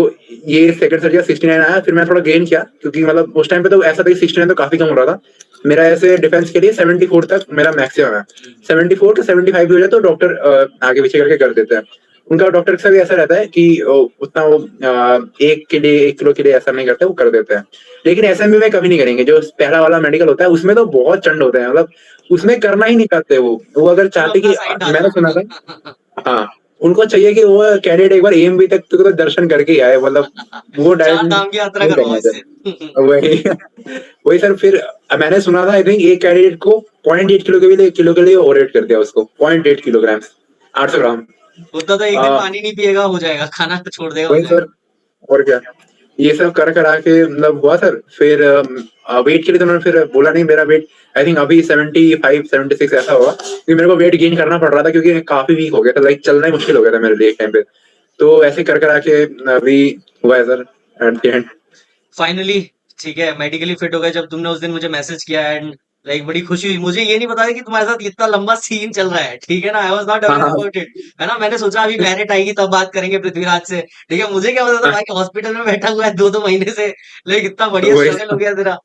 ये सेकंड सर्जरी 69 आया, फिर मैं थोड़ा गेन किया क्योंकि मतलब उस टाइम पे तो ऐसा था कि 69 तो काफ़ी कम हो रहा था। मेरा ऐसे डिफेंस के लिए 74 तक मेरा मैक्सिमम है। 74 टू 75 भी हो जाए तो डॉक्टर आगे पीछे करके कर देते हैं। उनका डॉक्टर का भी ऐसा रहता है कि उतना वो 1 के लिए 1 किलो के लिए ऐसा नहीं करते, वो कर देते हैं। लेकिन एसएमबी में कभी नहीं करेंगे, जो पहला वाला मेडिकल होता है उसमें तो बहुत चंड होते हैं, मतलब उसमें करना ही नहीं चाहते वो। वो अगर वो चाहते अपना कि साइन मैंने डालना। सुना था, हाँ, उनको चाहिए कि वो कैंडिडेट एक बार एएमबी तक तो दर्शन करके ही आए, मतलब वो 4 डायरेक्ट धाम की यात्रा नहीं करवाओ करना इससे। चाहते। वही वही सर, फिर मैंने सुना था आई थिंक एक कैंडिडेट को 0.8 किलो के लिए ओवररेट कर दिया उसको, 0.8 किलोग्राम, 800 ग्राम। उतना तो एक दिन पानी नहीं पिएगा हो जाएगा, खाना तो छोड़ देगा हो वही जाएगा। सर, और क्या, ये सब कर करा के मतलब हुआ सर। फिर वेट के लिए तो उन्होंने फिर बोला नहीं, मेरा वेट आई थिंक अभी 75 76 ऐसा होगा, क्योंकि मेरे को वेट गेन करना पड़ रहा था क्योंकि काफी वीक हो गया था, लाइक चलना ही मुश्किल हो गया था मेरे लिए एक टाइम पे। तो ऐसे कर करा के अभी हुआ है sir eight the and. Finally ठीक है, मेडिकली फिट हो गए जब तुमने उस दिन मुझे मैसेज किया एंड लाइक बड़ी खुशी हुई। मुझे ये नहीं पता था कि तुम्हारे साथ इतना लंबा सीन चल रहा है, ठीक है ना? आई वाज़ नॉट हाँ, अवेयर हाँ, अबाउट इट, है ना? मैंने सोचा अभी मैरिट आएगी तब बात करेंगे पृथ्वीराज से, ठीक है? मुझे क्या पता था हाँ, भाई हॉस्पिटल में बैठा हुआ है 2-2 महीने से, लाइक इतना बढ़िया वही स्ट्रगल हो गया तेरा।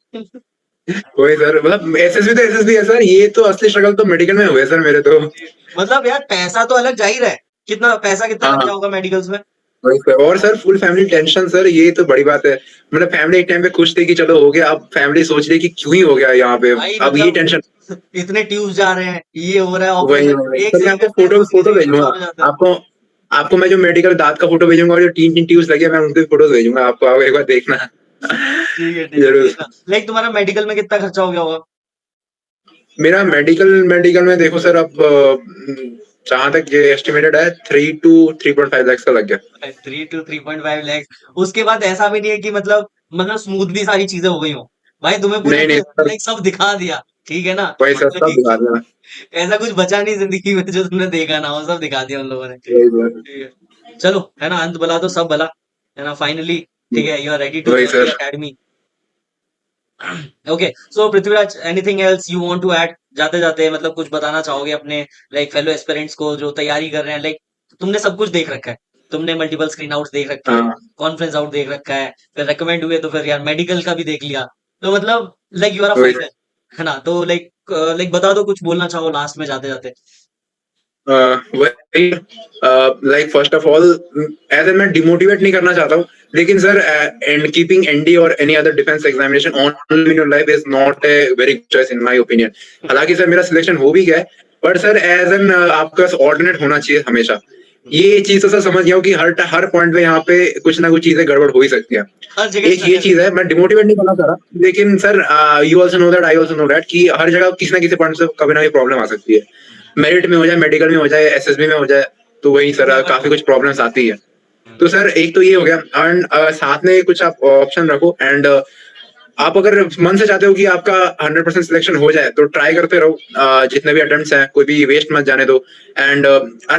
वही सर, मतलब एसएसबी तो एसएसबी है सर, ये तो असली स्ट्रगल तो मेडिकल में हुए सर मेरे तो। जी, मतलब यार पैसा तो अलग जाहिर है, कितना पैसा कितना हाँ, लग हाँ, गया होगा मेडिकल्स में? वही सर, और sir full family tension sir, ये तो बड़ी बात है। मतलब फैमिली एक टाइम पे खुश थी कि चलो हो गया, अब फैमिली सोच रही कि क्यों ही हो गया यहाँ पे, भाई अब ये मतलब टेंशन। इतने ट्यूब्स जा रहे हैं, ये हो रहा है वही ऑपरेशन, वही एक सर, मैं सही आपको करते हैं दूसरी फोटो जगह भेजूंगा। नुकसान हो जाता है। आपको आपको मैं जो मेडिकल दांत का फोटो भेजूंगा और जो 3 3 ट्यूब्स लगे हैं, मैं उनके फोटोज भेजूंगा आपको, आप एक बार देखना। ठीक है जरूर। भेजना। लाइक तुम्हारा मेडिकल में कितना खर्चा हो गया होगा? मेरा मेडिकल मेडिकल में देखो सर, अब जहां तक ये एस्टिमेटेड है 3 to 3.5 लाख का लग गया। 3 to 3.5 lakhs। उसके बाद ऐसा भी नहीं है कि मतलब स्मूथ भी सारी चीजें हो गई हो। भाई तुम्हें पूरा नहीं नहीं सर, लाइक सब दिखा दिया, ठीक है ना? वही सर सब Like, दिखा देना। ऐसा कुछ बचा नहीं जिंदगी में जो तुमने देखा ना हो, सब दिखा दिया उन लोगों ने। वही सर, ठीक है। चलो, है ना? अंत भला तो सब भला, है ना? फाइनली ठीक है, यू आर रेडी टू वही join the sir. Academy. Okay, so Prithviraj anything else you want to add जाते जाते, मतलब कुछ बताना चाहोगे अपने लाइक फेलो एस्पिरेंट्स को जो तैयारी कर रहे हैं? लाइक तुमने सब कुछ देख रखा है, तुमने मल्टीपल स्क्रीन आउट्स देख रखे हैं, हाँ, कॉन्फ्रेंस आउट देख रखा है, फिर रेकमेंड हुए तो फिर यार मेडिकल का भी देख लिया, तो मतलब लाइक यू आर अ वही फाइटर, है ना? तो लाइक बता दो, कुछ बोलना चाहो लास्ट में जाते जाते। वही, like first of all, as मैं डिमोटिवेट नहीं करना चाहता हूँ, लेकिन सर एंड कीपिंग एनडी और any other defence examination on in your life is not a very good choice in my opinion. हालांकि सर मेरा सिलेक्शन हो भी गया है, बट सर एज एन आपका ऑर्डिनेट होना चाहिए हमेशा। ये चीज तो सर समझ गया हूँ कि हर हर पॉइंट पे यहाँ पे कुछ ना कुछ चीजें गड़बड़ हो ही सकती है। हर जगह एक ये स्ट्रगल चीज है, मैं डिमोटिवेट नहीं करना चाह रहा, लेकिन sir you also know that, I also know that कि हर जगह किसी ना किसी पॉइंट से कभी ना कभी प्रॉब्लम आ सकती है। मेरिट में हो जाए, मेडिकल में हो जाए, एसएसबी में हो जाए, तो वही सर है। काफी कुछ प्रॉब्लम्स आती है। तो सर एक तो ये हो गया, एंड साथ में कुछ आप ऑप्शन रखो, एंड आप अगर मन से चाहते हो कि आपका 100% सिलेक्शन हो जाए तो ट्राई करते रहो, जितने भी अटेम्प्ट्स हैं कोई भी वेस्ट मत जाने दो। And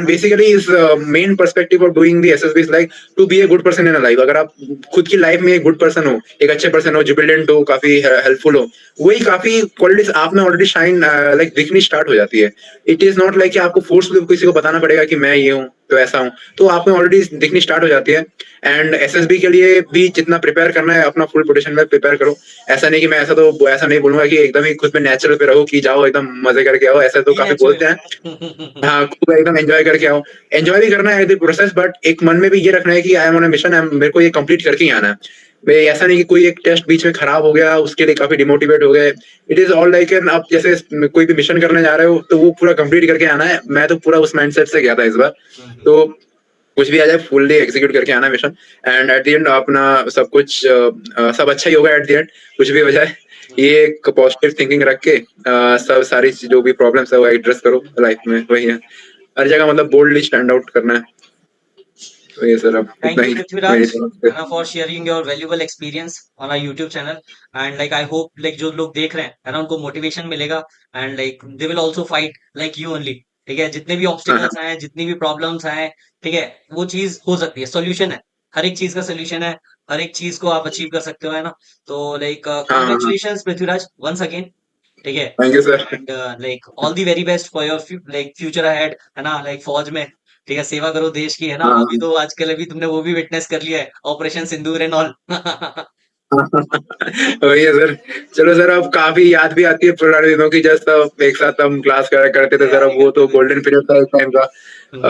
basically is main perspective of doing the SSB is like to be a good person in a life. अगर आप खुद की लाइफ में एक गुड पर्सन हो, एक अच्छे पर्सन हो, जुबिलेंट हो, काफी हेल्पफुल हो, वही काफी क्वालिटीज आप में ऑलरेडी शाइन लाइक दिखनी स्टार्ट हो जाती है। इट इज नॉट लाइक कि आपको फोर्सफुली किसी को बताना पड़ेगा कि मैं ये हूँ तो ऐसा हूँ, तो आप में ऑलरेडी दिखनी स्टार्ट हो जाती है। एंड एसएसबी के लिए भी जितना प्रिपेयर करना है अपना फुल पोटेंशियल में प्रिपेयर करो। ऐसा नहीं कि मैं ऐसा नहीं बोलूंगा कि एकदम ही खुद में नेचुरल पे रहो कि जाओ एकदम मजे करके आओ, ऐसा तो बी काफी बोलते हैं। नेचुरल। हाँ, खूब एकदम एंजॉय करके आओ। एंजॉय भी करना है द प्रोसेस, बट एक मन में भी ये रखना है कि I am on a mission, मेरे को ये कंप्लीट करके ही आना है। मैं ऐसा नहीं कि कोई एक टेस्ट बीच में खराब हो गया उसके लिए काफी डिमोटिवेट हो गए। It is all like an, आप जैसे कोई भी मिशन करने जा रहे हो तो वो पूरा कंप्लीट करके आना है। मैं तो पूरा उस माइंडसेट से गया था इस बार। तो कुछ भी आ जाए फुल्ली एग्जीक्यूट करके आना mission, and eight the and अपना सब कुछ सब अच्छा ही होगा एट द एंड, कुछ भी हो जाए। ये एक पॉजिटिव थिंकिंग रख के सब सारी जो भी प्रॉब्लम्स है वो एड्रेस करो लाइफ में, वही है। हर जगह मतलब बोल्डली स्टैंड आउट करना है। तो ये सर अब इतना Thank you, ही मेरी Prithviraj, तरफ से। for sharing your valuable experience on our YouTube channel. And like I hope like जो लोग देख रहे हैं है ना उनको मोटिवेशन मिलेगा and like they will also fight like you only. ठीक है, जितने भी हाँ, हाँ। ऑब्स्टिकल्स आए, जितनी भी प्रॉब्लम्स आए, ठीक है, वो चीज हो सकती है, सोल्यूशन है, हर एक चीज का सोल्यूशन है, हर एक चीज को आप अचीव कर सकते हो, है ना। तो लाइक हाँ, हाँ, हाँ। Congratulation Prithviraj once again. ठीक है, thank you sir. And like all the very best for your like future ahead, है ना, लाइक फौज में, ठीक है, सेवा करो देश की, है ना। हाँ, अभी हाँ। तो आजकल अभी तुमने वो भी विटनेस कर लिया है, ऑपरेशन सिंदूर एंड ऑल। वही है सर। चलो सर, अब काफ़ी याद भी आती है पुराने दिनों की, जब सब एक साथ हम क्लास करा करते थे सर, अब तैयारी वो करते तो थे। गोल्डन पीरियड था एक टाइम का।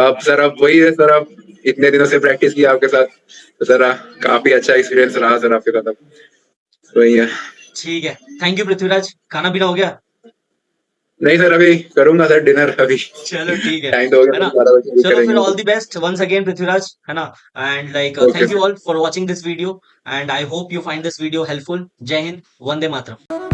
अब सर अब वही है सर, अब इतने दिनों से प्रैक्टिस किया आपके साथ, तो सर काफ़ी अच्छा एक्सपीरियंस रहा सर आपके साथ अब। वही है। ठीक है, थैंक यू पृथ्वीराज, खाना पीना हो गया? नहीं सर, अभी करूँगा सर डिनर अभी। चलो ठीक टाइम तो हो है गया ना। सर, 12 बजे भी चलो फिर करेंगे ऑल तो। The best once again Prithviraj, है ना। And like okay thank you sir. All for watching this video and I hope you find this video helpful. जय हिंद, वंदे मातरम।